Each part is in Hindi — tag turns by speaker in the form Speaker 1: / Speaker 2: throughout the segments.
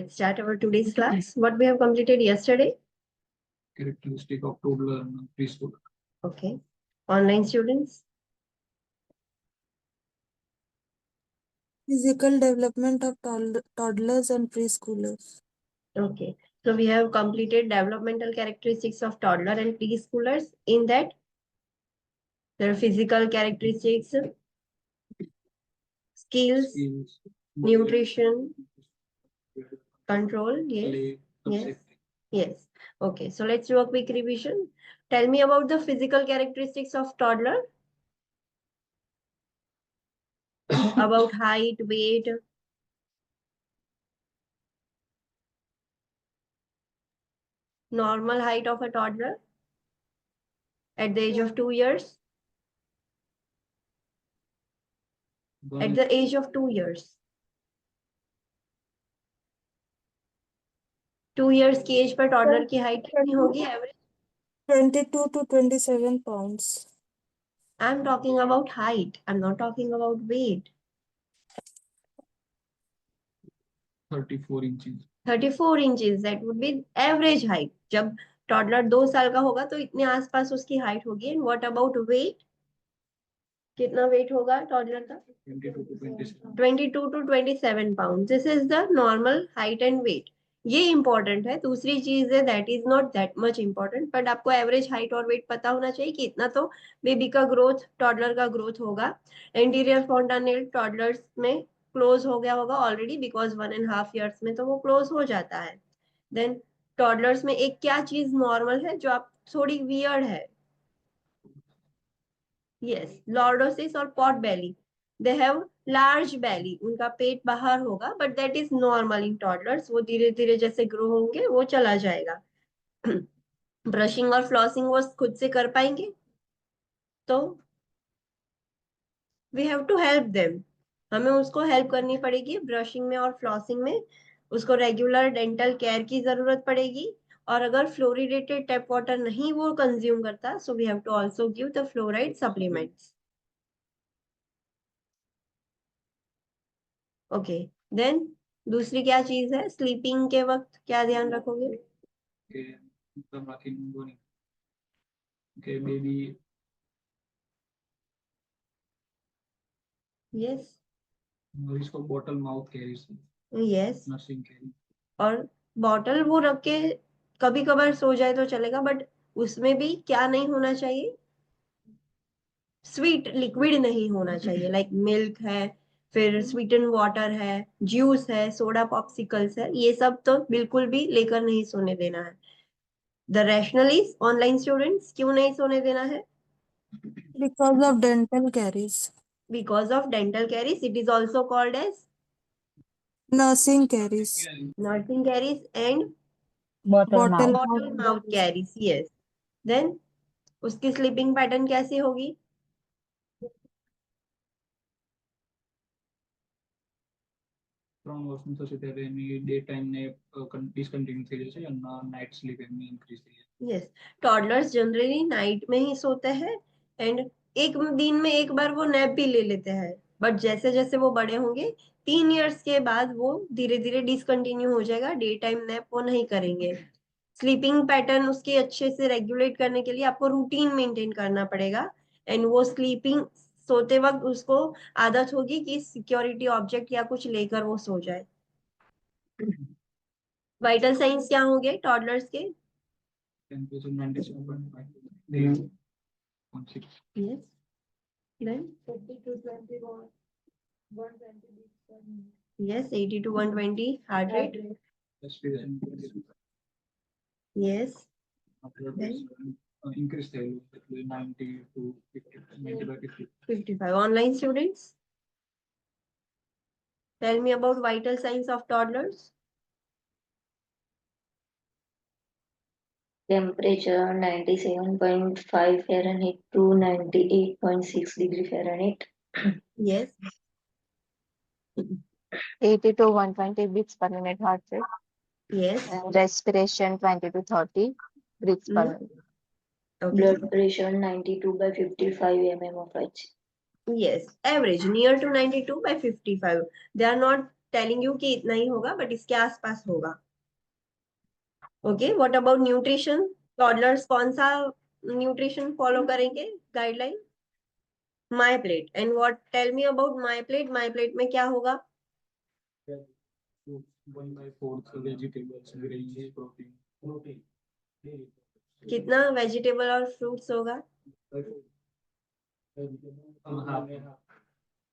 Speaker 1: let's start our today's class. What we have completed yesterday?
Speaker 2: Characteristic of toddler and preschool.
Speaker 1: Okay. Online students?
Speaker 3: Physical development of toddlers and preschoolers.
Speaker 1: Okay. So we have completed developmental characteristics of toddler and preschoolers. In that, there are physical characteristics, skills,
Speaker 2: Skills,
Speaker 1: nutrition, control. Yes.
Speaker 2: play,
Speaker 1: Yes.
Speaker 2: safety.
Speaker 1: Yes. Okay. So let's do a quick revision. Tell me about the physical characteristics of toddler. About height, weight. Normal height of a toddler at the age of 2 years. At the age of 2 years. 2 years की एज पर टॉडलर की हाइट कितनी होगी average?
Speaker 3: 22 to 27 pounds.
Speaker 1: I'm talking about height. I'm not talking about weight.
Speaker 2: 34 inches.
Speaker 1: 34 inches. That would be average height. जब टॉडलर 2 साल का होगा तो इतने आसपास उसकी हाइट होगी. And what about weight? कितना वेट होगा टॉडलर का?
Speaker 2: 22 to 27.
Speaker 1: 22 to 27 pounds. This is the normal height and weight. ये इंपॉर्टेंट है. दूसरी चीज है that is not that much important, but आपको एवरेज हाइट और वेट पता होना चाहिए कि इतना तो बेबी का ग्रोथ, टॉडलर का ग्रोथ होगा. एंटीरियर फोंटानेल टॉडलर्स में क्लोज हो गया होगा ऑलरेडी, बिकॉज 1.5 years में तो वो क्लोज हो जाता है. देन टॉडलर्स में एक क्या चीज नॉर्मल है जो आप थोड़ी वियर्ड है? Yes, lordosis और pot belly. They have large belly. उनका पेट बाहर होगा, but that is normal in toddlers. वो धीरे धीरे जैसे ग्रो होंगे वो चला जाएगा. ब्रशिंग और फ्लॉसिंग वो खुद से कर पाएंगे, तो we have to help them. हमें उसको हेल्प करनी पड़ेगी ब्रशिंग में और फ्लॉसिंग में. उसको रेगुलर डेंटल केयर की जरूरत पड़ेगी. और अगर फ्लोरिडेटेड टैप वाटर नहीं वो कंज्यूम करता, so we have to also give the fluoride supplements. Okay. Then दूसरी क्या चीज है? स्लीपिंग के वक्त क्या ध्यान रखोगे?
Speaker 2: बेबी.
Speaker 1: यस.
Speaker 2: इसको bottle mouth carries.
Speaker 1: Yes.
Speaker 2: Nursing carry.
Speaker 1: और बॉटल वो रख के कभी कभार सो जाए तो चलेगा, बट उसमें भी क्या नहीं होना चाहिए? स्वीट लिक्विड नहीं होना चाहिए. लाइक मिल्क है, फिर स्वीटन वाटर है, जूस है, सोडा पॉप्सिकल्स है, ये सब तो बिल्कुल भी लेकर नहीं सोने देना है. The rational is online students क्यों नहीं सोने देना है?
Speaker 3: Because of dental caries.
Speaker 1: Because of dental caries. It is also called as
Speaker 3: Nursing caries.
Speaker 1: nursing caries and
Speaker 3: Bottle
Speaker 1: bottle mouth caries. Yes. Then उसकी स्लीपिंग पैटर्न कैसी होगी?
Speaker 2: ત્રણ વર્ષનું થશે ત્યારે એની ડે ટાઈમ ને ડિસકન્ટિન્યુ થઈ જશે અને નાઇટ સ્લીપ એમની ઇન્ક્રીઝ થઈ જશે.
Speaker 1: यस. टॉडलर्स जनरली नाइट में ही सोते हैं एंड एक दिन में एक बार वो नैप भी ले लेते हैं, बट जैसे जैसे वो बड़े होंगे 3 years के बाद वो धीरे धीरे डिसकंटिन्यू हो जाएगा. डे टाइम नैप वो नहीं करेंगे. स्लीपिंग पैटर्न उसके अच्छे से रेगुलेट करने के लिए आपको रूटीन मेंटेन करना पड़ेगा. एंड वो स्लीपिंग सोते वक्त उसको आदत होगी कि सिक्योरिटी ऑब्जेक्ट या कुछ लेकर वो सो जाए. वाइटल साइंस क्या होंगे टॉडलर्स के?
Speaker 2: Temperature 97.5 1.6.
Speaker 1: Yes. Then
Speaker 3: 80 to 21, 120 beats per minute.
Speaker 1: yes, 80 to 120 heart rate.
Speaker 2: Respiration 22.
Speaker 1: Yes.
Speaker 2: After increase થયેલું એટલે 90 to 50, 90 by 50.
Speaker 1: 55. Online students, tell me about vital signs of toddlers.
Speaker 4: Temperature 97.5 Fahrenheit to 98.6 degree Fahrenheit.
Speaker 1: Yes.
Speaker 5: 80 to 120 beats per minute heart rate.
Speaker 1: Yes.
Speaker 5: And respiration 20 to 30 breaths per minute.
Speaker 1: Okay.
Speaker 4: Blood pressure 92 by 55 mm of H.
Speaker 1: Yes. Average near to 92 by 55. They are not telling you कि इतना ही होगा, बट इसके आसपास होगा. Okay, what about nutrition? Toddlers कौन सा न्यूट्रिशन फॉलो करेंगे guideline? My plate. And what, tell me about my plate. My plate में क्या होगा?
Speaker 2: 1/4 वेजिटेबल्स, ग्रेन्स, प्रोटीन.
Speaker 1: कितना वेजिटेबल और फ्रूट्स होगा?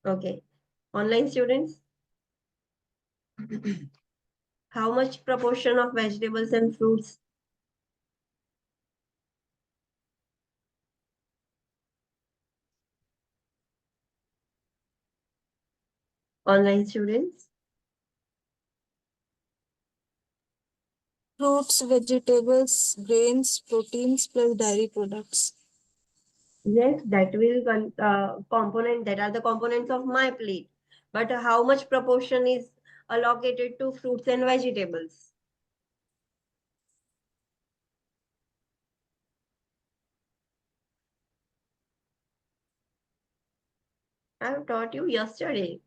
Speaker 1: Okay. Online students, how much proportion of vegetables and fruits? Online students,
Speaker 3: Fruits, vegetables, grains, proteins plus dairy products.
Speaker 1: yes, that will component, that are the components of my plate. But how much proportion is allocated to fruits and vegetables? I have taught you yesterday.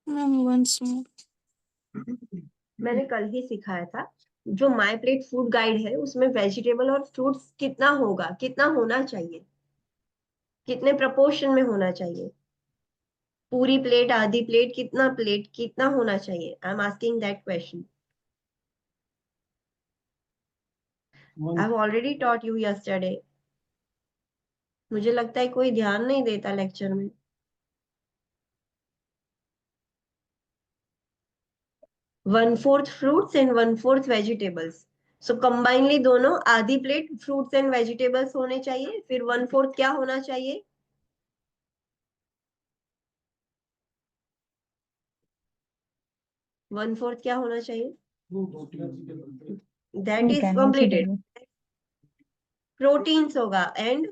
Speaker 3: Ma'am, once more.
Speaker 1: मैंने कल ही सिखाया था. जो माय प्लेट फूड गाइड है उसमें वेजिटेबल और फ्रूट्स कितना होगा, कितना होना चाहिए, कितने प्रपोर्शन में होना चाहिए? पूरी प्लेट, आधी प्लेट, कितना प्लेट, कितना होना चाहिए? I am asking that question. I have already taught you yesterday. मुझे लगता है कोई ध्यान नहीं देता लेक्चर में. 1/4 fruits and 1/4 vegetables. So combinedly दोनों आधी प्लेट फ्रूट्स एंड वेजिटेबल्स होने चाहिए. फिर 1/4 क्या होना चाहिए? वन फोर्थ क्या होना चाहिए? That is completed. प्रोटीन्स होगा and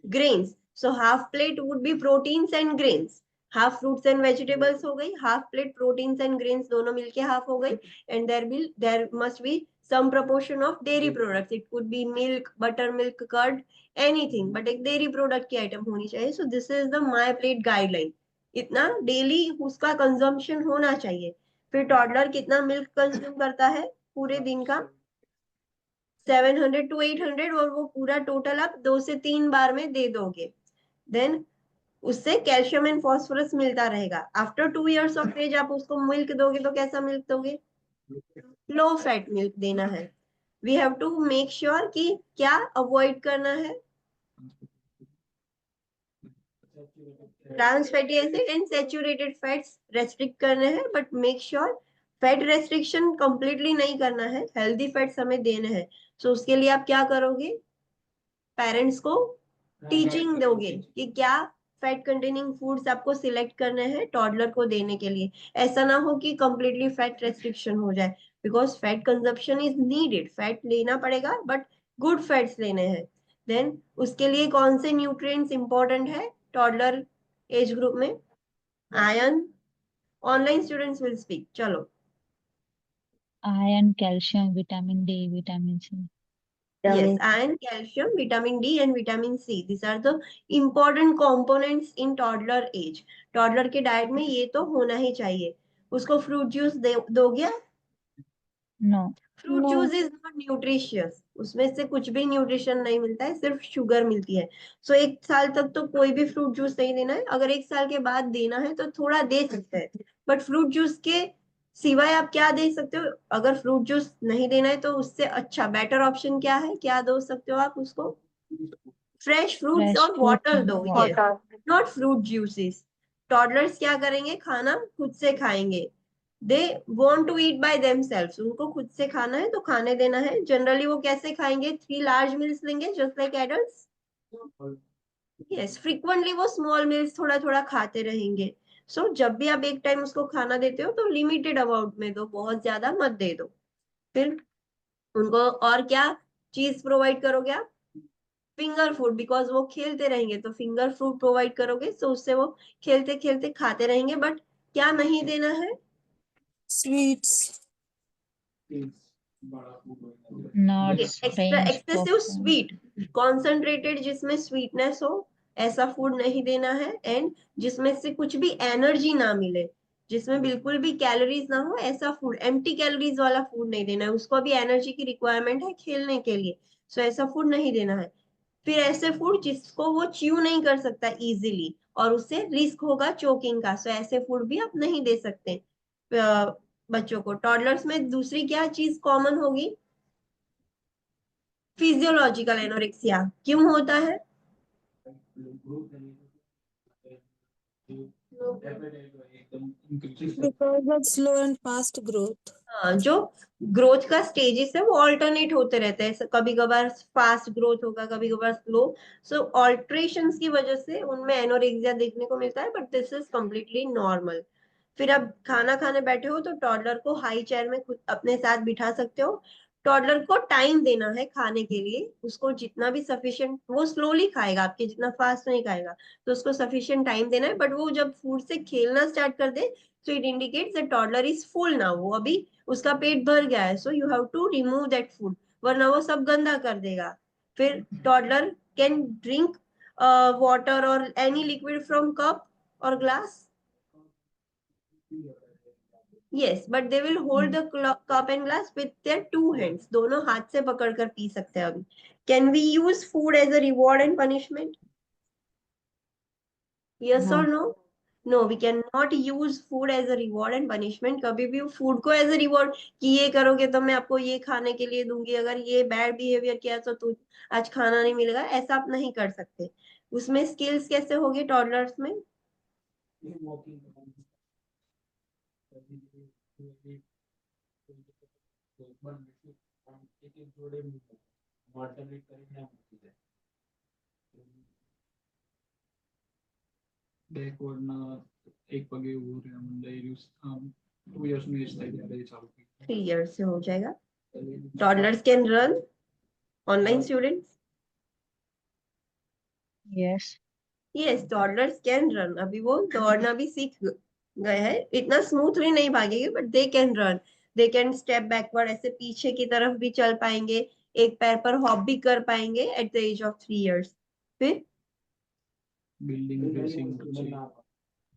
Speaker 1: grains. So half plate would be proteins and grains. Half fruits and vegetables हो गई, half plate proteins and grains दोनों मिलके half हो गई. And there must be some proportion of dairy products. It could be milk, buttermilk, curd, anything. But एक dairy product की item होनी चाहिए. So this is the my plate guideline. इतना daily उसका consumption होना चाहिए. फिर toddler कितना milk consume करता है पूरे दिन का? 700 to 800. और वो पूरा टोटल आप 2 से 3 बार में दे दोगे. देन उससे कैल्शियम एंड फॉस्फोरस मिलता रहेगा. आफ्टर 2 years ऑफ एज आप उसको मिल्क दोगे तो कैसा मिल्क दोगे? लो फैट मिल्क देना है. We have to make sure कि क्या अवॉइड करना है? Trans fatty acid and saturated fats restrict करने हैं. But make sure fat restriction completely नहीं करना है. हेल्दी फैट्स हमें देने हैं. सो उसके लिए आप क्या करोगे? पेरेंट्स को टीचिंग दोगे कि क्या फैट कंटेनिंग फूड्स आपको सिलेक्ट करने हैं टॉडलर को देने के लिए. ऐसा ना हो कि कंप्लीटली फैट रेस्ट्रिक्शन हो जाए. Because fat consumption is needed. Fat लेना पड़ेगा बट गुड फैट्स लेने हैं. देन उसके लिए कौन से न्यूट्रिएंट्स इंपॉर्टेंट है टॉडलर एज ग्रुप में? Iron. Online students will speak. चलो.
Speaker 6: Iron, calcium, vitamin D, vitamin C.
Speaker 1: Yes, iron, calcium, vitamin D and vitamin C. These are the important components in toddler age. Toddler के डाइट में ये तो होना ही चाहिए. उसको फ्रूट जूस दोगे?
Speaker 6: No.
Speaker 1: Fruit juice is not nutritious. उसमें से कुछ भी न्यूट्रिशन नहीं मिलता है, सिर्फ शुगर मिलती है. सो 1 साल तक तो कोई भी फ्रूट जूस नहीं देना है. अगर 1 साल के बाद देना है तो थोड़ा दे सकते हैं. बट फ्रूट जूस के सिवाय आप क्या दे सकते हो? अगर फ्रूट जूस नहीं देना है तो उससे अच्छा बेटर ऑप्शन क्या है? क्या दो सकते हो आप उसको? फ्रेश फ्रूट्स
Speaker 6: Fresh
Speaker 1: और
Speaker 6: fruits
Speaker 1: वाटर
Speaker 6: and
Speaker 1: दो.
Speaker 6: water.
Speaker 1: Yes, not fruit juices. Toddlers क्या करेंगे? खाना खुद से खाएंगे. They want to eat by themselves. उनको खुद से खाना है तो खाने देना है. जनरली वो कैसे खाएंगे? 3 लार्ज मील्स लेंगे just like adults. Yes, frequently वो स्मॉल मील्स थोड़ा थोड़ा खाते रहेंगे. सो जब भी आप एक टाइम उसको खाना देते हो तो लिमिटेड अमाउंट में दो, बहुत ज्यादा मत दे दो. फिर उनको और क्या चीज प्रोवाइड करोगे आप? Finger food. बिकॉज वो खेलते रहेंगे तो फिंगर फूड प्रोवाइड करोगे. सो उससे वो खेलते खेलते खाते रहेंगे. बट क्या नहीं देना है?
Speaker 3: Sweets.
Speaker 2: बड़ा फूड होगा।
Speaker 6: Not
Speaker 1: extra
Speaker 6: French
Speaker 1: excessive
Speaker 6: popcorn.
Speaker 1: Sweet, concentrated जिसमें स्वीटनेस हो, ऐसा फूड नहीं देना है। एंड जिसमें से कुछ भी एनर्जी ना मिले, जिसमें बिल्कुल भी कैलोरीज ना हो, ऐसा फूड, एम्प्टी कैलोरीज वाला फूड नहीं देना है। उसको भी एनर्जी की रिक्वायरमेंट है खेलने के लिए, सो ऐसा फूड नहीं देना है। फिर ऐसे फूड जिसको वो च्यू नहीं कर सकता इजीली और उससे रिस्क होगा चोकिंग का, सो ऐसे फूड भी आप नहीं दे सकते बच्चों को। टॉडलर्स में दूसरी क्या चीज कॉमन होगी? Physiological anorexia. क्यों होता है?
Speaker 2: एकदम increase
Speaker 3: Because of slow and fast growth.
Speaker 1: हाँ, जो ग्रोथ का स्टेजेस है वो ऑल्टरनेट होते रहते हैं, कभी कभार फास्ट ग्रोथ होगा, कभी कभार स्लो। सो ऑल्ट्रेशंस की वजह से उनमें एनोरेक्सिया देखने को मिलता है, but this is completely normal. फिर अब खाना खाने बैठे हो तो टॉडलर को हाई चेयर में खुद अपने साथ बिठा सकते हो। टॉडलर को टाइम देना है खाने के लिए, उसको जितना भी सफिशिएंट, वो स्लोली खाएगा, आपके जितना फास्ट नहीं खाएगा, तो उसको सफिशिएंट टाइम देना है। बट वो जब फूड से खेलना स्टार्ट कर दे, so it indicates that toddler is full now, वो अभी उसका पेट भर गया है, so you have to remove that food, वरना वो सब गंदा कर देगा। फिर टॉडलर कैन ड्रिंक वाटर और एनी लिक्विड फ्रॉम कप और glass. Yes, but they will hold the cup and glass with their two hands. दोनों हाथ से पकड़कर पी सकते हैं अभी। Can we use food as a reward and punishment? Yes or no? No, we cannot use food as a reward and punishment. कभी भी फूड को एज अ रिवॉर्ड कि ये करोगे तो मैं आपको ये खाने के लिए दूंगी, अगर ये बैड बिहेवियर किया तो तू आज खाना नहीं मिलेगा, ऐसा आप नहीं कर सकते। उसमें स्किल्स कैसे होगी टॉडलर्स में?
Speaker 2: બેકવર્ડ ના એક પગે ઊભું રહે म्हणजे 2 years નું એજ થાય ત્યારે એ ચાલુ થઈ
Speaker 1: 3 years से हो जाएगा। Toddlers can run, online students.
Speaker 6: Yes.
Speaker 1: Yes, toddlers can run, अभी वो दौड़ना भी सीख गए हैं, इतना स्मूथली नहीं भागेंगे but they can run. They can step backward, ऐसे पीछे की तरफ भी चल पाएंगे, एक पैर पर हॉप भी कर पाएंगे at the age of 3 years। फिर
Speaker 2: बिल्डिंग ड्रेसिंग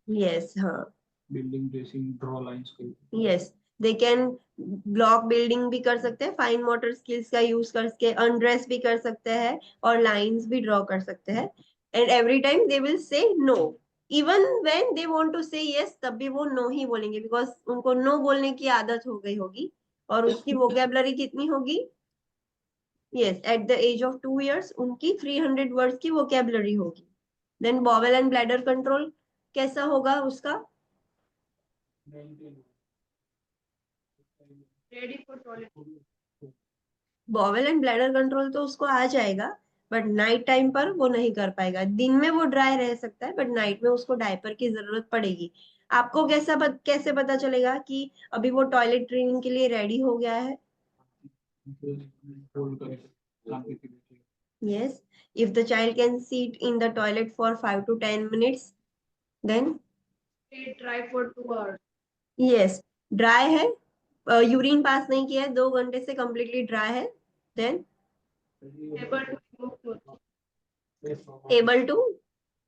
Speaker 1: यस, हाँ,
Speaker 2: बिल्डिंग ड्रेसिंग ड्रॉ लाइंस को
Speaker 1: yes, they can block building भी कर सकते हैं, फाइन मोटर स्किल्स का यूज करके अनड्रेस भी कर सकते हैं और लाइंस भी ड्रॉ कर सकते हैं। And every time they will say no, even when they want to say yes, तब भी वो नो ही बोलेंगे, बिकॉज उनको नो बोलने की आदत हो गई होगी। और उसकी वोकेबलरी कितनी होगी? Yes, at the age of 2 years उनकी 300 वर्ड्स की वोकेबलरी होगी। Then bowel and bladder control कैसा होगा उसका? बॉवेल एंड ब्लैडर कंट्रोल तो उसको आ जाएगा, बट नाइट टाइम पर वो नहीं कर पाएगा। दिन में वो ड्राई रह सकता है, बट नाइट में उसको डायपर की जरूरत पड़ेगी। आपको कैसे पता चलेगा कि अभी वो टॉयलेट ट्रेनिंग के लिए रेडी हो गया है?
Speaker 2: होल्ड करे शांति से
Speaker 1: Yes, if the child can sit in the toilet for 5 to 10 minutes, then
Speaker 7: try for 2 hours.
Speaker 1: yes, dry है, यूरिन पास नहीं किया है, 2 घंटे से completely dry है, then
Speaker 7: Able to remove clothing.
Speaker 1: able to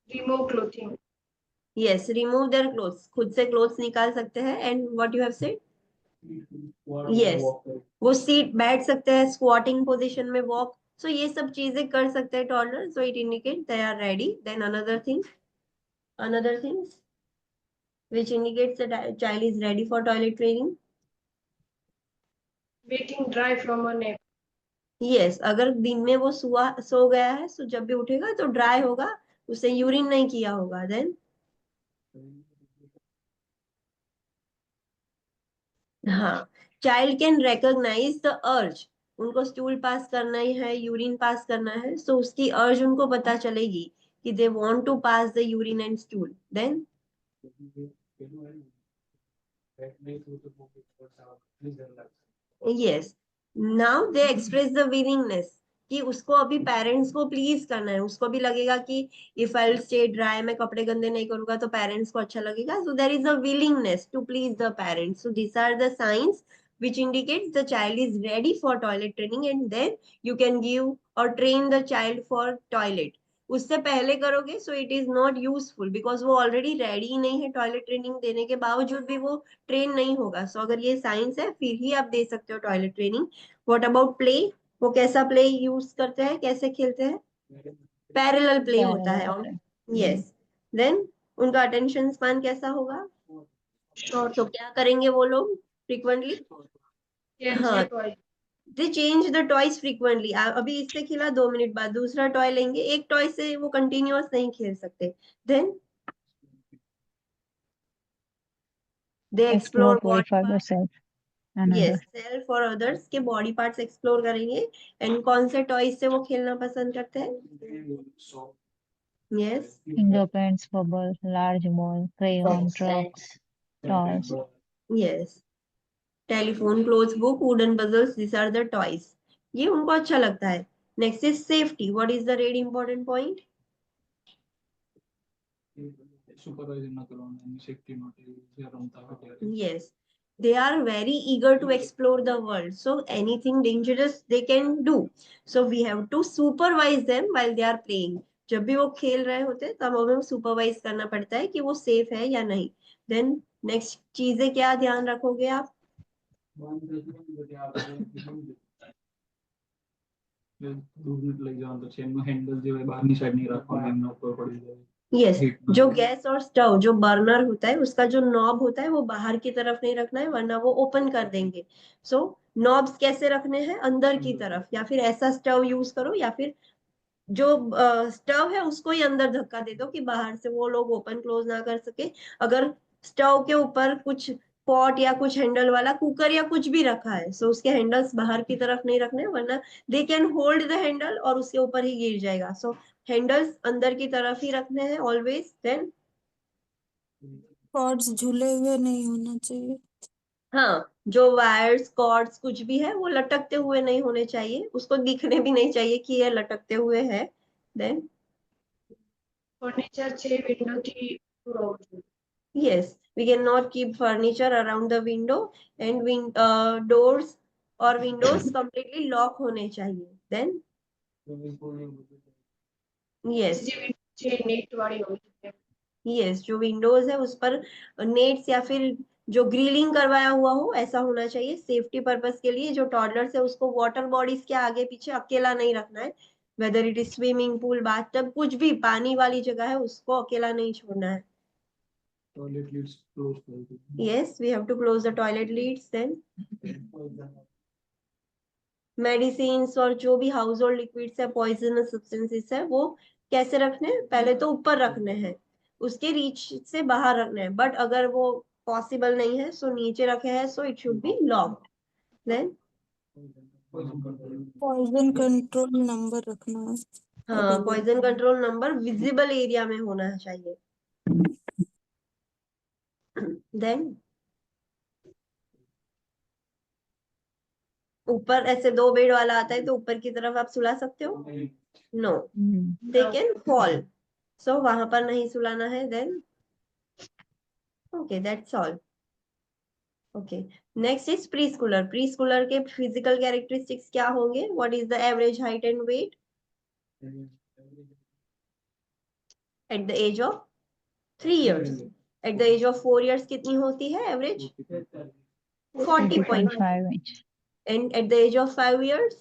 Speaker 7: Remove clothing.
Speaker 1: yes, remove their clothes, खुद से clothes निकाल सकते हैं। and what you have said? Yes, वो सीट बैठ सकते हैं, स्क्वाटिंग पोजीशन में वॉक, सो ये सब चीजें कर सकते हैं toddler, so it indicate they are ready. Then another things which indicates that a child is ready for toilet training.
Speaker 7: Waking dry from a nap.
Speaker 1: Yes, अगर दिन में वो सो गया है, सो जब भी उठेगा तो ड्राई होगा, उसे यूरिन नहीं किया होगा। देन हाँ, child can recognise the urge, उनको स्टूल पास करना ही है, यूरिन पास करना है, सो उसकी अर्ज उनको पता चलेगी कि they want to pass the urine and stool. Then yes, now they express the willingness कि उसको अभी पेरेंट्स को प्लीज करना है, उसको भी लगेगा कि if I will stay dry, मैं कपड़े गंदे नहीं करूंगा तो पेरेंट्स को अच्छा लगेगा, so there is a willingness to please the parents. So this are the signs which indicates the child is ready for toilet training, and then you can give or train the child for toilet. उससे पहले करोगे सो it is not useful, because वो ऑलरेडी रेडी नहीं है टॉयलेट ट्रेनिंग देने के बावजूद भी वो ट्रेन नहीं होगा. सो अगर ये साइंस है फिर ही आप दे सकते हो toilet training. What about play? वो कैसा प्ले यूज करते हैं, कैसे खेलते हैं? पैरेलल प्ले होता है. यस. देन उनका अटेंशन स्पैन कैसा होगा?
Speaker 7: Short.
Speaker 1: तो क्या करेंगे वो लोग फ्रिक्वेंटली?
Speaker 7: Change
Speaker 1: हाँ,
Speaker 7: the toy.
Speaker 1: They change the toys frequently. अभी इससे खेला, 2 मिनट बाद दूसरा टॉय लेंगे. एक टॉय से वो कंटिन्यूअस नहीं खेल सकते. Then they
Speaker 6: Explore
Speaker 1: explore
Speaker 6: body
Speaker 1: what
Speaker 6: for
Speaker 1: part.
Speaker 6: yourself and
Speaker 1: yes,
Speaker 6: others.
Speaker 1: Self और अदर्स के बॉडी पार्ट्स एक्सप्लोर करेंगे. एंड कौन से टॉयज से वो खेलना पसंद करते हैं? Yes.
Speaker 6: Finger paints, bubble, large ball, crayon, truck, toys.
Speaker 1: Yes. Telephone, cloth book, wooden puzzles, this are the toys. ये उनको अच्छा लगता है. Next is safety. What is the red important point?
Speaker 2: Supervisor ना करवाना, सेफ्टी માટે રમતા હોય.
Speaker 1: Yes, they are very eager to explore the world, so anything dangerous they can do. So we have to supervise them while they are playing. जब भी वो खेल रहे होते हैं तब हमें सुपरवाइज करना पड़ता है कि वो सेफ है या नहीं. देन नेक्स्ट चीजें क्या ध्यान रखोगे आप?
Speaker 2: दूर લઈ જવાનું તો છે એનું હેન્ડલ જે હોય બહારની સાઈડ નહીં રાખવાનું, એમના ઉપર પડી જાય.
Speaker 1: यस, जो गैस और स्टव जो बर्नर होता है उसका जो नॉब होता है वो बाहर की तरफ नहीं रखना है, वरना वो ओपन कर देंगे. सो नॉब्स कैसे रखने हैं? अंदर की तरफ, या फिर ऐसा स्टव यूज करो, या फिर जो स्टव है उसको ही अंदर धक्का दे दो कि बाहर से वो लोग ओपन क्लोज ना कर सके. अगर स्टव के ऊपर कुछ पॉट या कुछ हैंडल वाला कुकर या कुछ भी रखा है सो उसके हैंडल्स बाहर की तरफ नहीं रखने, वरना they can hold the handle और उसके ऊपर ही गिर जाएगा. सो हैंडल्स अंदर की तरफ ही रखने हैं ऑलवेज. देन
Speaker 3: कॉर्ड्स झूले हुए नहीं होना चाहिए.
Speaker 1: हाँ, जो वायर्स कॉर्ड्स कुछ भी है वो लटकते हुए नहीं होने चाहिए, उसको दिखने भी नहीं चाहिए कि ये लटकते हुए है. देन
Speaker 7: Furniture છે વિન્ડોથી દૂર હોવું જોઈએ.
Speaker 1: yes, we cannot keep furniture around the window, and doors or windows completely lock होने चाहिए. Then yes,
Speaker 7: જે window છે net વાળી હોવી જોઈએ.
Speaker 1: yes, जो विंडोज है उस पर नेट्स या फिर जो ग्रिलिंग करवाया हुआ हो ऐसा होना चाहिए सेफ्टी पर्पस के लिए. जो टॉडलर्स है उसको वाटर बॉडीज के आगे पीछे अकेला नहीं रखना है, whether it is swimming pool, bathtub, कुछ भी पानी वाली जगह है उसको अकेला नहीं छोड़ना है.
Speaker 2: ટોયલેટ લીડ્સ ક્લોઝ કરી દો.
Speaker 1: Yes, we have to close the toilet leads. Then medicines और जो भी हाउस होल्ड लिक्विड्स है, पॉइजनस सब्सटेंसेस है, वो कैसे रखने हैं? पहले तो ऊपर रखने हैं, उसके रीच से बाहर रखने हैं. बट अगर वो पॉसिबल नहीं है सो नीचे रखे हैं, so it should be locked. Then
Speaker 3: poison control number रखना है.
Speaker 1: हाँ, poison control number visible area में होना चाहिए. देन ऊपर ऐसे 2 बेड वाला आता है तो ऊपर की तरफ आप सुला सकते हो? No, they can fall. So वहां पर नहीं सुलाना है. Then okay, that's all. Okay, next is preschooler. Preschooler के फिजिकल कैरेक्टरिस्टिक्स क्या होंगे? What is the average height and weight at the age of 3 years? At the age of 4 years कितनी होती है average? 40.5.
Speaker 6: 40.5 inch.
Speaker 1: And at the age of 5 years?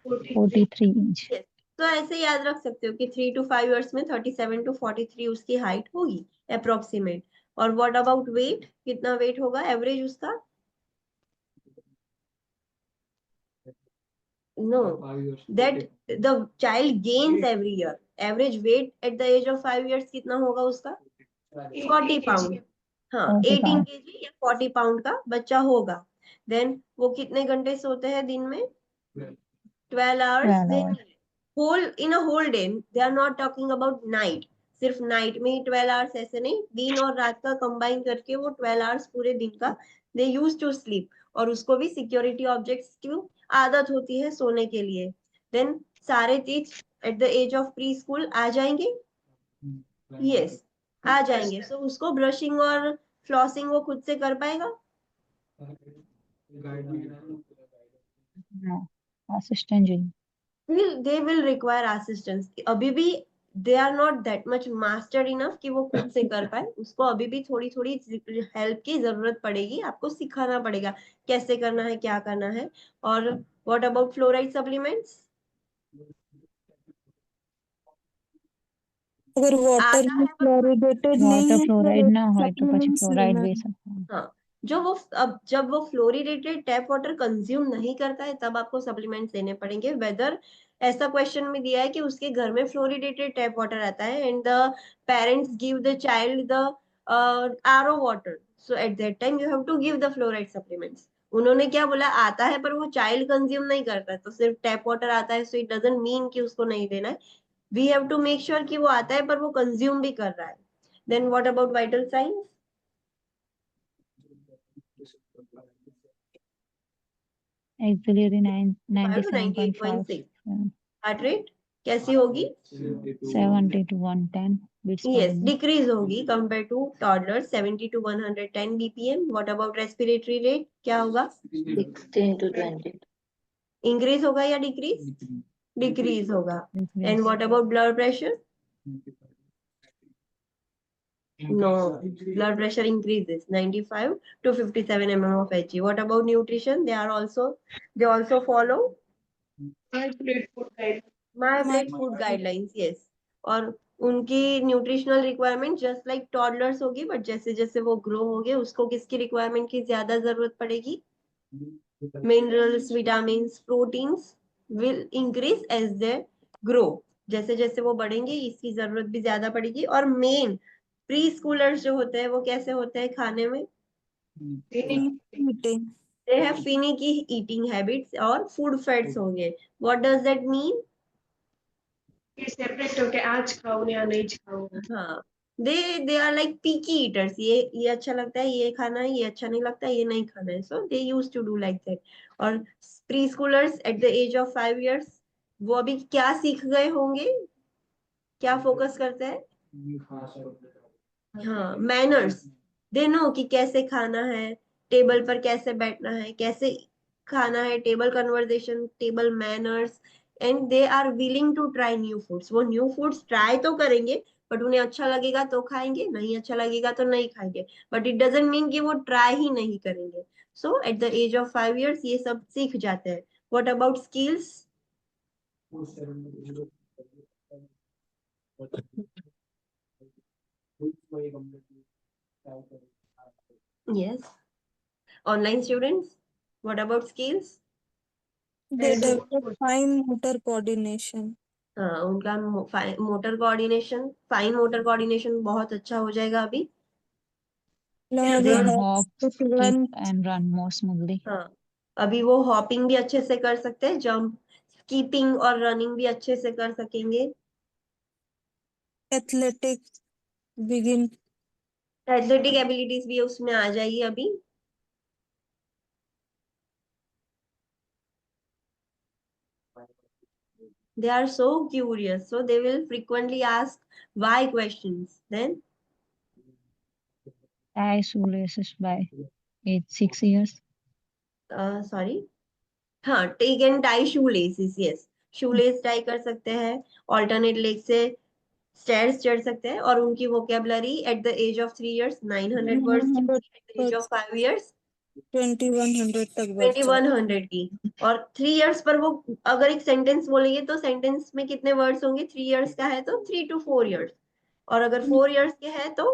Speaker 6: 43 inch.
Speaker 1: Yes. तो ऐसे याद रख सकते हो कि 3 to 5 years में 37 to 43 उसकी हाइट होगी अप्रोक्सीमेट. और व्हाट अबाउट वेट? कितना वेट होगा एवरेज उसका? No, that the child gains every year. Average weight at the age of 5 years कितना होगा उसका? 40 pound. हाँ,
Speaker 6: 40
Speaker 1: 18
Speaker 6: pound.
Speaker 1: kg या 40 pound का बच्चा होगा. देन वो कितने घंटे सोते हैं दिन में? 12 hours.
Speaker 6: 12
Speaker 1: Then
Speaker 6: hours.
Speaker 1: whole in a whole day, they are not talking about night. सिर्फ नाइट में ही 12 hours ऐसे नहीं, दिन और रात का कंबाइन करके वो 12 hours पूरे दिन का दे यूज टू स्लीप. और उसको भी सिक्योरिटी ऑब्जेक्ट्स की आदत होती है सोने के लिए. देन सारे चीज at the age of preschool आ जाएंगे. यस, आ जाएंगे. सो उसको ब्रशिंग और फ्लॉसिंग वो खुद से कर पाएगा?
Speaker 6: No, assistant ji.
Speaker 1: they will require assistance. अभी भी they are not that much mastered enough कि वो खुद से कर पाए. उसको अभी भी थोड़ी थोड़ी हेल्प की जरूरत पड़ेगी. आपको सिखाना पड़ेगा कैसे करना है, क्या करना है. और what about fluoride supplements?
Speaker 3: अगर वाटर
Speaker 1: आता
Speaker 3: में
Speaker 1: है पर
Speaker 3: फ्लोरिडेटेड नहीं
Speaker 6: Water
Speaker 3: है
Speaker 6: fluoride ना હોય તો પછી
Speaker 3: सप्लीमेंट्स
Speaker 6: fluoride
Speaker 3: लेना
Speaker 6: भी
Speaker 3: है।
Speaker 6: सकते.
Speaker 1: हाँ, जब वो फ्लोरिडेटेड टैप वाटर कंज्यूम नहीं करता है तब आपको सप्लीमेंट्स देने पड़ेंगे. वेदर ऐसा क्वेश्चन में दिया है कि उसके घर में फ्लोरिडेटेड टैप वाटर आता है and the parents give the child the RO water, so at that time you have to give the fluoride supplements. उन्होंने क्या बोला, आता है पर वो चाइल्ड कंज्यूम नहीं करता है, तो सिर्फ टैप वाटर आता है, सो इट डजंट मीन कि उसको नहीं देना है. We have to make sure कि वो आता है पर वो कंज्यूम भी कर रहा है. Then what about vital signs?
Speaker 6: Auxiliary
Speaker 1: 5 to
Speaker 6: 97.5.
Speaker 1: 98.6. Heart rate कैसी होगी?
Speaker 6: 70 to 110 beats per
Speaker 1: yes,
Speaker 6: minute.
Speaker 1: Decrease होगी compare to toddler. 70 to 110 BPM. What about respiratory rate, क्या होगा?
Speaker 4: 16 to 20.
Speaker 1: इंक्रीज होगा या डिक्रीज? डिक्रीज होगा.
Speaker 6: Decrease.
Speaker 1: And what about blood pressure? No, blood pressure increases 95 to 57 mm of Hg. What about nutrition? They also follow
Speaker 7: My plate food guide.
Speaker 1: My Plate Food Guidelines. Yes. और उनकी nutritional requirement just like toddlers होगी, बट जैसे जैसे वो ग्रो होंगे उसको किसकी रिक्वायरमेंट की ज्यादा जरूरत पड़ेगी? Minerals, vitamins, proteins will increase as they grow. जैसे जैसे वो बढ़ेंगे इसकी जरूरत भी ज्यादा पड़ेगी. और मेन प्री स्कूलर्स जो होते हैं वो कैसे होते हैं खाने में?
Speaker 3: Meeting
Speaker 1: they have finicky eating habits और फूड फैट्स होंगे. What does that mean?
Speaker 7: ये सेपरेट होके आज खाऊं या नहीं खाऊं.
Speaker 1: हाँ, they are like picky eaters. ये अच्छा लगता है, ये खाना है, ये अच्छा नहीं लगता, ये नहीं खाना है. So they use to do like that. और preschoolers at the age of 5 years वो अभी क्या सीख गए होंगे, क्या फोकस करते हैं? हाँ, मैनर्स. दे नो कि कैसे खाना है, टेबल पर कैसे बैठना है, कैसे खाना है, table conversation, table manners. And they are willing to try new foods. वो न्यू फूड्स ट्राई तो करेंगे, बट उन्हें अच्छा लगेगा तो खाएंगे, नहीं अच्छा लगेगा तो नहीं खाएंगे. बट इट डजंट मीन कि वो ट्राई ही नहीं करेंगे. So at the age of 5 years ये सब सीख जाते हैं. What about skills? Yes. Online students, what about skills?
Speaker 3: they develop fine motor coordination.
Speaker 1: हाँ, उनका motor coordination, fine motor coordination बहुत अच्छा हो जाएगा अभी.
Speaker 3: Learn
Speaker 1: They-
Speaker 6: Can
Speaker 3: how
Speaker 6: hop,
Speaker 3: to
Speaker 6: skip
Speaker 3: run
Speaker 6: and run more smoothly.
Speaker 1: हाँ, अभी वो हॉपिंग भी अच्छे से कर सकते हैं, जंप, स्कीपिंग और रनिंग भी अच्छे से कर सकेंगे.
Speaker 3: athletics begin
Speaker 1: एथलेटिक एबिलिटीज भी उसमें आ जाएगी अभी. They are so curious, so they will frequently ask why questions. Then
Speaker 6: Tie shoelaces by age 6 years.
Speaker 1: Sorry, हाँ, take and tie shoelaces. Yes, shoelace tie कर सकते हैं, ऑल्टरनेट लेग से स्टेयर्स चढ़ सकते हैं. और उनकी vocabulary at the age of 3 years 900 words की, at the age of 5 years
Speaker 3: 2100 तक बढ़
Speaker 1: 2100 की. और 3 years पर वो अगर एक सेंटेंस बोलेंगे तो सेंटेंस में कितने वर्ड्स होंगे? 3 years का है तो 3 to 4 years. और अगर 4 years के है तो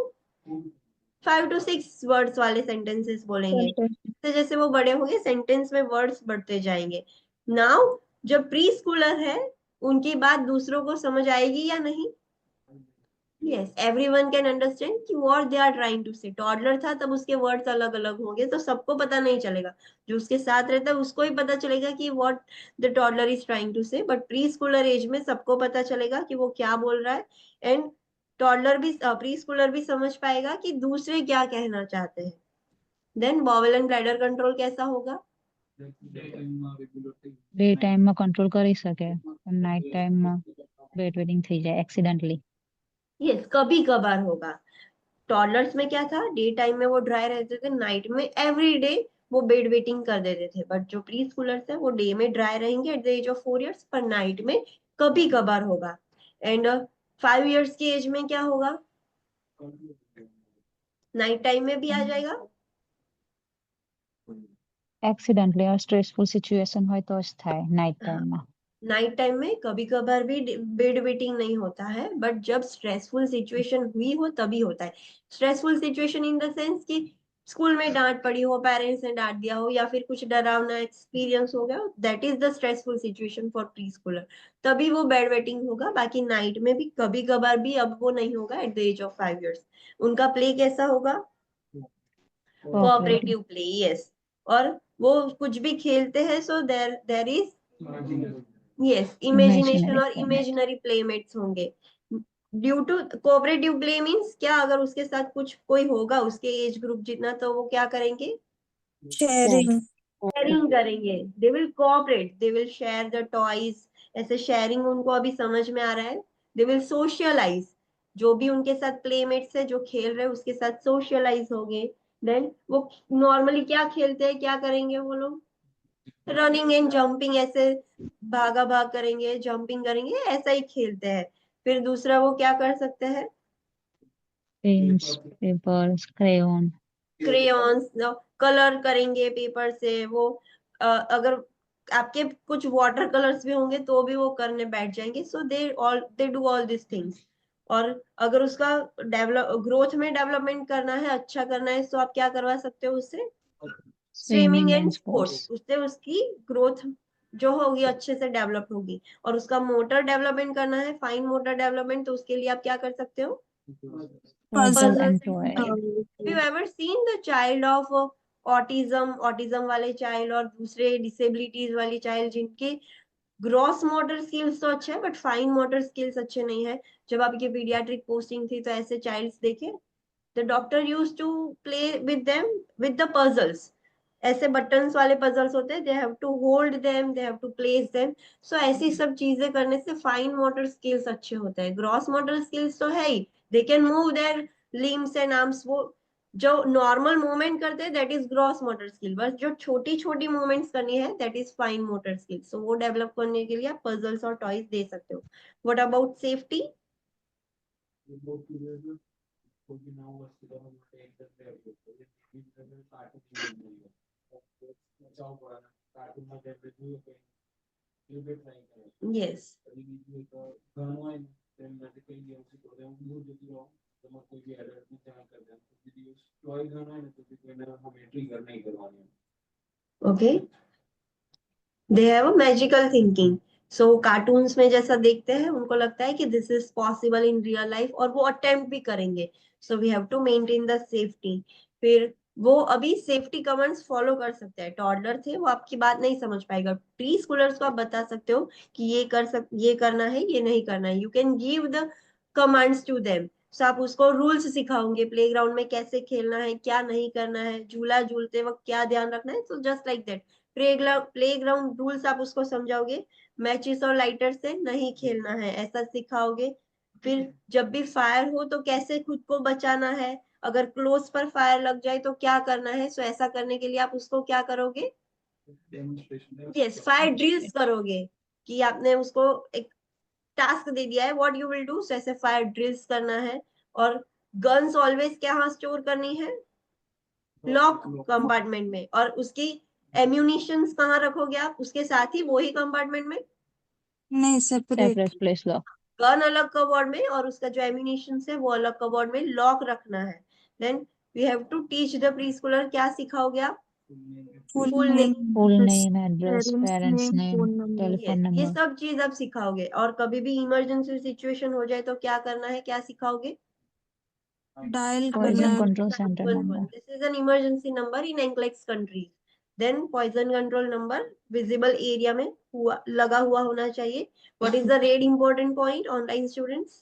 Speaker 1: 5 to 6 वर्ड्स वाले सेंटेंसेस बोलेंगे. जैसे जैसे वो बड़े होंगे सेंटेंस में वर्ड्स बढ़ते जाएंगे. नाउ जब प्री स्कूलर है उनकी बात दूसरों को समझ आएगी या नहीं? यस, एवरीवन कैन अंडरस्टैंड कि what they are trying to say. Toddler था तब उसके वर्ड्स अलग अलग होंगे तो सबको पता नहीं चलेगा. जो उसके साथ रहता है उसको ही पता चलेगा कि what the toddler is trying to say. But preschooler age में सबको पता चलेगा कि वो क्या बोल रहा है. एंड टॉडलर भी, प्री स्कूलर भी समझ पाएगा कि दूसरे क्या कहना चाहते हैं. Then bowel and bladder control कैसा होगा?
Speaker 6: ડે ટાઈમમાં કંટ્રોલ કરી શકે પણ નાઇટ ટાઈમમાં બેડ વેડિંગ થઈ જાય એક્સિડન્ટલી.
Speaker 1: यस, कभी कभार होगा. टॉडलर्स में क्या था, डे टाइम में वो ड्राई रहते थे, नाइट में एवरी डे वो बेड वेटिंग कर देते थे, बट जो प्री स्कूलर्स है वो डे में ड्राई रहेंगे at the age of 4 years, पर नाइट में कभी कभार होगा। एंड 5 years की एज में क्या होगा, नाइट टाइम में भी आ जाएगा।
Speaker 6: एक्सीडेंटली और स्ट्रेसफुल सिचुएशन હોય તો જ થાય નાઇટ
Speaker 1: हाँ,
Speaker 6: ટાઈમમાં।
Speaker 1: नाइट टाइम में कभी कभार भी बेड वेटिंग नहीं होता है, बट जब स्ट्रेसफुल सिचुएशन हुई हो तभी होता है। Stressful situation in the sense कि स्कूल में डांट पड़ी हो, पेरेंट्स ने डांट दिया हो, या फिर कुछ डरावना एक्सपीरियंस हो गया हो, that is the stressful situation for pre Schuler, तभी वो बेड वेटिंग होगा। बाकी नाइट में भी कभी कभार भी अब वो नहीं होगा at the age of 5 years। उनका प्ले कैसा होगा,
Speaker 6: કોઓપરેટિવ
Speaker 1: कोऑपरेटिव प्ले, यस। और वो कुछ भी खेलते हैं, so there there is yes imagination,
Speaker 6: imaginary
Speaker 1: और
Speaker 6: પ્લેનેટ
Speaker 1: इमेजिनरी प्लेमेट्स होंगे। Due to cooperative play means क्या, अगर उसके साथ कुछ कोई होगा उसके एज ग्रुप जितना, तो वो क्या करेंगे,
Speaker 3: sharing,
Speaker 1: शेयरिंग करेंगे। They will cooperate, they will share the toys. ऐसे शेयरिंग उनको अभी समझ में आ रहा है। दे विल सोशलाइज, जो भी उनके साथ प्लेमेट्स है जो खेल रहे हैं उसके साथ सोशलाइज होंगे। देन वो नॉर्मली क्या खेलते हैं, क्या करेंगे वो लोग, रनिंग एंड जंपिंग, ऐसे भागा भाग करेंगे, जंपिंग करेंगे, ऐसा ही खेलते हैं। फिर दूसरा वो क्या कर सकते हैं,
Speaker 6: pens papers crayon
Speaker 1: crayons colour करेंगे पेपर से। वो अगर आपके कुछ वाटर कलर्स भी होंगे तो भी वो करने बैठ जाएंगे। So they do all this things. और अगर उसका डेवलप ग्रोथ में डेवलपमेंट करना है, अच्छा करना है, तो आप क्या करवा सकते हो उससे, swimming
Speaker 6: swimming
Speaker 1: and
Speaker 6: and
Speaker 1: sports.
Speaker 6: Sports
Speaker 1: उससे उसकी ग्रोथ जो होगी अच्छे से डेवलप होगी। और उसका मोटर डेवलपमेंट करना है, फाइन मोटर डेवलपमेंट, तो उसके लिए आप क्या कर सकते हो,
Speaker 6: puzzle
Speaker 3: puzzle,
Speaker 6: and
Speaker 1: puzzles and
Speaker 6: toy
Speaker 1: games. Have you ever seen the child of autism वाले चाइल्ड और दूसरे डिसेबिलिटीज वाली चाइल्ड, जिनके ग्रॉस मोटर स्किल्स तो अच्छे हैं बट फाइन मोटर स्किल्स अच्छे नहीं है। जब आपकी पीडियाट्रिक पोस्टिंग थी तो ऐसे चाइल्ड्स देखे, the doctor use to play with them with the puzzles. ऐसे बटन्स वाले पजल्स होते हैं, they have to hold them, they have to place them. So ऐसी सब चीजें करने से फाइन मोटर स्किल्स अच्छे होते हैं। ग्रॉस मोटर स्किल्स तो है ही, they can move their limbs and arms. वो जो नॉर्मल मूवमेंट करते हैं that is gross motor skill, बस जो छोटी छोटी मूवमेंट्स करनी है that is fine motor skill. So वो डेवलप करने के लिए आप पजल्स और टॉयज दे सकते हो। What about safety, yes okay, they have a magical thinking. So cartoons में जैसा देखते हैं उनको लगता है कि this is possible in real life, और वो अटेम्प्ट भी करेंगे। So we have to maintain the safety. फिर वो अभी सेफ्टी कमांड्स फॉलो कर सकते हैं। टॉडलर थे, वो आपकी बात नहीं समझ पाएगा। प्री स्कूलर्स को आप बता सकते हो कि ये करना है, ये नहीं करना है। You can give the commands to them. So आप उसको रूल्स सिखाओगे, प्लेग्राउंड में कैसे खेलना है, क्या नहीं करना है, झूला झूलते वक्त क्या ध्यान रखना है। So just like that playground rules आप उसको समझाओगे। मैचिस और लाइटर से नहीं खेलना है, ऐसा सिखाओगे। फिर जब भी फायर हो तो कैसे खुद को बचाना है, अगर क्लोज पर फायर लग जाए तो क्या करना है। सो ऐसा करने के लिए आप उसको क्या करोगे, यस फायर ड्रिल्स करोगे। कि आपने उसको एक टास्क दे दिया है, व्हाट यू विल डू। सो ऐसे फायर ड्रिल्स करना है। और गन्स ऑलवेज क्या स्टोर करनी है, लॉक कंपार्टमेंट में। और उसकी एम्यूनिशंस कहाँ रखोगे आप, उसके साथ ही वही कंपार्टमेंट में,
Speaker 3: नहीं separate,
Speaker 6: सेपरेट प्लेस लो
Speaker 1: गन अलग कबोर्ड में और उसका जो एम्यूनिशन है वो अलग कबोर्ड में लॉक रखना है। Then we have to teach the preschooler, क्या सिखाओगे आप,
Speaker 3: full
Speaker 1: full
Speaker 3: name,
Speaker 1: name,
Speaker 6: full
Speaker 3: address,
Speaker 6: name address
Speaker 3: parents
Speaker 6: parents
Speaker 3: name,
Speaker 6: name
Speaker 3: phone number,
Speaker 6: telephone
Speaker 1: ये
Speaker 6: नंबर
Speaker 1: सब चीज आप सिखाओगे। और कभी भी इमरजेंसी सिचुएशन हो जाए तो क्या करना है, क्या सिखाओगे,
Speaker 3: dial करना
Speaker 6: पॉइजन
Speaker 3: है,
Speaker 6: control centre
Speaker 1: 911,
Speaker 6: number
Speaker 1: this is an emergency number in NCLEX countries. Then poison control number visible area में लगा हुआ होना चाहिए। What is the red important point, online students?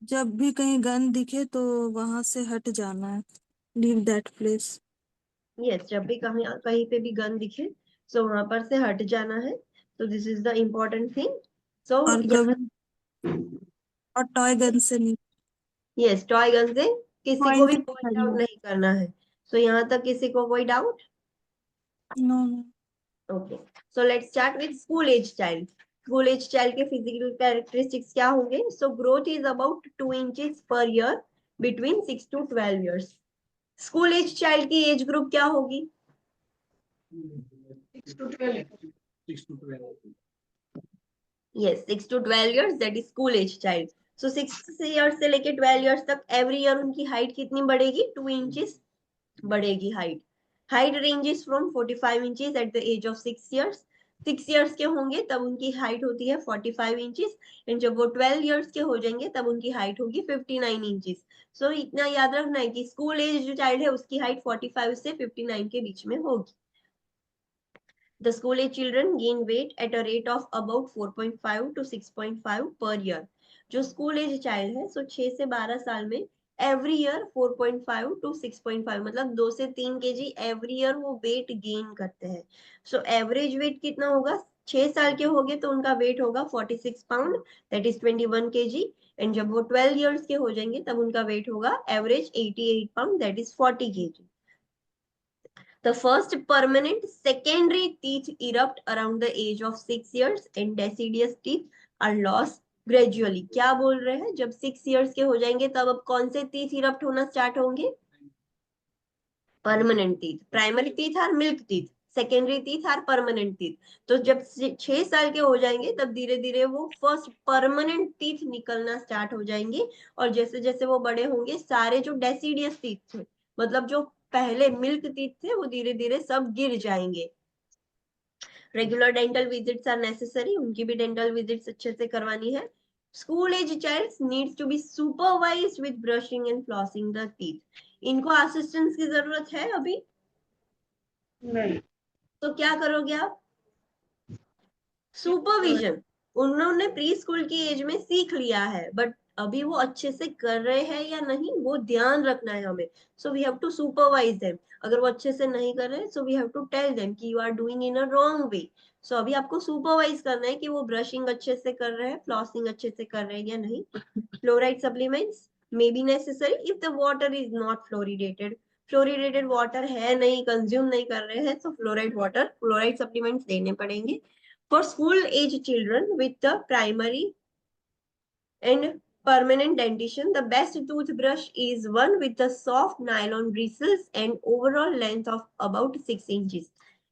Speaker 3: जब भी कहीं गन दिखे तो वहां से हट जाना है, leave that place,
Speaker 1: Yes, जब भी कहीं कहीं पे भी गन दिखे so वहां पर से हट जाना है। So this is the important thing. So
Speaker 3: और
Speaker 1: यहाँ
Speaker 3: कभी और टॉय गन से नहीं,
Speaker 1: yes टॉय गन से किसी को भी
Speaker 3: पॉइंट
Speaker 1: पॉइंट आउट
Speaker 3: करना,
Speaker 1: नहीं करना है। So यहाँ तक किसी को कोई doubt?
Speaker 3: No.
Speaker 1: Okay, so let's start with school age child. School age child के फिजिकल कैरेक्टरिस्टिक्स क्या होंगे? So growth is about 2 inches per year between 6 to 12 years. School age child की एज ग्रुप क्या होगी?
Speaker 7: 6 to 12.
Speaker 2: 6 to 12.
Speaker 1: Yes, 6 to 12 years, that is school age child. So 6 years से लेके 12 years तक every year उनकी हाइट कितनी बढ़ेगी? 2 इंचेस बढ़ेगी height. Height ranges from 45 inches at the age of 6 years. 6 years के होंगे तब उनकी हाइट होती है 45 इंचेस, एंड जब वो 12 years के हो जाएंगे तब उनकी हाइट होगी 59 इंचेस. सो इतना याद रखना है कि स्कूल एज जो चाइल्ड है उसकी हाइट 45 से 59 के बीच में होगी. The school age children gain weight at a rate of about 4.5 to 6.5 per year. जो school age child है, so 6 से 12 साल में every year 4.5 to 6.5 मतलब 2 से 3 kg every year वो weight gain करते हैं. So average weight कितना होगा? 6 साल के होंगे तो उनका weight होगा 46 pound, that is 21 kg. and जब वो 12 years के हो जाएंगे तब उनका weight होगा average 88 pound, that is 40 kg. The first permanent secondary teeth erupt around the age of 6 years and deciduous teeth are lost gradually. क्या बोल रहे हैं? जब 6 years के हो जाएंगे तब अब कौन से teeth erupt होना start होंगे? Permanent teeth. Primary teeth are milk teeth. Secondary teeth are permanent teeth. तो जब 6 साल के हो जाएंगे तब धीरे धीरे वो फर्स्ट परमानेंट टीथ निकलना स्टार्ट हो जाएंगे, और जैसे जैसे वो बड़े होंगे सारे जो डेसिडियस टीथ थे, मतलब जो पहले मिल्क टीथ थे, वो धीरे धीरे सब गिर जाएंगे. Regular dental visits are necessary. उनकी भी डेंटल विजिट्स अच्छे से करवानी है. School age childs needs to be supervised with brushing and flossing the teeth. इनको असिस्टेंस की जरूरत है अभी?
Speaker 7: नहीं.
Speaker 1: तो क्या करोगे आप? सुपरविजन. उन्होंने प्री स्कूल की एज में सीख लिया है, बट अभी वो अच्छे से कर रहे हैं या नहीं वो ध्यान रखना है हमें. So we have to supervise them. अगर वो अच्छे से नहीं कर रहे, so we have to tell them कि you are doing in a wrong way. So अभी आपको सुपरवाइज करना है कि वो ब्रशिंग अच्छे से कर रहे हैं, फ्लॉसिंग अच्छे से कर रहे हैं या नहीं. Fluoride supplements may be necessary if the water is not fluoridated. Fluoridated water है नहीं, कंज्यूम नहीं कर रहे हैं, तो फ्लोराइड सप्लीमेंट्स देने पड़ेंगे. For school age children with the primary and permanent dentition, the best toothbrush is one with the soft nylon bristles and overall length of about 6 inches.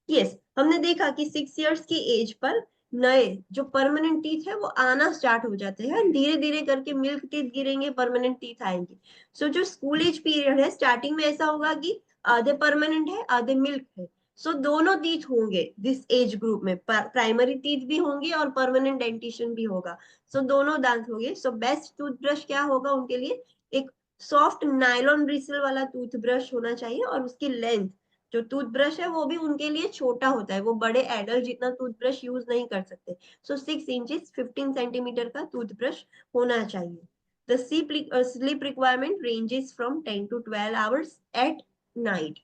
Speaker 1: Yes, हमने देखा कि 6 years की एज पर नए जो परमानेंट टीथ है वो आना स्टार्ट हो जाते हैं, धीरे धीरे करके मिल्क टीथ गिरेंगे, परमानेंट टीथ आएंगे. सो जो स्कूल एज पीरियड है स्टार्टिंग में ऐसा होगा कि आधे परमानेंट है आधे मिल्क है. सो दोनों टीथ होंगे दिस एज ग्रुप में, प्राइमरी टीथ भी होंगे और परमानेंट डेंटिशन भी होगा. सो दोनों दांत होंगे. सो बेस्ट टूथब्रश क्या होगा उनके लिए? एक सॉफ्ट नायलॉन ब्रिसल वाला टूथब्रश होना चाहिए, और उसकी लेंथ जो टूथब्रश है वो भी उनके लिए छोटा होता है, वो बड़े एडल्ट जितना टूथब्रश यूज नहीं कर सकते. सो 6 इंचेस 15 सेंटीमीटर का टूथब्रश होना चाहिए. The sleep requirement ranges from 10 to 12 hours at night.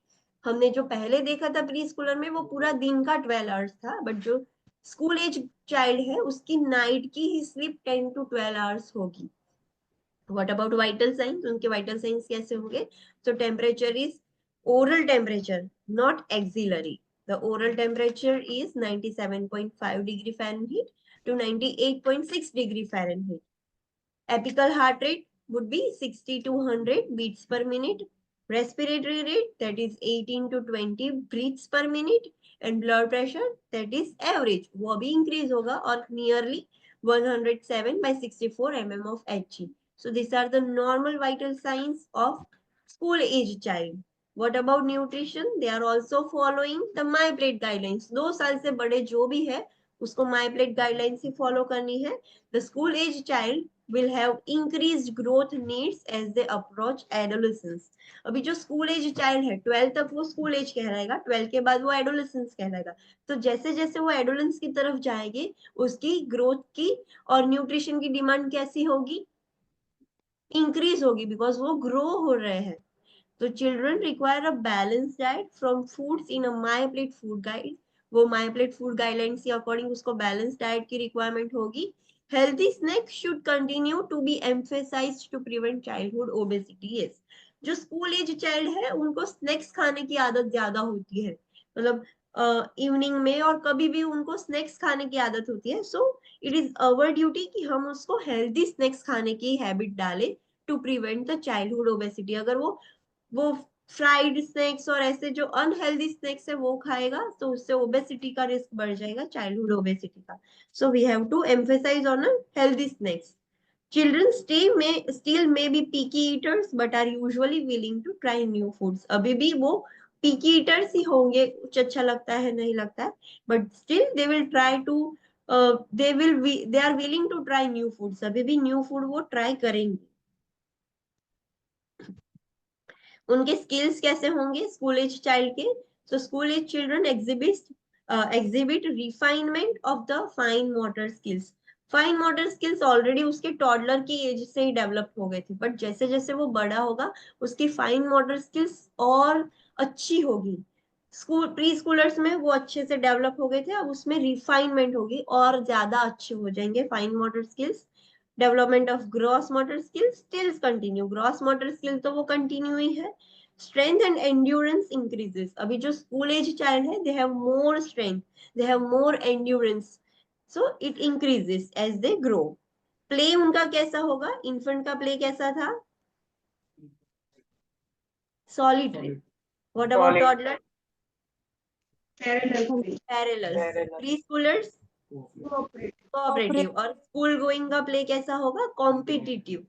Speaker 1: हमने जो पहले देखा था प्री स्कूलर में वो पूरा दिन का 12 आवर्स था, बट जो स्कूल एज चाइल्ड है उसकी नाइट की ही स्लीप 10 to 12 आवर्स होगी. What about vital science? उनके वाइटल साइंस कैसे होंगे? तो temperature is oral temperature not axillary. The oral temperature is 97.5 degree Fahrenheit to 98.6 degree Fahrenheit. Apical heart rate would be 60 to 100 beats per minute. Respiratory rate, that is 18 to 20 breaths per minute. And blood pressure, that is average, वो भी increase होगा और nearly 107 by 64 mm of Hg. So these are the normal vital signs of school age child. What about nutrition? They are also following the MyPlate guidelines. 2 साल से बड़े जो भी है उसको MyPlate guidelines ही follow करनी है. The school age child will have increased growth needs as they approach adolescence. अभी जो स्कूल एज चाइल्ड है 12 तक वो स्कूल एज कहलाएगा, 12 के बाद वो एडोलेसेंस कहलाएगा. तो जैसे जैसे वो एडोलेंस की तरफ जाएंगे उसकी ग्रोथ की और न्यूट्रिशन की डिमांड कैसी होगी? इंक्रीज होगी, बिकॉज वो ग्रो हो रहे हैं. तो children require a balance diet from foods in a my plate food guide. वो माई प्लेट फूड गाइडलाइंस के अकॉर्डिंग उसको बैलेंस डाइट की रिक्वायरमेंट होगी. Healthy snacks should continue to be emphasized to prevent childhood obesity. Yes, जो स्कूल एज चाइल्ड है उनको स्नैक्स खाने की आदत ज्यादा होती है, मतलब इवनिंग में और कभी भी उनको स्नैक्स खाने की आदत होती है। So it is our duty कि हम उसको हेल्दी स्नैक्स खाने की हैबिट डालें to prevent the childhood obesity. अगर वो फ्राइड स्नैक्स और ऐसे जो अनहेल्दी स्नैक्स है वो खाएगा तो उससे ओबेसिटी का रिस्क बढ़ जाएगा, चाइल्डहुड ओबेसिटी का। So we have to emphasise on healthy snacks. Children still may be picky eaters but are usually willing to try new foods. अभी भी वो picky eaters ही होंगे, कुछ अच्छा लगता है नहीं लगता है, but still they will try to they are willing to try new foods. अभी भी new food वो try करेंगे। उनके स्किल्स कैसे होंगे स्कूल एज चाइल्ड के? So school age children exhibit refinement of the fine motor skills. Fine motor skills already उसके टॉडलर की एज से ही डेवलप हो गए थे, बट जैसे जैसे वो बड़ा होगा उसकी फाइन मोटर स्किल्स और अच्छी होगी। स्कूल प्री स्कूलर्स में वो अच्छे से डेवलप हो गए थे, अब उसमें रिफाइनमेंट होगी और ज्यादा अच्छे हो जाएंगे fine motor skills. Development of gross motor skills still continue, gross motor skill तो वो कंटिन्यू ही है। Strength and endurance increases. अभी जो स्कूल एज चाइल्ड है they have more strength, they have more endurance, so it increases as they grow. Play उनका कैसा होगा? इन्फेंट का प्ले कैसा था? Solitary. What about toddler?
Speaker 7: Parallel play.
Speaker 1: Parallel. Preschoolers
Speaker 7: Cooperative.
Speaker 1: Cooperative. और स्कूल गोइंग का प्ले कैसा होगा? कॉम्पिटिटिव।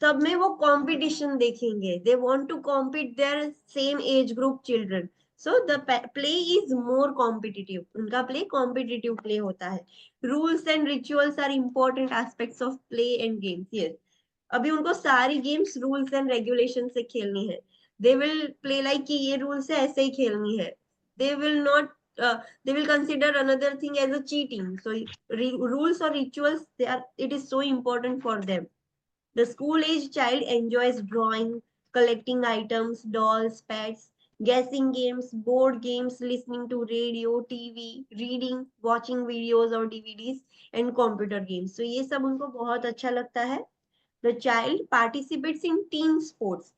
Speaker 1: सब में वो कंपटीशन देखेंगे, they want to compete their same age group children, so the play is more competitive. उनका प्ले कॉम्पिटिटिव प्ले होता है। Rules and rituals are important aspects of play and games. Yes, अभी उनको सारी गेम्स रूल्स एंड रेगुलेशन से खेलनी है। दे विल प्ले लाइक कि ये रूल्स है ऐसे ही खेलनी है। दे will not they will consider another thing as a cheating. So rules or rituals, they are, it is so important for them. The school age child enjoys drawing, collecting items, dolls, pets, guessing games, board games, listening to radio, TV, reading, watching videos or DVDs, and computer games. So ये सब उनको बहुत अच्छा लगता है। The child participates in team sports.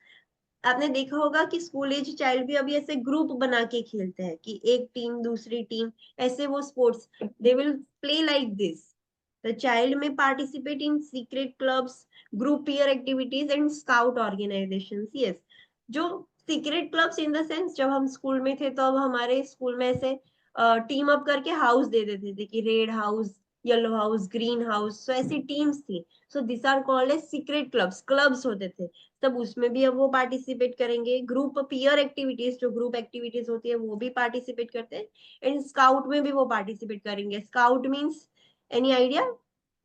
Speaker 1: आपने देखा होगा कि स्कूल एज चाइल्ड भी अभी ऐसे ग्रुप बना के खेलते हैं कि एक टीम दूसरी टीम, ऐसे वो sports they will play like this. The child may participate in secret clubs, group peer activities and scout organizations. Yes, जो secret clubs in the sense, जब हम स्कूल में थे तो अब हमारे स्कूल में ऐसे टीम अप करके हाउस दे देते थे कि red house, yellow house, green house, so ऐसी टीम्स थी। So this are called as secret clubs, clubs होते थे तब, उसमें भी अब वो पार्टिसिपेट करेंगे। ग्रुप पीयर एक्टिविटीज, जो ग्रुप एक्टिविटीज होती है वो भी पार्टिसिपेट करते हैं। एंड स्काउट में भी वो पार्टिसिपेट करेंगे। Scout means any idea?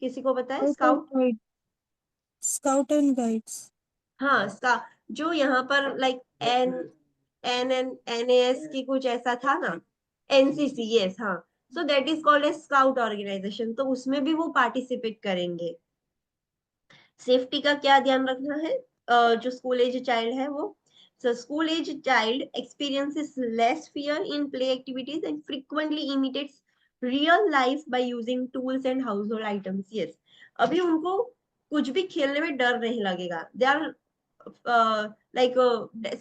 Speaker 1: किसी को पता है स्काउट?
Speaker 3: Scout and guides.
Speaker 1: हाँ, जो यहाँ पर लाइक NNS की कुछ ऐसा था ना, NCC। यस, हाँ, so that is called a scout organisation, तो उसमें भी वो पार्टिसिपेट करेंगे। सेफ्टी का क्या ध्यान रखना है जो स्कूल एज चाइल्ड है वो? So school age child experiences less fear in play activities and frequently imitates real life by using tools and household items. Yes, अभी उनको कुछ भी खेलने में डर नहीं लगेगा। They are लाइक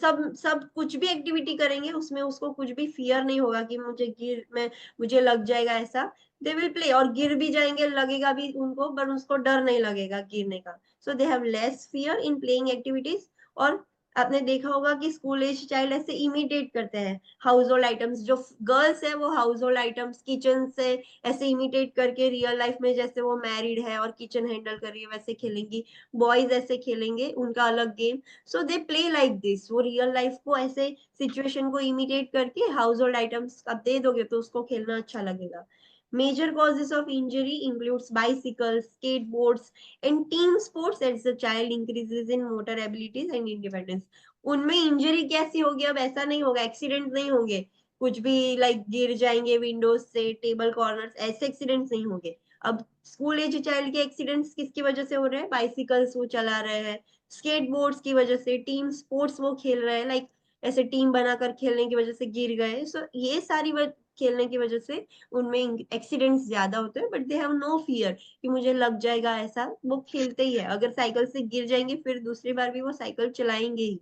Speaker 1: सब सब कुछ भी एक्टिविटी करेंगे उसमें उसको कुछ भी फियर नहीं होगा कि मुझे लग जाएगा ऐसा। दे विल प्ले, और गिर भी जाएंगे लगेगा भी उनको, पर उसको डर नहीं लगेगा गिरने का। So they have less fear in playing activities. और आपने देखा होगा कि स्कूल एज चाइल्ड ऐसे इमिटेट करते हैं हाउस होल्ड आइटम्स। जो गर्ल्स है वो हाउस होल्ड आइटम्स किचन से ऐसे इमिटेट करके रियल लाइफ में जैसे वो मैरिड है और किचन हैंडल कर रही है वैसे खेलेंगी। बॉयज ऐसे खेलेंगे, उनका अलग game. So they play like this, वो रियल लाइफ को ऐसे सिचुएशन को इमिटेट करके हाउस होल्ड आइटम्स आप दे दोगे तो उसको खेलना अच्छा लगेगा। Major causes of injury includes bicycles, skateboards, and team sports as the child increases in motor abilities and independence. उनमें इंजरी कैसी होगी? अब ऐसा नहीं होगा, एक्सीडेंट नहीं होंगे कुछ भी, लाइक गिर जाएंगे विंडोज से, टेबल कॉर्नर्स, ऐसे एक्सीडेंट्स नहीं होंगे। अब स्कूल एज चाइल्ड के एक्सीडेंट्स किसकी वजह से हो रहे हैं? बाइसिकल्स वो चला रहे हैं, स्केटबोर्ड्स की वजह से, टीम स्पोर्ट्स वो खेल रहे हैं, लाइक ऐसे टीम बनाकर खेलने की वजह से गिर गए। सो ये सारी खेलने की वजह से उनमें एक्सीडेंट्स ज्यादा होते हैं, but they have no fear कि मुझे लग जाएगा, ऐसा वो खेलते ही है। अगर साइकिल से गिर जाएंगे फिर दूसरी बार भी वो साइकिल चलाएंगे ही।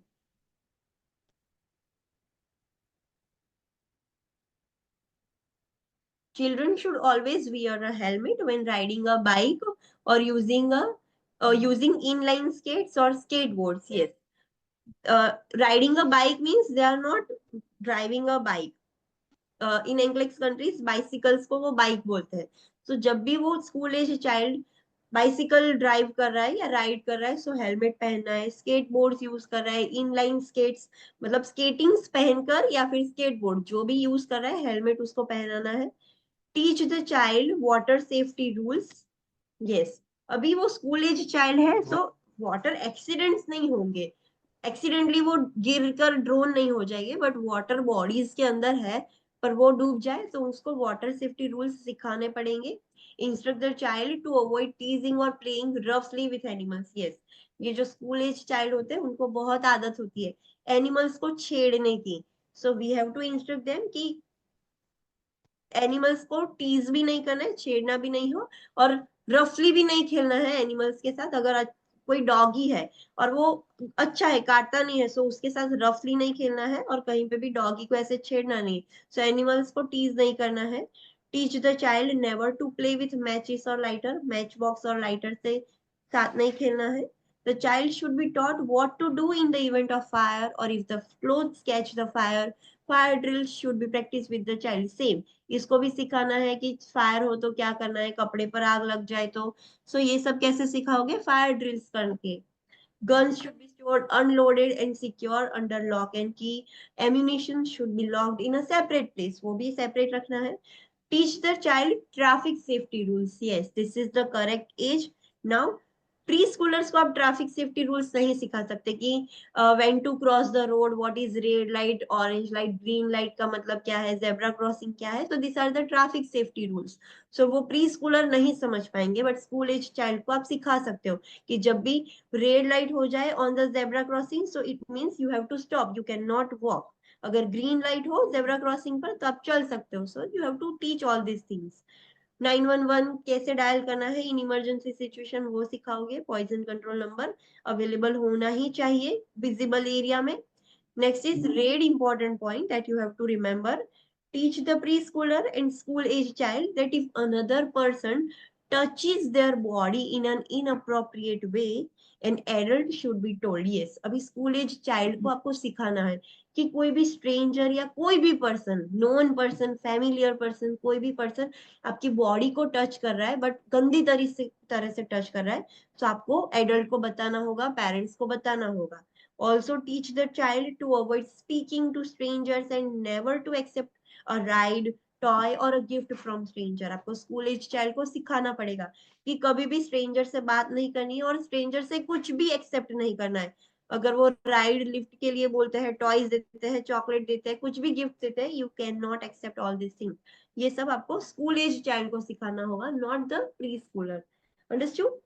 Speaker 1: Children should always wear a helmet when riding a bike or using inline skates or skateboards. Yes, riding a bike means they are not driving a bike. In English countries bicycles को वो बाइक बोलते हैं। तो जब भी वो school age child bicycle drive कर रहा है या राइड कर रहा है, सो हेलमेट पहनना है। स्केट बोर्ड यूज कर रहा है, इनलाइन स्केट्स मतलब स्केटिंग्स पहनकर या फिर स्केट बोर्ड जो भी यूज कर रहा है, हेलमेट उसको पहनाना है। Teach the child water safety rules. Yes, अभी वो स्कूल एज चाइल्ड है, सो वाटर एक्सीडेंट्स नहीं होंगे, एक्सीडेंटली वो गिर कर ड्रोन नहीं हो जाएंगे, बट वाटर बॉडीज के अंदर है, पर वो डूब जाए तो उसको वाटर सेफ्टी रूल्स सिखाने पड़ेंगे। Instruct the child to avoid teasing और प्लेइंग रफली विथ एनिमल्स। यस, ये जो स्कूल एज चाइल्ड होते हैं उनको बहुत आदत होती है एनिमल्स को छेड़ने की। So we have to instruct them कि एनिमल्स को टीज भी नहीं करना है, छेड़ना भी नहीं हो, और रफली भी नहीं खेलना है एनिमल्स के साथ। अगर कोई डॉगी है और वो अच्छा है, काटता नहीं है, सो उसके साथ रफली नहीं खेलना है, और कहीं पे भी डॉगी को ऐसे छेड़ना नहीं। सो एनिमल्स को टीज नहीं करना है। Teach the child never to play with matches और लाइटर, मैच बॉक्स और लाइटर से साथ नहीं खेलना है। The child should be taught what to do in the event of fire, or if the clothes catch the fire. Fire drills should be practiced with the child. Same, इसको भी सिखाना है कि फायर हो तो क्या करना है, कपड़े पर आग लग जाए तो। सो ये सब कैसे सिखाओगे, फायर ड्रिल्स करके। Guns should be stored unloaded and secure under lock and key. Ammunition should be locked in a separate place, वो भी सेपरेट रखना है। Teach the child traffic safety rules. Yes, this is the correct age. Now preschoolers को आप ट्रैफिक सेफ्टी रूल्स नहीं सिखा सकते कि when to cross the road, what is red light, orange light, green light का मतलब क्या है, जेब्रा क्रॉसिंग क्या है। तो this are the traffic safety rules. So वो प्री स्कूलर नहीं समझ पाएंगे, बट स्कूल एज चाइल्ड को आप सिखा सकते हो कि जब भी रेड लाइट हो जाए on the zebra crossing, so it means you have to stop, you can not walk. अगर ग्रीन लाइट हो जेब्रा क्रॉसिंग पर तो आप चल सकते हो। So you have to teach all this things. 911 कैसे डायल करना है इन इमरजेंसी सिचुएशन वो सिखाओगे। पॉइजन कंट्रोल नंबर अवेलेबल होना ही चाहिए विजिबल एरिया में। Next is red important point that you have to remember. Teach the preschooler and school age child that if another person touches their body in an inappropriate way, an adult should be told. Yes, अभी school age child को आपको सिखाना है कि कोई भी स्ट्रेंजर या कोई भी person, known person, familiar person, कोई भी पर्सन आपकी बॉडी को टच कर रहा है, बट गंदी तरह से टच कर रहा है, तो आपको एडल्ट को बताना होगा, पेरेंट्स को बताना होगा। Also teach the child to avoid speaking to strangers and never to accept a ride, toy or a gift from stranger. आपको स्कूल एज चाइल्ड को सिखाना पड़ेगा कि कभी भी स्ट्रेंजर से बात नहीं करनी है और स्ट्रेंजर से कुछ भी एक्सेप्ट नहीं करना है। अगर वो राइड लिफ्ट के लिए बोलते हैं, टॉयज देते हैं, चॉकलेट देते हैं, कुछ भी गिफ्ट देते हैं, you can not accept all this thing. ये सब आपको स्कूल एज चाइल्ड को सिखाना होगा, not the preschooler. Understood?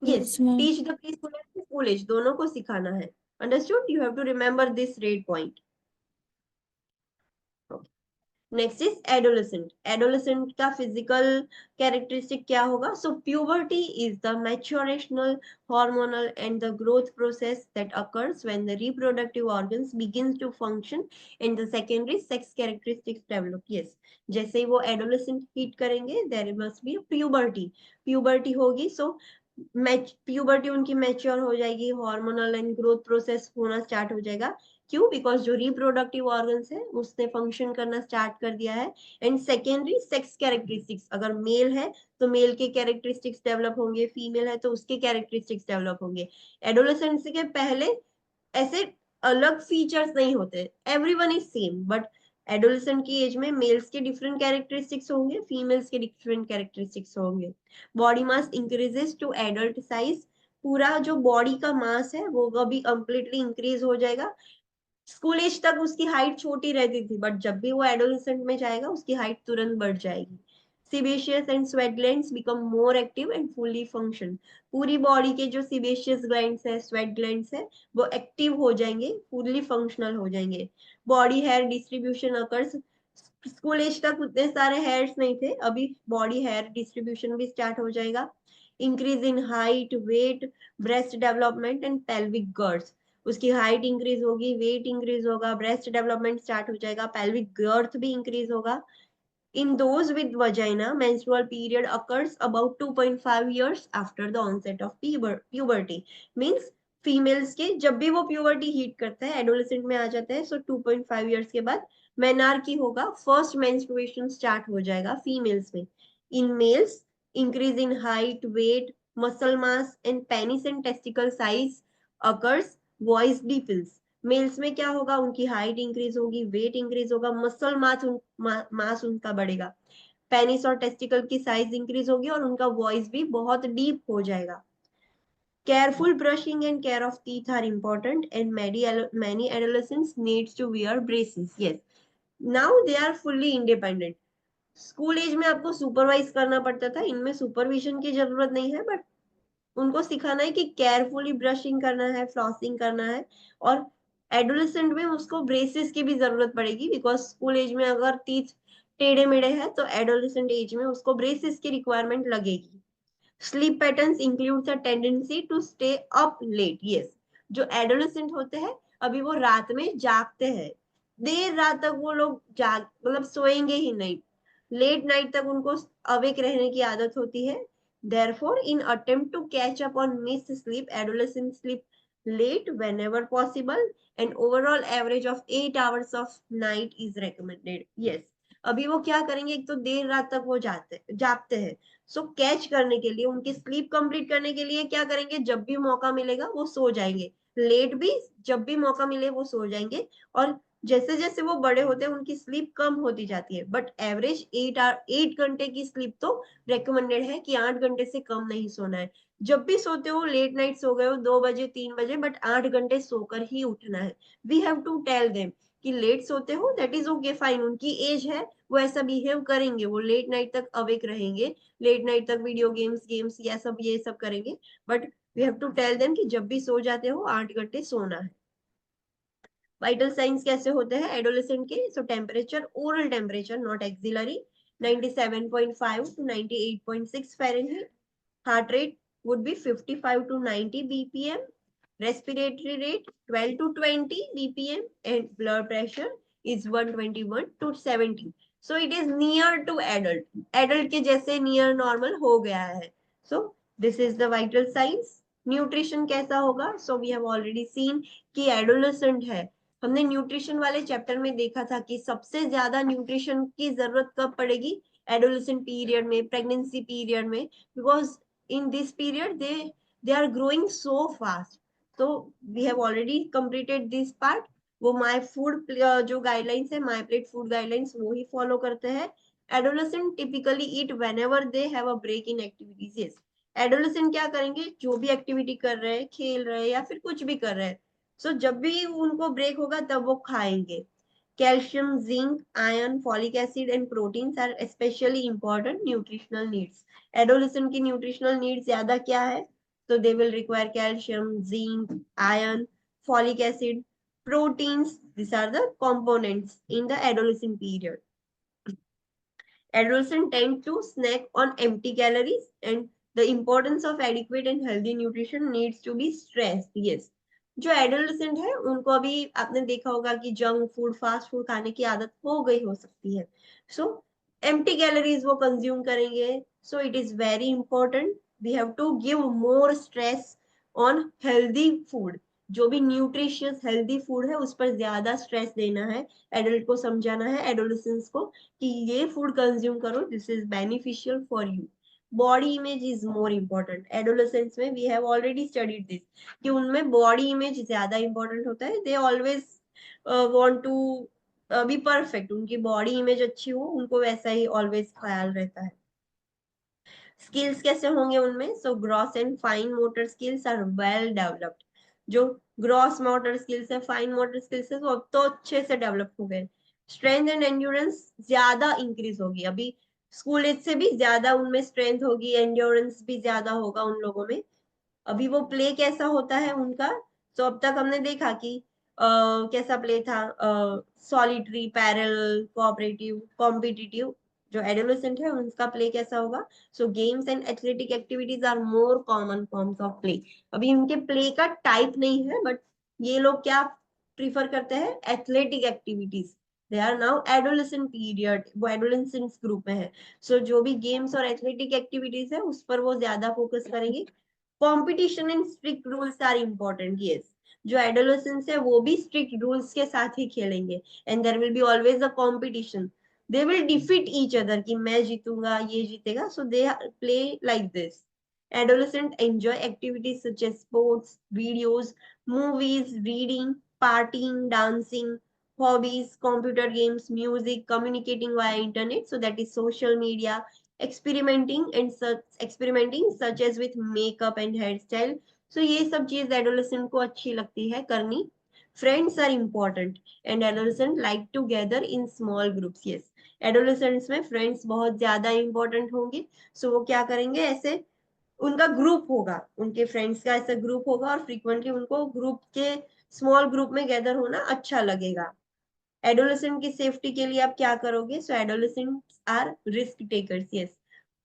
Speaker 1: Yes,
Speaker 3: Yes, ma'am.
Speaker 1: teach the preschool and school age दोनों को सिखाना है। Understood? You have to remember this red point. Next is adolescent. Adolescent का physical characteristic क्या होगा? So puberty is the maturational, hormonal and the growth process that occurs when the reproductive organs begins to function and the secondary sex characteristics develop. Yes, जैसे ही वो adolescent hit करेंगे, there must be a puberty. Puberty होगी, so प्यूबर्टी उनकी मैच्योर हो जाएगी, हार्मोनल एंड ग्रोथ प्रोसेस होना स्टार्ट हो जाएगा। क्यों? बिकॉज जो रिप्रोडक्टिव ऑर्गन्स है उसने फंक्शन करना स्टार्ट कर दिया है। एंड सेकेंडरी सेक्स कैरेक्टरिस्टिक्स, अगर मेल है तो मेल के कैरेक्टरिस्टिक्स डेवलप होंगे, फीमेल है तो उसके कैरेक्टरिस्टिक्स डेवलप होंगे। एडोलेसेंस के पहले ऐसे अलग फीचर्स नहीं होते, everyone is same, but adolescent की एज में मेल्स के डिफरेंट कैरेक्टरिस्टिक्स होंगे, फीमेल्स के डिफरेंट कैरेक्टरिस्टिक्स होंगे। Body mass increases to adult size, पूरा जो बॉडी का मास है वो कभी कंप्लीटली इंक्रीज हो जाएगा। स्कूल एज तक उसकी हाइट छोटी रहती थी, बट जब भी वो एडोलेसेंट में जाएगा उसकी हाइट तुरंत बढ़ जाएगी। sebaceous and sweat glands become more active and fully function. पूरी बॉडी के जो sebaceous glands है, sweat glands है, वो एक्टिव हो जाएंगे, fully functional हो जाएंगे. Body hair distribution occurs. School age तक उतने सारे हेयर्स नहीं थे, अभी बॉडी हेयर डिस्ट्रीब्यूशन भी स्टार्ट हो जाएगा. Increase in height, weight, breast development and pelvic girds. उसकी हाइट इंक्रीज होगी, वेट इंक्रीज होगा, ब्रेस्ट डेवलपमेंट स्टार्ट हो जाएगा, पेल्विक गर्थ भी इंक्रीज होगा. In those with vagina, menstrual period occurs about 2.5 years after the onset of puberty. Means females के जब भी वो puberty hit करता है, adolescent में आ जाता है, so 2.5 years के बाद menarche होगा, first menstruation start हो जाएगा females में. In males, increase in height, weight, muscle mass and penis and testicle size occurs, voice deepens. Males में क्या होगा, उनकी हाइट इंक्रीज होगी, वेट इंक्रीज होगा, मसल मास उनका बढ़ेगा, पेनिस और टेस्टिकल की साइज इंक्रीज होगी और उनका वॉइस भी बहुत डीप हो जाएगा. Careful brushing and care of teeth are important and many adolescents needs to wear braces. Yes, now they are fully independent. School age में आपको सुपरवाइज करना पड़ता था, इनमें सुपरविजन की जरूरत नहीं है, बट उनको सिखाना है कि केयरफुली ब्रशिंग करना है, फ्लॉसिंग करना है. और एडोलेसेंट में उसको ब्रेसेस की भी जरूरत पड़ेगी, बिकॉज स्कूल एज में अगर टीथ टेढ़े मेढ़े है तो एडोलेसेंट एज में उसको ब्रेसेस की रिक्वायरमेंट लगेगी. Sleep patterns includes a tendency to stay up late. Yes, जो एडोलेसेंट होते हैं अभी वो रात में जागते हैं, देर रात तक वो लोग जाग मतलब सोएंगे ही नहीं, लेट नाइट तक उनको अवेक रहने की आदत होती है. Therefore, in attempt to catch up on missed sleep, adolescents sleep late whenever possible, and overall average of 8 hours of night is recommended. Yes, अभी वो क्या करेंगे, एक तो देर रात तक वो जागते हैं, सो कैच करने के लिए, उनकी स्लीप कंप्लीट करने के लिए क्या करेंगे, जब भी मौका मिलेगा वो सो जाएंगे, लेट भी जब भी मौका मिले वो सो जाएंगे. और जैसे जैसे वो बड़े होते हैं उनकी स्लीप कम होती जाती है, बट एवरेज 8 घंटे की स्लीप तो रेकमेंडेड है कि 8 घंटे से कम नहीं सोना है. जब भी सोते हो, लेट नाइट सो गए हो 2 बजे 3 बजे, बट 8 घंटे सोकर ही उठना है. We have to tell them कि लेट सोते हो, दैट इज ओके फाइन, उनकी एज है, वो ऐसा बिहेव करेंगे, वो लेट नाइट तक अवेक रहेंगे, लेट नाइट तक वीडियो गेम्स या सब ये सब करेंगे, but we have to tell them कि जब भी सो जाते हो 8 घंटे सोना है. वाइटल साइंस कैसे होते हैं एडोलेसेंट के, सो temperature, oral temperature not axillary, 97.5 to 98.6 Fahrenheit. Heart rate would be 55 to 90 BPM. Respiratory rate 12 to 20 BPM and blood pressure is 121 to 70. So it is near to adult. Adult के जैसे near normal हो गया है. So this is the vital signs. Nutrition कैसा होगा? So we have already seen कि adolescent है. हमने न्यूट्रिशन वाले चैप्टर में देखा था कि सबसे ज्यादा न्यूट्रिशन की जरूरत कब पड़ेगी, एडोलेसेंट पीरियड में, प्रेगनेंसी पीरियड में, because in this period they are growing so fast. तो we have already completed this part. वो माय फूड जो गाइडलाइंस है, माय प्लेट फूड गाइडलाइंस, वो ही फॉलो करते हैं. Adolescent typically eat whenever they have a break in activities. Yes, adolescent क्या करेंगे, जो भी एक्टिविटी कर रहे हैं, खेल रहे हैं या फिर कुछ भी कर रहे हैं, सो जब भी उनको ब्रेक होगा तब वो खाएंगे. Calcium, zinc, iron, folic acid and proteins are specially important nutritional needs. Adolescent की न्यूट्रिशनल नीड्स ज्यादा क्या है, तो they will require calcium, zinc, iron, folic acid, proteins. These are the components in the adolescent period. Adolescents tend to snack on empty calories and the importance of adequate and healthy nutrition needs to be stressed. Yes, जो एडोलेसेंट है उनको अभी आपने देखा होगा कि जंक फूड, फास्ट फूड खाने की आदत हो गई हो सकती है, सो एम्प्टी कैलोरीज वो कंज्यूम करेंगे. So it is very important, we have to give more stress on healthy food. जो भी न्यूट्रिशियस हेल्दी फूड है उस पर ज्यादा स्ट्रेस देना है, एडल्ट को समझाना है, एडोलेसेंट्स को, कि ये फूड कंज्यूम करो, this is beneficial for you. Body image is more important. Adolescents में we have already studied this कि उनमें बॉडी इमेज ज्यादा इंपॉर्टेंट होता है. They always want to be perfect, उनकी बॉडी इमेज अच्छी हो, उनको वैसा ही ऑलवेज ख्याल रहता है. स्किल्स कैसे होंगे उनमें, so gross and fine motor skills are well developed. जो ग्रॉस मोटर स्किल्स है, फाइन मोटर स्किल्स है, वो अब तो अच्छे से डेवलप हो गए. स्ट्रेंथ एंड एंड्योरेंस ज्यादा इंक्रीज होगी. अभी स्कूल एज से भी ज्यादा उनमें स्ट्रेंथ होगी, एंड्योरेंस भी ज्यादा होगा उन लोगों में। अभी वो प्ले कैसा होता है उनका, तो अब तक हमने देखा कि कैसा प्ले था, सॉलिटरी, पैरेलल, कोऑपरेटिव, कॉम्पिटिटिव। जो एडोलेसेंट है उनका प्ले कैसा होगा, so games and athletic activities are more common forms of play. अभी उनके प्ले का टाइप नहीं है, बट ये लोग क्या प्रीफर करते हैं, athletic activities. They are now adolescent period, वो एडोलेसेंट ग्रुप में है। सो जो भी गेम्स और एथलेटिक एक्टिविटीज है उस पर वो ज्यादा फोकस करेंगे। Competition and strict rules are important, yes. जो एडोलेसेंस है वो भी स्ट्रिक्ट रूल्स के साथ ही खेलेंगे, and there will be always a competition. They will defeat each other, कि मैं जीतूंगा, ये जीतेगा, so they play like this. Adolescent enjoy activities such as sports, videos, movies, reading, partying, dancing, hobbies, computer games, music, communicating via internet, so that is social media, experimenting such as with makeup and hairstyle. So ये सब चीज adolescent को अच्छी लगती है करनी। Friends are important and adolescent like to gather in small groups, yes। adolescents में friends बहुत ज्यादा important होंगे, so वो क्या करेंगे, ऐसे उनका ग्रुप होगा, उनके फ्रेंड्स का ऐसा ग्रुप होगा, और फ्रीक्वेंटली उनको ग्रुप के स्मॉल ग्रुप में गैदर होना अच्छा लगेगा। एडोलेसेंट की सेफ्टी के लिए आप क्या करोगे, so adolescents are risk takers, yes.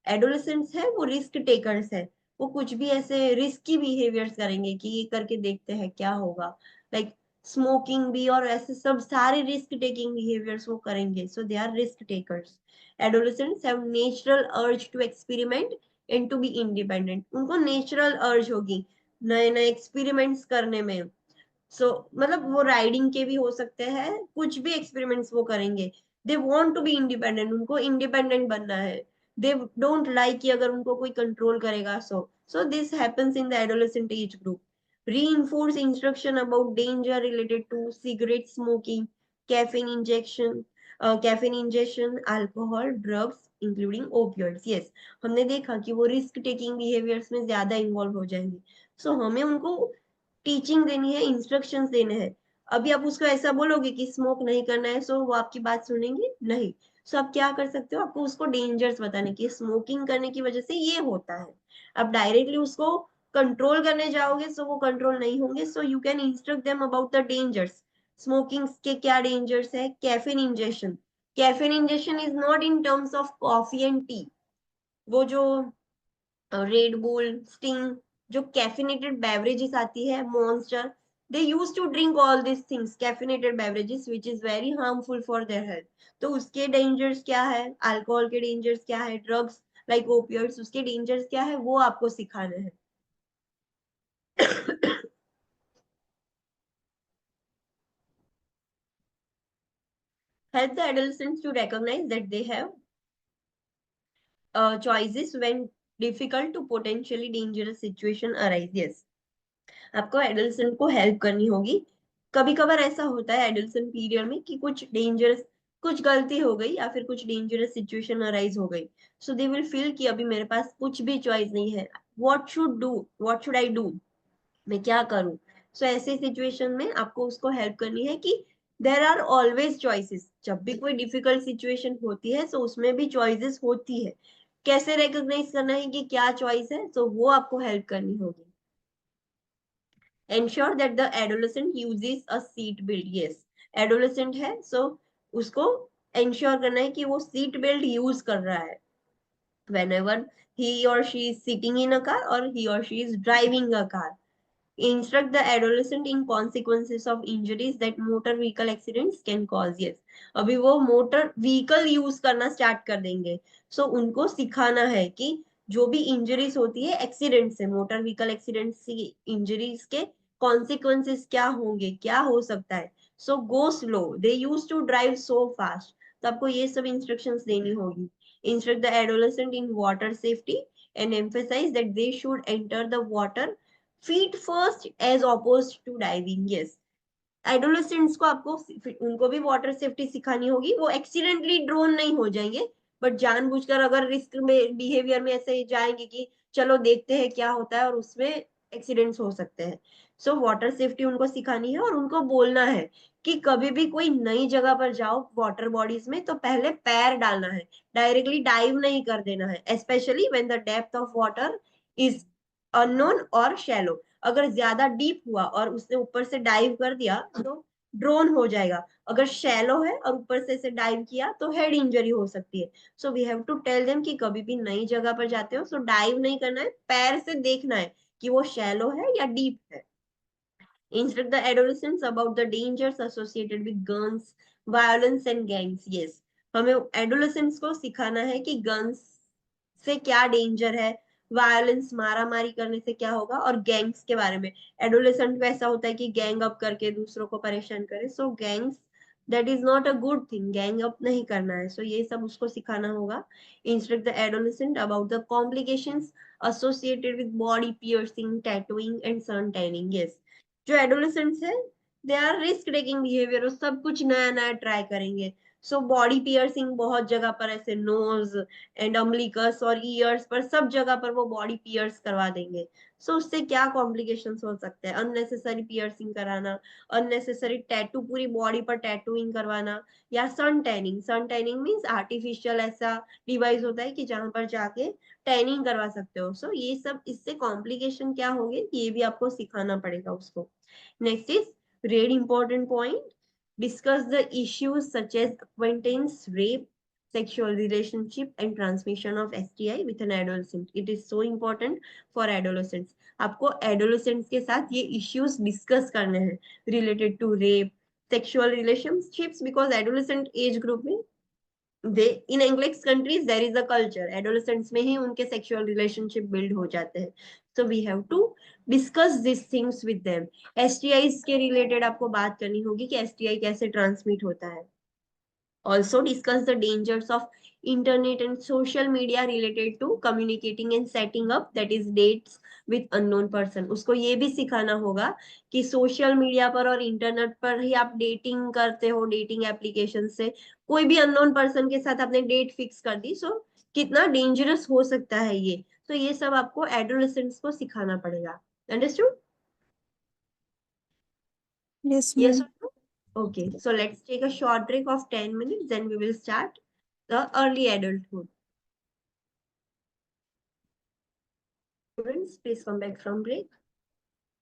Speaker 1: Adolescents है वो रिस्क टेकर्स है, वो कुछ भी ऐसे रिस्की बिहेवियर्स करेंगे कि ये करके देखते हैं क्या होगा, लाइक स्मोकिंग भी, और ऐसे सब सारे रिस्क टेकिंग बिहेवियर्स वो करेंगे, so they are risk takers. Adolescents have natural urge to experiment and to be independent, उनको नेचुरल अर्ज होगी नए नए एक्सपेरिमेंट्स करने में। मतलब वो राइडिंग के भी हो सकते हैं, कुछ भी एक्सपेरिमेंट्स वो करेंगे। They want to be independent, उनको इंडिपेंडेंट बनना है। दे डोंट लाइक कि अगर उनको कोई कंट्रोल करेगा, so this happens in the adolescent age group. reinforce instruction about danger related to cigarette smoking, caffeine injection, caffeine ingestion, alcohol, drugs including opioids, yes। हमने देखा कि वो रिस्क टेकिंग बिहेवियर्स में ज्यादा इन्वॉल्व हो जाएंगे, सो हमें उनको टीचिंग देनी है, इंस्ट्रक्शंस देने हैं। अभी आप उसको ऐसा बोलोगे कि स्मोक नहीं करना है, सो वो आपकी बात सुनेंगे नहीं। सो आप क्या कर सकते हो, आपको उसको डेंजर्स बताने की, स्मोकिंग करने की वजह से ये होता है। आप डायरेक्टली उसको कंट्रोल करने जाओगे सो वो कंट्रोल नहीं होंगे, so you can instruct them about the dangers. Smoking के क्या डेंजर्स है, caffeine injection. Caffeine injection is not in terms of coffee and tea. वो जो रेड बुल, स्टिंग, जो कैफिनेटेड बेवरेजेस आती है, Monster, they use to drink all this things, caffeinated beverages, which is very harmful for their health. तो उसके डेंजर्स क्या है, अल्कोहल के डेंजर्स क्या है, ड्रग्स लाइक ओपियोइड्स, उसके डेंजर्स क्या है, वो आपको सिखाने हैं। Help the adolescents to recognize that they have choices when difficult to potentially dangerous situation arise, yes। आपको एडोलेसेंट को हेल्प करनी होगी। कभी कभार ऐसा होता है एडोलेसेंट पीरियड में कि कुछ डेंजरस, कुछ गलती हो गई या फिर कुछ डेंजरस सिचुएशन अराइज हो गई, सो दे विल फील कि अभी मेरे पास कुछ भी चॉइस नहीं है, व्हाट शुड आई डू, मैं क्या करूं। सो ऐसे सिचुएशन में आपको उसको हेल्प करनी है कि देर आर ऑलवेज चॉइसेस। जब भी कोई डिफिकल्ट सिचुएशन होती है तो उसमें भी चॉइसेस होती है, कैसे रिकॉग्नाइज करना है कि क्या चॉइस है, तो वो आपको हेल्प करनी होगी। ensure that the adolescent uses a seat belt, yes। adolescent है so उसको ensure करना है कि वो seat belt use कर रहा है whenever he or she is sitting in a car or he or she is driving a car। instruct the adolescent in consequences of injuries that motor vehicle accidents can cause, yes। अभी वो मोटर व्हीकल यूज करना स्टार्ट कर देंगे, सो उनको सिखाना है कि जो भी इंजरीज होती है एक्सीडेंट से, मोटर व्हीकल एक्सीडेंट से इंजरीज के कॉन्सिक्वेंसेस क्या होंगे, क्या हो सकता है। So go slow, they use to drive so fast, तो आपको ये सब इंस्ट्रक्शंस देनी होगी। Instruct the adolescent in water safety and emphasize that they should enter the water feet first as opposed to diving, yes। Adolescents को आपको उनको भी वाटर सेफ्टी सिखानी होगी, वो एक्सीडेंटली ड्रोन नहीं हो जाएंगे, बट जानबूझकर अगर रिस्क में बिहेवियर में ऐसे जाएंगे कि चलो देखते हैं क्या होता है, और उसमें एक्सीडेंट्स हो सकते हैं। सो वाटर सेफ्टी उनको सिखानी है और उनको बोलना है कि कभी भी कोई नई जगह पर जाओ वाटर बॉडीज में तो पहले पैर डालना है, डायरेक्टली डाइव नहीं कर देना है, specially when the depth of water is unknown और शैलो। अगर ज्यादा डीप हुआ और उसने ऊपर से डाइव कर दिया तो ड्रोन हो जाएगा, अगर शैलो है और ऊपर से इसे डाइव किया तो हेड इंजरी हो सकती है। So we have to tell them कि कभी भी नई जगह पर जाते हो सो डाइव नहीं करना है, पैर से देखना है कि वो शैलो है या डीप है। Instruct the adolescents about the dangers associated with guns, violence and gangs. Yes, हमें adolescents को सिखाना है कि guns से क्या डेंजर है, वायलेंस मारा मारी करने से क्या होगा, और गैंग्स के बारे में। एडोलेसेंट वैसा होता है कि गैंग अप करके दूसरों को परेशान करे, so gangs that is not a good thing, gang up नहीं करना है। सो ये सब उसको सिखाना होगा। Instruct the adolescent about the complications associated with body piercing, tattooing and sun tanning. Yes, जो एडोलेसेंट्स है they are risk taking behaviour, वो सब कुछ नया नया ट्राई करेंगे। सो बॉडी पियर्सिंग बहुत जगह पर, ऐसे नोज एंड अम्बिलिकस और ईयर्स पर, सब जगह पर वो बॉडी पियर्स करवा देंगे। सो उससे क्या कॉम्प्लिकेशंस हो सकते हैं, अननेसेसरी पियर्सिंग कराना, अननेसेसरी टैटू पूरी बॉडी पर टैटूइंग करवाना, या sun tanning. Sun tanning means artificial ऐसा डिवाइस होता है कि जहां पर जाके टैनिंग करवा सकते हो। सो ये सब, इससे कॉम्प्लिकेशन क्या होंगे ये भी आपको सिखाना पड़ेगा उसको। Next is really important point. Discuss the issues such as acquaintance, rape, sexual relationship and transmission of STI with an adolescent. It is so important for adolescents. आपको adolescents के साथ ये issues discuss करने हैं related to rape, sexual relationships, because adolescent age group में they in English countries there is a culture, adolescents में ही उनके sexual relationship build हो जाते हैं। So we have to discuss these things with them. STIs के related आपको बात करनी होगी कि STI कैसे transmit होता है। Also discuss the dangers of internet and social media related to communicating and setting up, that is dates with unknown person. उसको ये भी सिखाना होगा कि सोशल मीडिया पर और इंटरनेट पर ही आप डेटिंग करते हो, डेटिंग एप्लीकेशन से कोई भी अननोन पर्सन के साथ आपने डेट फिक्स कर दी, सो कितना डेंजरस हो सकता है ये। तो ये सब आपको एडोलेसेंट्स को सिखाना पड़ेगा। Understood?
Speaker 3: Yes,
Speaker 1: Yes
Speaker 3: ma'am.
Speaker 1: or no? Okay, so let's take a short break of 10 minutes, then we will start the early adulthood. Students, please come back from break.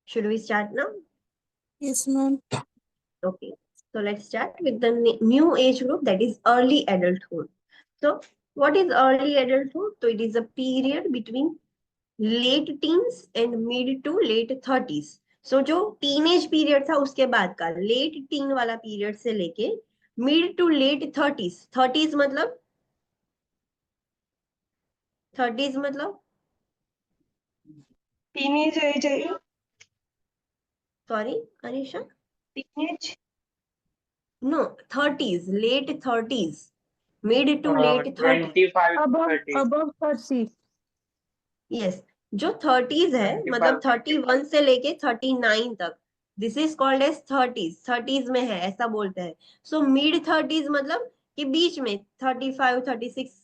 Speaker 1: Should we start now?
Speaker 3: Yes, ma'am.
Speaker 1: Okay, so let's start with the new age group, that is early adulthood. So what is early adulthood? So it is a period between late teens and mid to late 30s. So जो टीनेज पीरियड था उसके बाद का लेट टीन वाला पीरियड से लेके mid to late 30s। 30s मतलब 30s मतलब
Speaker 7: टीनेज एज है
Speaker 1: sorry Anisha,
Speaker 7: teenage
Speaker 1: no 30s, late 30s, mid to late 30।
Speaker 8: 25 to
Speaker 3: Above
Speaker 8: 30.
Speaker 3: above 30.
Speaker 1: Yes, जो 30s है
Speaker 8: 25,
Speaker 1: मतलब 31 से लेके 39 तक, this is called as 30s, 30s में है ऐसा बोलते हैं। सो मिड 30s मतलब कि बीच में 35 36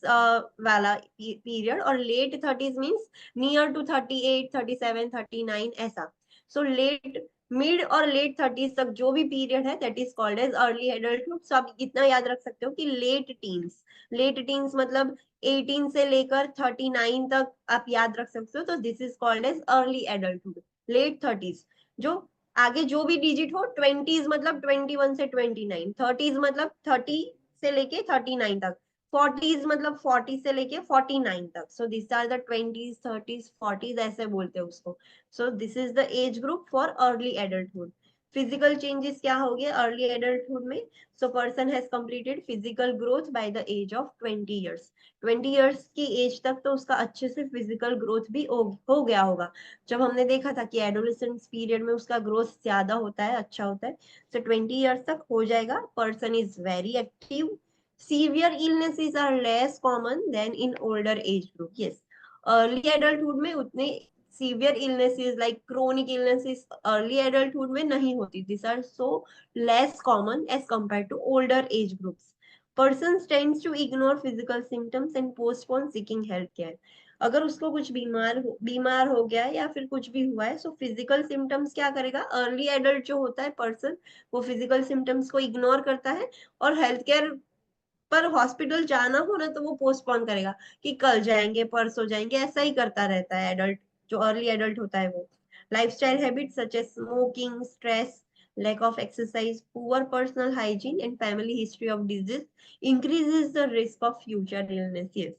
Speaker 1: वाला पीरियड, और late 30s means near to 38 37 39 ऐसा। सो लेट मिड और लेट 30s तक जो भी पीरियड है that is called as early adulthood. So आप इतना याद रख सकते हो कि लेट टीन्स, लेट टीन्स मतलब 18 से लेकर 39 तक आप याद रख सकते हो। तो this is called as early adulthood. Late 30s, जो आगे जो भी डिजिट हो, 20s मतलब 21 से 29, 30s मतलब 30 से लेके 39 तक, 40s मतलब 40 से लेके 49 तक। सो this are the 20s 30s 40s ऐसे बोलते हैं उसको। So this is the age group for early adulthood. Physical changes क्या हो गए अर्ली एडल्टहुड में? So person has completed physical growth by the age of 20 years। 20 years की एज तक तो उसका अच्छे से फिजिकल ग्रोथ भी हो गया होगा। जब हमने देखा था कि एडोलेसेंस पीरियड में उसका ग्रोथ ज्यादा होता है, अच्छा होता है। सो 20 years तक हो जाएगा। Person is very active. Severe illnesses are less common than in older age group. Yes, early adulthood में उतने severe illnesses like chronic illnesses early adulthood में नहीं होती। This are so less common as compare to older age groups. Persons tends to ignore physical symptoms and postpone seeking health care. अगर उसको कुछ बीमार हो गया या फिर कुछ भी हुआ है, सो फिजिकल सिम्टम्स क्या करेगा, अर्ली एडल्ट जो होता है पर्सन, वो फिजिकल सिम्टम्स को इग्नोर करता है और हेल्थ केयर पर हॉस्पिटल जाना हो ना तो वो पोस्टपोन करेगा कि कल जाएंगे, परसों जाएंगे, ऐसा ही करता रहता है एडल्ट, जो अर्ली एडल्ट होता है वो। Lifestyle habits such as smoking, stress, lack of exercise, poor personal hygiene and family history of disease increases the risk of future illness. Yes,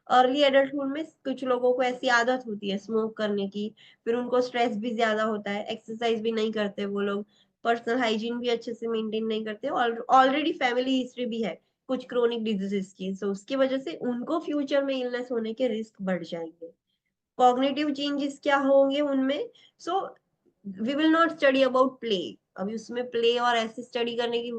Speaker 1: early adulthood में कुछ लोगों को ऐसी आदत होती है स्मोक करने की, फिर उनको स्ट्रेस भी ज्यादा होता है, एक्सरसाइज भी नहीं करते वो लोग, पर्सनल हाइजीन भी अच्छे से मेंटेन नहीं करते, और ऑलरेडी फैमिली हिस्ट्री भी है कुछ क्रोनिक डिजीजेस की, सो उसकी वजह से उनको फ्यूचर में इलनेस होने के रिस्क बढ़ जाएंगे। कॉग्निटिव चेंजेस क्या होंगे उनमें, so we will not study about play, अभी उसमें प्ले और ऐसे स्टडी करने की,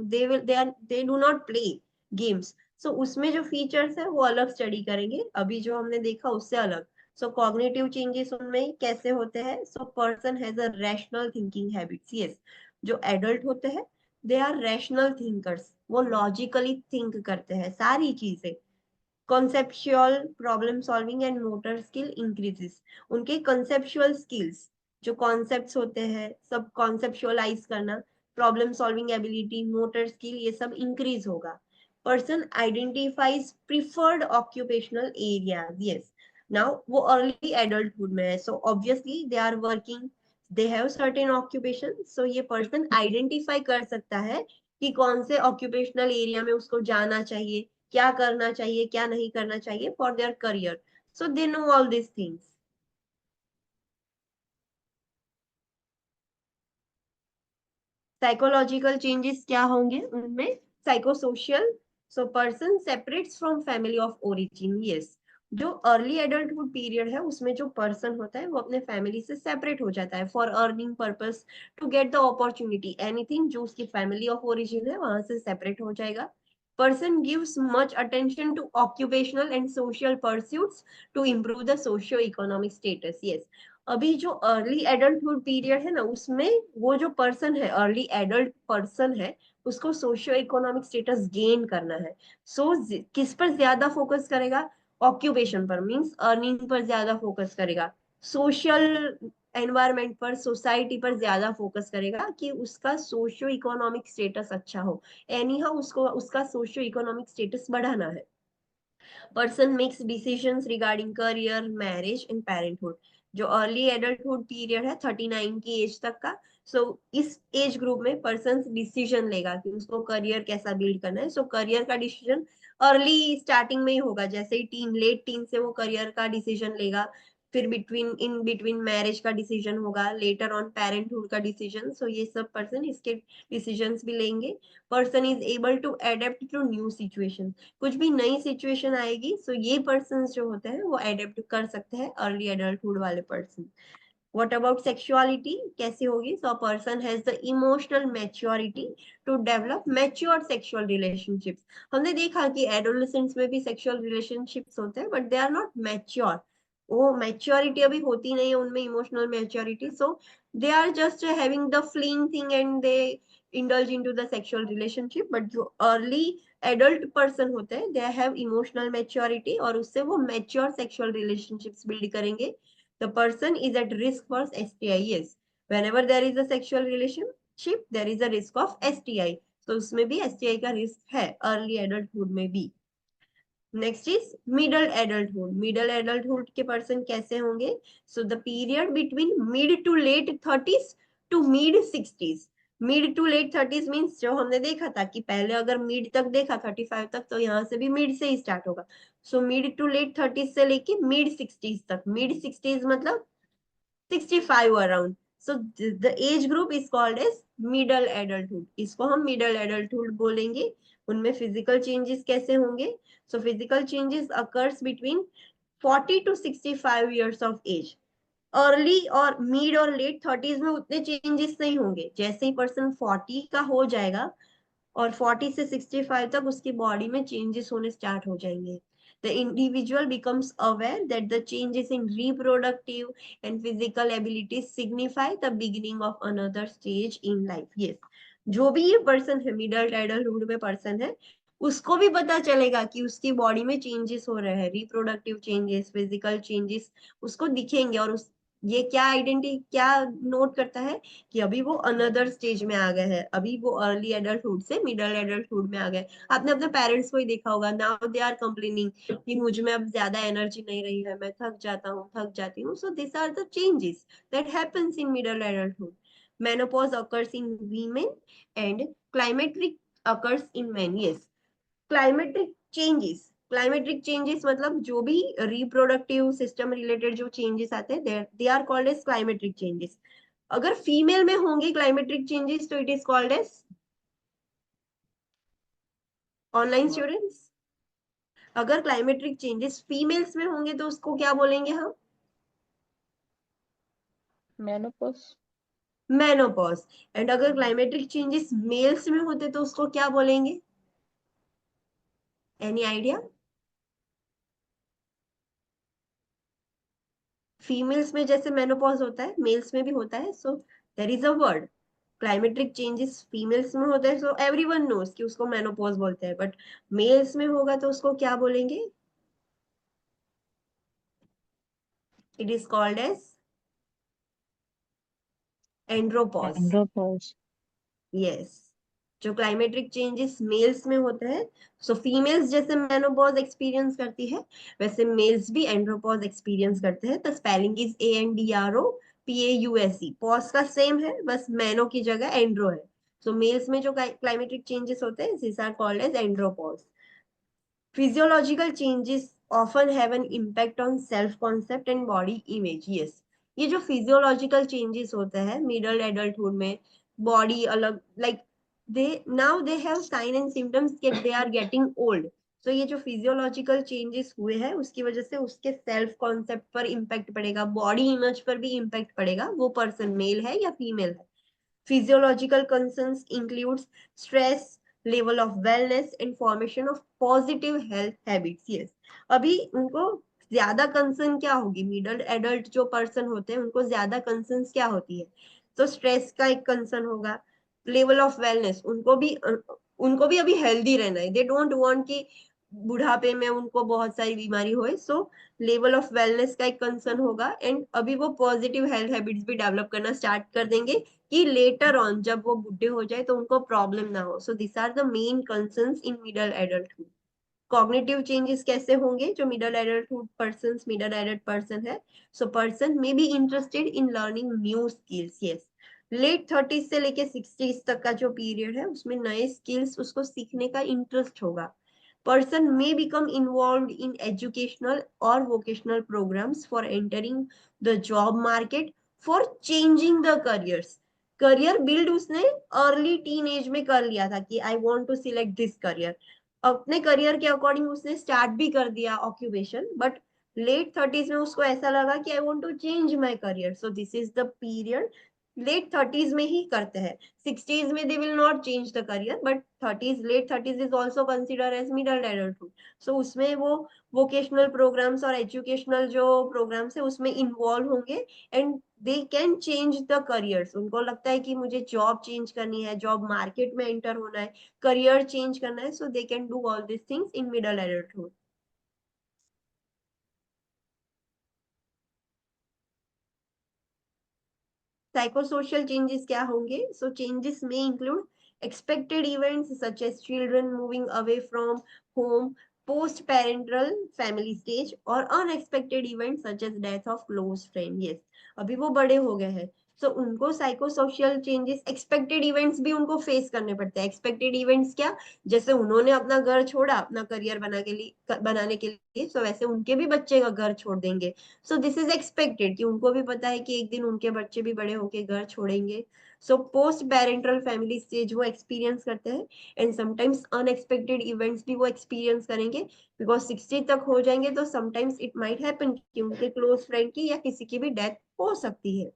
Speaker 1: they do not play games, so उसमें जो फीचर्स है वो अलग स्टडी करेंगे, अभी जो हमने देखा उससे अलग। सो कॉग्निटिव चेंजेस उनमें कैसे होते हैं, so person has a rational thinking habits. Yes, जो एडल्ट होते हैं दे आर रैशनल थिंकर्स, वो लॉजिकली थिंक करते हैं सारी चीजें। Conceptual problem solving and motor skill increases, उनके कॉन्सेप्चुअल स्किल्स, जो कॉन्सेप्ट्स होते हैं सब कॉन्सेप्चुअलाइज करना, problem solving ability, motor skill, ये सब इंक्रीज होगा। Person identifies preferred occupational areas. Yes, now वो अर्ली एडल्टहुड में है, so obviously they are working, they have certain occupation, सो ये पर्सन आइडेंटिफाई कर सकता है कि कौन से ऑक्यूपेशनल एरिया में उसको जाना चाहिए, क्या करना चाहिए, क्या नहीं करना चाहिए for their career, so they know all this things. Psychological changes क्या होंगे उनमें, psychosocial, so person separates from family of origin. Yes, जो अर्ली एडल्टहुड पीरियड है उसमें जो पर्सन होता है वो अपने फैमिली से सेपरेट हो जाता है for earning purpose, to get the opportunity, anything जो उसकी फैमिली ऑफ ओरिजिन है वहां से सेपरेट हो जाएगा। Person gives much attention to occupational and social pursuits to improve the socio-economic status. Yes, अभी जो अर्ली एडल्टहुड पीरियड है ना उसमें वो जो पर्सन है, अर्ली एडल्ट पर्सन है, उसको सोशियो इकोनॉमिक स्टेटस गेन करना है। सो किस पर ज्यादा फोकस करेगा, ऑक्यूपेशन पर, मींस अर्निंग पर ज्यादा फोकस करेगा, सोशल एनवायरमेंट पर, सोसाइटी पर ज्यादा फोकस करेगा कि उसका सोशियो इकोनॉमिक स्टेटस अच्छा हो, एनी हाउ उसको उसका सोशियो इकोनॉमिक स्टेटस बढ़ाना है। Person makes decisions regarding career, marriage and parenthood, जो अर्ली एडल्टहुड पीरियड है 39 की एज तक का, सो इस एज ग्रुप में पर्सन डिसीजन लेगा कि उसको करियर कैसा बिल्ड करना है। सो करियर का डिसीजन अर्ली स्टार्टिंग में ही होगा, जैसे ही टीन, लेट टीन से वो करियर का डिसीजन लेगा, फिर इन बिटवीन मैरिज का डिसीजन होगा, लेटर ऑन पेरेंटहुड का डिसीजन, सो ये सब पर्सन इसके डिसीजंस भी लेंगे। Person is able to adapt to new situation, कुछ भी नई सिचुएशन आएगी, सो ये पर्सन जो होते हैं वो एडेप्ट कर सकते हैं, अर्ली एडल्टहुड वाले पर्सन। What about sexuality, कैसे होगी, so a person has the emotional maturity to develop mature sexual relationships। हमने देखा कि adolescents में भी sexual relationships होते हैं but they are not mature, वो maturity अभी होती नहीं है उनमें, emotional maturity, so they are just having the fleeing thing and they indulge into the sexual relationship, but जो early adult person होते हैं they have emotional maturity और उससे वो mature sexual relationships build करेंगे। The person is at risk for STI. Yes, whenever there is a sexual relationship, there is a risk of STI. So उसमें भी STI का risk है early adulthood में भी। Next is middle adulthood. Middle adulthood के person कैसे होंगे? So the period between mid to late 30s to mid 60s. Mid to late 30s means जो हमने देखा था कि पहले अगर मिड तक देखा 35 तक, तो यहाँ से भी मिड से ही स्टार्ट होगा। So mid to late 30s से लेके मिड 60s तक, मिड 60s मतलब 65 around, so the age group is called as middle adulthood, इसको हम मिडल एडल्टहुड बोलेंगे। उनमें फिजिकल चेंजेस कैसे होंगे, so physical changes occurs between 40 to 65 years of age। Early और मिड और लेट 30s में उतने चेंजेस नहीं होंगे, जैसे ही पर्सन 40 का हो जाएगा और 40 से 65 तक उसकी बॉडी में चेंजेस होने स्टार्ट हो जाएंगे। The individual becomes aware that the changes in reproductive and physical abilities signify the beginning of another stage in life. Yes, जो भी ये पर्सन है मिडल एडल्टहुड में पर्सन है उसको भी पता चलेगा कि उसकी बॉडी में चेंजेस हो रहे हैं, रिप्रोडक्टिव चेंजेस, फिजिकल चेंजेस उसको दिखेंगे। और उस ये क्या आइडेंटिटी क्या नोट करता है कि अभी वो अनदर स्टेज में आ गए हैं, अभी वो अर्ली एडल्टहुड से मिडल एडल्टहुड में आ गए। आपने अपने पेरेंट्स को ही देखा होगा, नाउ दे आर कंप्लेनिंग कि मुझ में अब ज्यादा एनर्जी नहीं रही है, मैं थक जाता हूँ, थक जाती हूँ। So this are the changes that happens in middle adulthood. menopause occurs in women and climatic occurs in men. Yes, climacteric changes मतलब जो भी रिप्रोडक्टिव सिस्टम रिलेटेड जो चेंजेस आते हैं they are called as climacteric changes. अगर फीमेल में होंगे क्लाइमेट्रिक चेंजेस तो it is called as online students. अगर क्लाइमेट्रिक चेंजेस फीमेल्स में होंगे तो उसको क्या बोलेंगे हम?
Speaker 4: menopause,
Speaker 1: menopause. एंड अगर क्लाइमेट्रिक चेंजेस मेल्स में होते तो उसको क्या बोलेंगे? Any idea? फीमेल्स में जैसे मेनोपॉज होता है मेल्स में भी होता है, so there is a word climacteric changes females में होता है, सो एवरीवन नोस कि उसको मेनोपॉज बोलते हैं। बट मेल्स में होगा तो उसको क्या बोलेंगे? It is called as andropause.
Speaker 6: Andropause.
Speaker 1: Yes, जो क्लाइमेट्रिक चेंजेस मेल्स में होते हैं, सो फीमेल्स जैसे मेनोपॉज एक्सपीरियंस करती है वैसे मेल्स भी एंड्रोपॉज एक्सपीरियंस करते हैं। The spelling is ANDROPAUSE। Pause का सेम है, बस मैनो की जगह एंड्रो है। सो मेल्स में जो क्लाइमेट्रिक चेंजेस होते हैं this are called as andropause. Physiological changes often have an impact on self concept and body image. Yes, ये जो physiological changes होते हैं मिडल एडल्टहुड में, बॉडी अलग, like they now they have sign and symptoms कि दे आर गेटिंग ओल्ड। तो ये जो फिजियोलॉजिकल चेंजेस हुए हैं उसकी वजह से उसके सेल्फ कॉन्सेप्ट पर इम्पैक्ट पड़ेगा, बॉडी इमेज पर भी इम्पैक्ट पड़ेगा, वो पर्सन मेल है या फीमेल है। Physiological concerns includes stress, level of wellness and formation of positive health habits. Yes, अभी उनको ज्यादा कंसर्न क्या होगी? मिडल एडल्ट जो पर्सन होते हैं उनको ज्यादा कंसर्न क्या होती है? तो स्ट्रेस का एक कंसर्न होगा। लेवल ऑफ वेलनेस, उनको भी अभी हेल्दी रहना है, दे डोंट वांट कि बुढ़ापे में उनको बहुत सारी बीमारी होए। सो लेवल ऑफ वेलनेस का एक कंसर्न होगा। एंड अभी वो पॉजिटिव हेल्थ हैबिट्स भी डेवलप करना स्टार्ट कर देंगे कि लेटर ऑन जब वो बुढ़े हो जाए तो उनको प्रॉब्लम ना हो। So this are the main concerns in middle adulthood. Cognitive changes कैसे होंगे? जो मिडल एडल्ट पर्सन है, so person may be interested in learning new skills. Yes, late 30s से लेके 60s तक का जो पीरियड है उसमें नए स्किल्स उसको सीखने का इंटरेस्ट होगा। Person may become involved in educational or vocational programs for entering the job market, for changing the careers। Career build उसने अर्ली टीन एज में कर लिया था कि I want to select this career, अपने करियर के अकॉर्डिंग उसने स्टार्ट भी कर दिया ऑक्यूपेशन। बट लेट 30s में उसको ऐसा लगा कि I want to change my career. So this is the period late 30s में ही करते हैं। 60s में they will not change the career, but 30s late 30s is also consider as middle adulthood. So उसमें वो वोकेशनल प्रोग्राम्स और एजुकेशनल जो प्रोग्राम्स है उसमें इन्वॉल्व होंगे and they can change the careers. उनको लगता है कि मुझे जॉब चेंज करनी है, जॉब मार्केट में एंटर होना है, करियर चेंज करना है, so they can do all this things in middle adulthood. Psychosocial changes क्या होंगे? So changes may include expected events such as children moving away from home, post parental family stage, और unexpected events such as death of close friend. Yes, अभी वो बड़े हो गए हैं, so उनको साइकोसोशियल चेंजेस, एक्सपेक्टेड इवेंट्स भी उनको फेस करने पड़ते हैं। एक्सपेक्टेड इवेंट्स क्या? जैसे उन्होंने अपना घर छोड़ा अपना करियर बनाने के लिए, so वैसे उनके भी बच्चे का घर छोड़ देंगे। सो दिस इज एक्सपेक्टेड कि उनको भी पता है कि एक दिन उनके बच्चे भी बड़े होके घर छोड़ेंगे। So post parental family stage वो एक्सपीरियंस करते हैं एंड समटाइम्स अनएक्सपेक्टेड इवेंट्स भी वो एक्सपीरियंस करेंगे बिकॉज 60 तक हो जाएंगे तो समटाइम्स इट माइट हैपन कि उनके क्लोज फ्रेंड की या किसी की भी डेथ हो सकती है।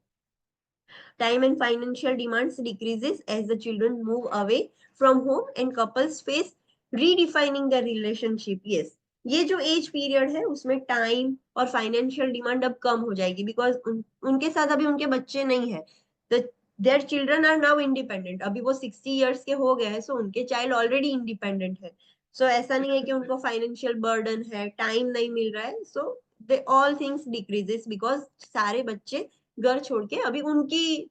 Speaker 1: Time and financial demands decreases as the children move away from home and couples face redefining their relationship. Yes, ये जो एज पीरियड है उसमें टाइम और फाइनेंशियल डिमांड अब कम हो जाएगी बिकॉज उनके साथ अभी उनके बच्चे नहीं है। Their children are now independent. अभी वो 60 इयर्स के हो गए हैं, सो उनके चाइल्ड ऑलरेडी इंडिपेंडेंट है। सो ऐसा नहीं है कि उनको फाइनेंशियल बर्डन है, टाइम नहीं मिल रहा है, so they all things decreases because सारे बच्चे घर छोड़ के अभी उनकी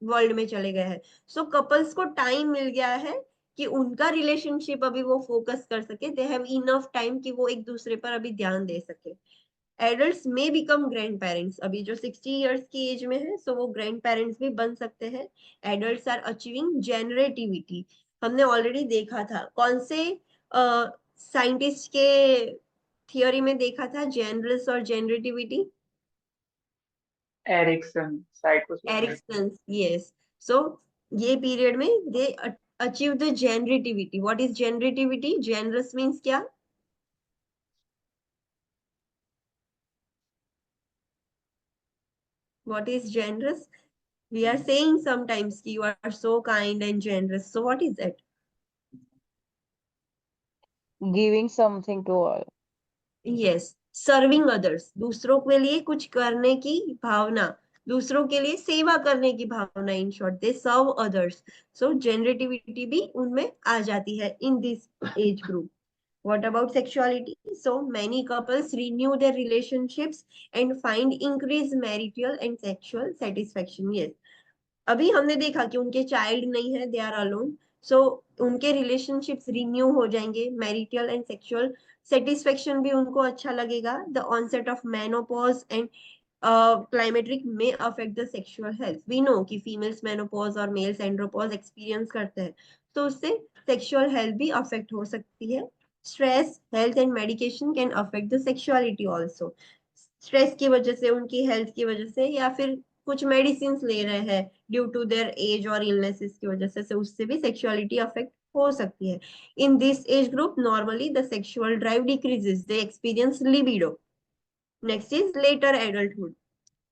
Speaker 1: वर्ल्ड में चले गए हैं। सो कपल्स को टाइम मिल गया है कि उनका रिलेशनशिप अभी वो फोकस कर सके, दे हैव इनफ टाइम कि वो एक दूसरे पर अभी ध्यान दे सके। एडल्ट्स में बिकम ग्रैंड पेरेंट्स, अभी जो 60 इयर्स की एज में है सो वो ग्रैंड पेरेंट्स भी बन सकते हैं। एडल्ट्स आर अचीविंग जेनरेटिविटी, हमने ऑलरेडी देखा था कौन से साइंटिस्ट के थियोरी में देखा था जेनरस और जेनरेटिविटी,
Speaker 2: एरिक्सन साइकोसोमल।
Speaker 1: Erikson, yes. सो ये पीरियड में they achieve the generativity. What is generativity? Generous means क्या? What is generous? We are saying sometimes you are so kind and generous. So what is it?
Speaker 5: Giving something to all.
Speaker 1: Yes, serving others. दूसरों के लिए कुछ करने की भावना, दूसरों के लिए सेवा करने की भावना, in short they serve others. सो जेनरेटिविटी भी उनमें आ जाती है in this age group. What about sexuality? So many couples renew their relationships and find increased marital and sexual satisfaction. Yes. अभी हमने देखा कि उनके चाइल्ड नहीं है, दे आर अलोन, सो उनके रिलेशनशिप्स रिन्यू हो जाएंगे, मैरिटल एंड सेक्सुअल सेटिस्फेक्शन भी उनको अच्छा लगेगा। The onset of menopause and climacteric में affect the sexual health. We know कि फीमेल्स मेनोपॉज और मेल्स एंड्रोपॉज एक्सपीरियंस करते हैं, तो उससे सेक्सुअल हेल्थ भी अफेक्ट हो सकती है। Stress, health and medication can affect the sexuality also. Stress की वजह से, उनकी हेल्थ की वजह से, या फिर कुछ मेडिसिन ले रहे हैं ड्यू टू देयर एज और इलनेसेस की वजह से उससे भी सेक्सुअलिटी अफेक्ट हो सकती है। In this age group normally the sexual drive decreases, they experience libido. Next is later adulthood.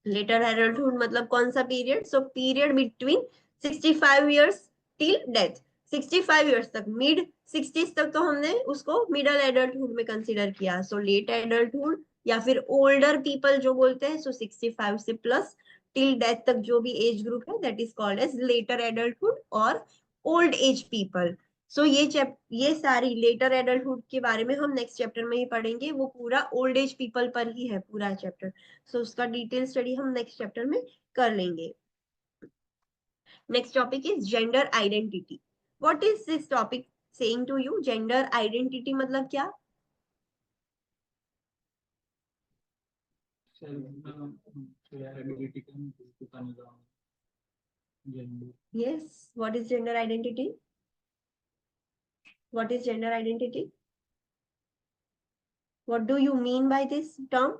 Speaker 1: Later adulthood मतलब कौन सा period? So period between 65 years till death. 65 years तक, मिड 60s तक तो हमने उसको मिडल एडल्टहुड में कंसीडर किया। सो लेट एडल्टहुड या फिर ओल्डर पीपल जो बोलते हैं, सो 65 से प्लस टिल डेथ तक जो भी एज ग्रुप है that is called as later adulthood और ओल्ड एज पीपल। सो ये सारी लेटर एडल्टहुड के बारे में हम नेक्स्ट चैप्टर में ही पढ़ेंगे, वो पूरा ओल्ड एज पीपल पर ही है पूरा चैप्टर। सो उसका डिटेल स्टडी हम नेक्स्ट चैप्टर में कर लेंगे। Next topic is gender identity. What is this topic saying to you? Gender identity मतलब क्या?
Speaker 2: एबिलिटी का बताने जा रहा हूँ।
Speaker 1: Yes, what is gender identity? What is gender identity? What do you mean by this term,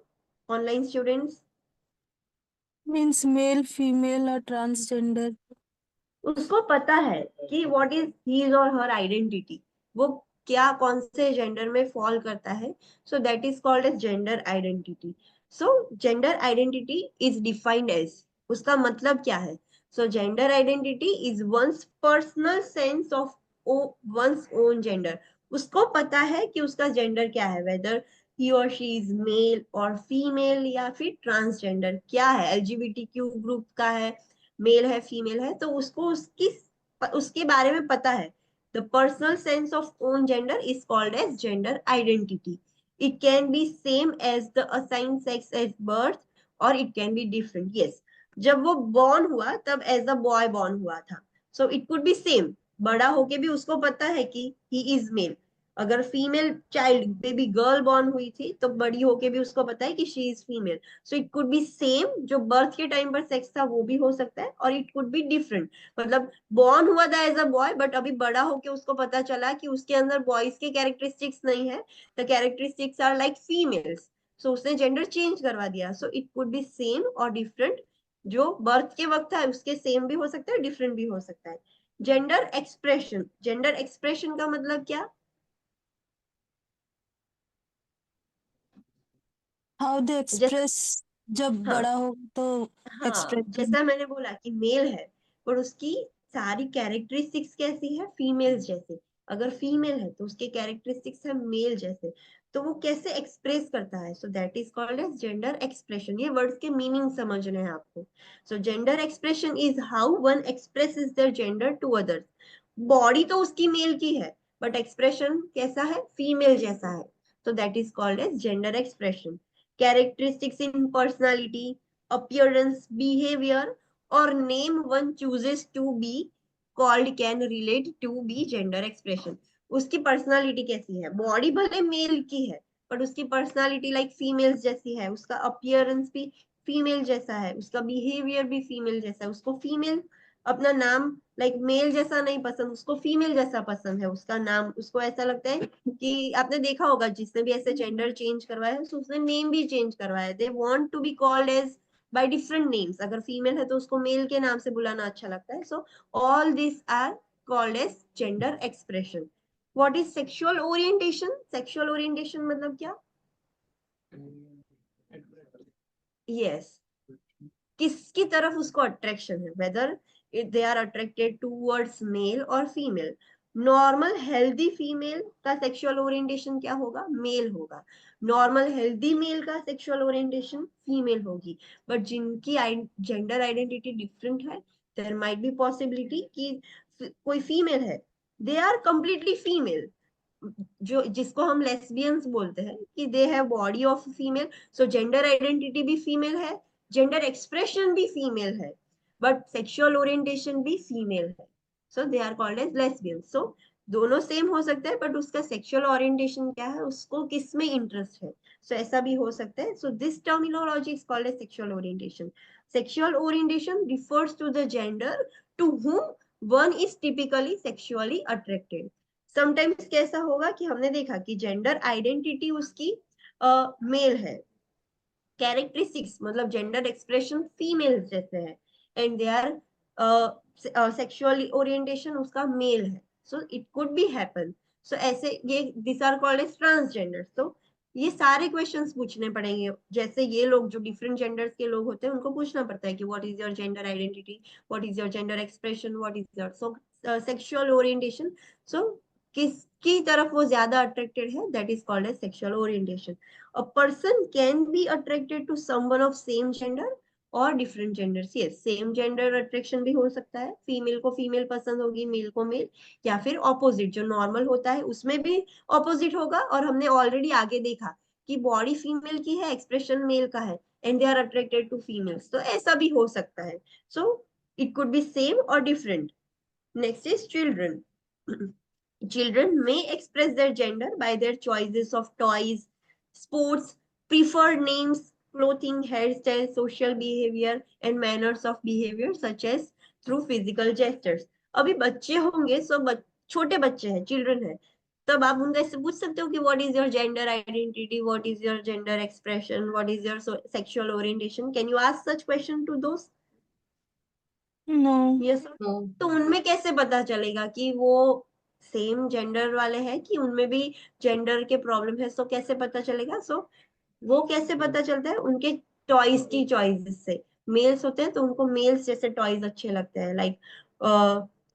Speaker 1: online students?
Speaker 3: Means male, female or transgender.
Speaker 1: उसको पता है कि व्हाट इज हिज और हर आइडेंटिटी, वो क्या कौन से जेंडर में फॉल करता है, so that is called as gender identity. So gender identity is defined as, उसका मतलब क्या है? So gender identity is one's personal sense of one's own gender. उसको पता है कि उसका जेंडर क्या है, वेदर ही और शी इज मेल और फीमेल या फिर ट्रांसजेंडर क्या है, एलजीबीटीक्यू ग्रुप का है, मेल है, फीमेल है, तो उसको उसके बारे में पता है। The personal sense of own gender is called as gender identity. It can be same as the assigned sex as birth और it can be different. Yes, जब वो बॉर्न हुआ तब एज अ बॉय बॉर्न हुआ था, सो इट कुड बी सेम। बड़ा होके भी उसको पता है कि ही इज मेल। अगर female child baby girl born हुई थी तो बड़ी होके भी उसको पता है कि she is female. So it could be same, जो बर्थ के टाइम पर सेक्स था वो भी हो सकता है, और इट कुड बी डिफरेंट, मतलब बॉर्न हुआ था एज अ बॉय बट अभी बड़ा होके उसको पता चला कि उसके अंदर बॉयज के कैरेक्टरिस्टिक्स नहीं है, the characteristics are like females, so उसने जेंडर चेंज करवा दिया। So it could be same और डिफरेंट, जो बर्थ के वक्त था उसके सेम भी हो सकता है, डिफरेंट भी हो सकता है। जेंडर एक्सप्रेशन, जेंडर एक्सप्रेशन का मतलब क्या?
Speaker 3: How they express जब
Speaker 1: हाँ,
Speaker 3: बड़ा हो तो
Speaker 1: हाँ,
Speaker 3: expression.
Speaker 1: जैसा मैंने बोला कि मेल है पर उसकी सारी कैरेक्टरिस्टिक्स कैसी है, फीमेल्स जैसे। अगर फीमेल है तो उसके कैरेक्टरिस्टिक्स है मेल जैसे, तो वो कैसे एक्सप्रेस करता है, so that is called as gender expression. ये वर्ड्स के मीनिंग समझने हैं आपको। So gender expression is how one expresses their gender to others. Body तो उसकी मेल की है बट एक्सप्रेशन कैसा है, फीमेल जैसा है, तो that is called as gender expression. Characteristics in personality, appearance, behavior or name one chooses to be called can relate to be gender expression. उसकी पर्सनालिटी कैसी है, बॉडी भले मेल की है बट उसकी पर्सनालिटी लाइक फीमेल्स जैसी है, उसका अपीयरेंस भी फीमेल जैसा है, उसका बिहेवियर भी फीमेल जैसा है, उसको फीमेल अपना नाम लाइक मेल जैसा नहीं पसंद, उसको फीमेल जैसा पसंद है उसका नाम, उसको ऐसा लगता है कि आपने देखा होगा जिसने भी ऐसे जेंडर चेंज करवाया है उसने नेम भी चेंज करवाया है. They want to be called as by different names. अगर फीमेल है तो उसको मेल के नाम से बुलाना अच्छा लगता है. So all these are called as gender expression. What is sexual orientation? Sexual orientation मतलब क्या? Yes. किसकी तरफ उसको अट्रैक्शन है, whether they are attracted towards male और फीमेल. नॉर्मल हेल्दी फीमेल का सेक्सुअल ओरिएंटेशन क्या होगा, मेल होगा. नॉर्मल हेल्दी मेल का सेक्सुअल ओरिएंटेशन फीमेल होगी. बट जिनकी जेंडर आइडेंटिटी डिफरेंट है, देयर माइट बी पॉसिबिलिटी कि कोई फीमेल है, दे आर कंप्लीटली फीमेल, जो जिसको हम लेस्बियंस बोलते हैं कि they have body of female, so gender identity भी फीमेल है, जेंडर एक्सप्रेशन भी फीमेल है, बट सेक्सुअल ओरिएंटेशन भी फीमेल है, so they are called as lesbians. So दोनों सेम हो सकता है बट उसका सेक्सुअल ओरिएंटेशन क्या है, उसको किस में इंटरेस्ट है, सो ऐसा भी हो सकता है. So this terminology is called as sexual orientation. Sexual orientation refers to the gender to whom one is typically sexually attracted. Sometimes कैसा होगा कि हमने देखा कि जेंडर आइडेंटिटी उसकी मेल है, कैरेक्टरिस्टिक्स मतलब जेंडर एक्सप्रेशन फीमेल जैसे है, and they are sexual orientation उसका मेल है. So it could be happen. So ऐसे ये this are called as transgender. तो ये सारे क्वेश्चंस पूछने पड़ेंगे, जैसे ये लोग जो डिफरेंट जेंडर्स के लोग होते हैं उनको पूछना पड़ता है कि what is your gender identity, what is your gender expression, what is your sexual orientation. So किसकी तरफ वो ज्यादा अट्रैक्टेड है, that is called as sexual orientation. A person can be attracted to someone of same gender or different genders. Yes, same gender attraction भी हो सकता है, फीमेल को फीमेल पसंद होगी, मेल को मेल, या फिर ऑपोजिट जो नॉर्मल होता है उसमें भी ऑपोजिट होगा. और हमने ऑलरेडी आगे देखा कि बॉडी फीमेल की है, एक्सप्रेशन मेल का है, and they are attracted to females, तो ऐसा भी हो सकता है. So it could be same और different. Next is children. Children may express their gender by their choices of toys, sports, preferred names, clothing, hairstyle, social behavior, and manners of behavior such as through physical gestures. अभी बच्चे होंगे, छोटे बच्चे हैं, चिल्ड्रन है, तब आप उनका इससे पूछ सकते हो कि what is your gender identity, what is your gender expression, what is your sexual orientation. Can you ask such question to दोस्त?
Speaker 3: No.
Speaker 1: यस. तो उनमें कैसे पता चलेगा कि वो सेम जेंडर वाले हैं कि उनमें भी जेंडर के प्रॉब्लम है? सो कैसे पता चलेगा? सो वो कैसे पता चलता है, उनके टॉयज की चॉइस से. मेल्स होते हैं तो उनको मेल्स जैसे टॉयज अच्छे लगते हैं, लाइक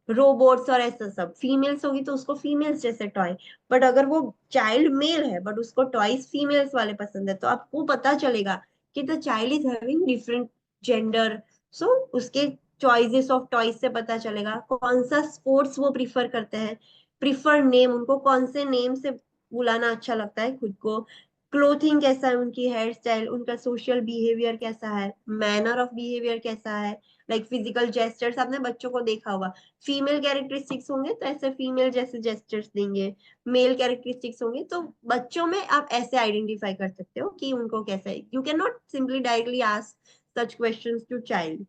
Speaker 1: रोबोट्स और ऐसा सब. फीमेल्स होगी तो उसको फीमेल्स जैसे टॉय. बट अगर वो चाइल्ड मेल है बट उसको टॉयज फीमेल्स वाले पसंद है, तो आपको पता चलेगा कि the child is having different gender. So उसके चॉइसेस ऑफ टॉयज से पता चलेगा कौन सा स्पोर्ट्स वो प्रीफर करते हैं, प्रीफर नेम, उनको कौन से नेम से बुलाना अच्छा लगता है खुद को, क्लोथिंग कैसा है उनकी, हेयर स्टाइल, उनका सोशल बिहेवियर कैसा है, मैनर ऑफ बिहेवियर कैसा है, लाइक फिजिकल जेस्चर्स. आपने बच्चों को देखा होगा, फीमेल कैरेक्टरिस्टिक्स होंगे तो ऐसे फीमेल जैसे जेस्चर्स देंगे, मेल कैरेक्टरिस्टिक्स होंगे तो बच्चों में आप ऐसे आइडेंटिफाई कर सकते हो कि उनको कैसा है. You can not simply directly ask such questions to child.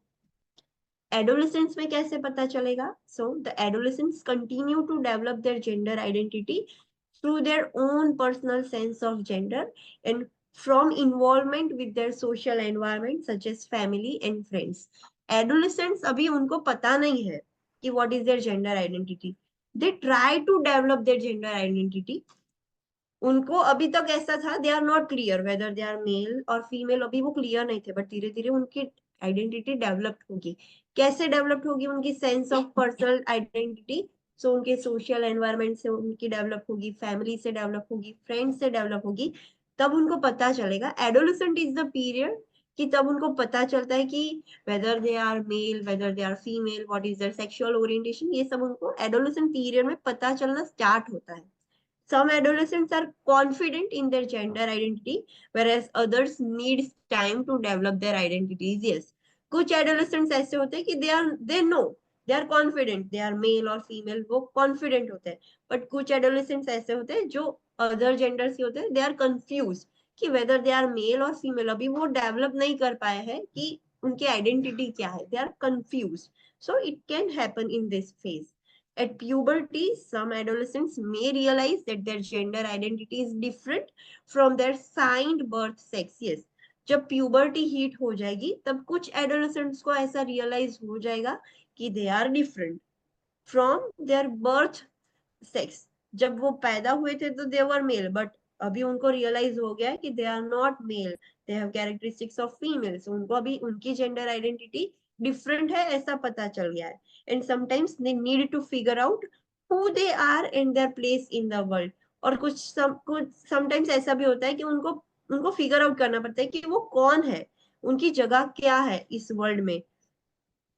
Speaker 1: Adolescents में कैसे पता चलेगा? So the adolescents continue to develop their gender identity through their own personal sense of gender and from involvement with their social environment such as family and friends. Adolescents अभी उनको पता नहीं है कि what is their gender identity. They try to develop their gender identity. उनको अभी तक ऐसा था, they are not clear whether they are male or female, अभी वो क्लियर नहीं थे, बट धीरे धीरे उनकी आइडेंटिटी डेवलप होगी. कैसे डेवलप होगी उनकी सेंस ऑफ पर्सनल आइडेंटिटी? सो उनके सोशल एनवायरनमेंट से उनकी डेवलप होगी, फैमिली से डेवलप होगी, फ्रेंड्स से डेवलप होगी, तब उनको पता चलेगा. एडोलेसेंट इज द पीरियड कि तब उनको पता चलता है कि whether they are male, whether they are female, what is their sexual orientation, ये सब उनको एडोलेसेंट पीरियड में पता चलना स्टार्ट होता है. Some adolescents are confident in their gender identity, whereas others need time to develop their identities. Yes, कुछ adolescents ऐसे होते हैं कि they know, they are confident, they are male और female, वो confident होते हैं. But कुछ adolescents ऐसे होते हैं जो other genders के होते हैं, they are confused कि whether they are male और female. अभी वो develop नहीं कर पाए हैं कि उनकी identity क्या है. They are confused. So it can happen in this phase. At puberty, some adolescents may realize that their gender identity is different from their assigned birth sex. Yes, जब puberty hit हो जाएगी तब कुछ adolescents को ऐसा realize हो जाएगा कि they are different from their birth sex. जब वो पैदा हुए थे तो they were male, but अभी उनको realize हो गया है कि they are not male, they have characteristics of female. So उनको अभी उनकी gender identity different है ऐसा पता चल गया है. And sometimes they need to figure out who they are and their place in the world. और कुछ sometimes ऐसा भी होता है कि उनको figure out करना पड़ता है कि वो कौन है, उनकी जगह क्या है इस वर्ल्ड में.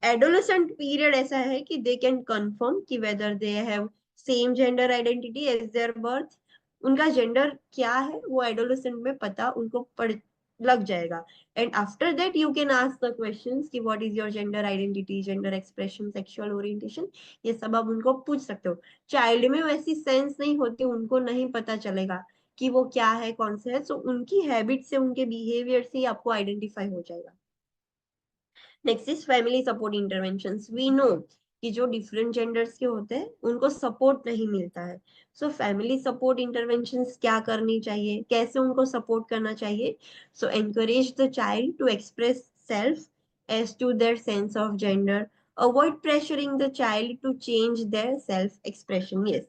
Speaker 1: Adolescent period ऐसा है कि they can confirm कि whether they have same gender identity as their birth. उनका जेंडर क्या है वो एडोलेसेंट में पता उनको लग जाएगा. And after that you can ask the questions कि what is your gender identity, gender expression, sexual orientation, ये सब आप उनको पूछ सकते हो. चाइल्ड में वैसी सेंस नहीं होती, उनको नहीं पता चलेगा कि वो क्या है, कौन सा है. सो उनकी हैबिट से, उनके बिहेवियर से आपको आइडेंटिफाई हो जाएगा. Next is family support interventions. We know कि जो डिफरेंट जेंडर्स के होते हैं उनको सपोर्ट नहीं मिलता है. सो फैमिली सपोर्ट इंटरवेंशंस क्या करनी चाहिए, कैसे उनको सपोर्ट करना चाहिए. So encourage the child to express self as to their sense of gender. Avoid pressuring the child to change their self expression. Yes,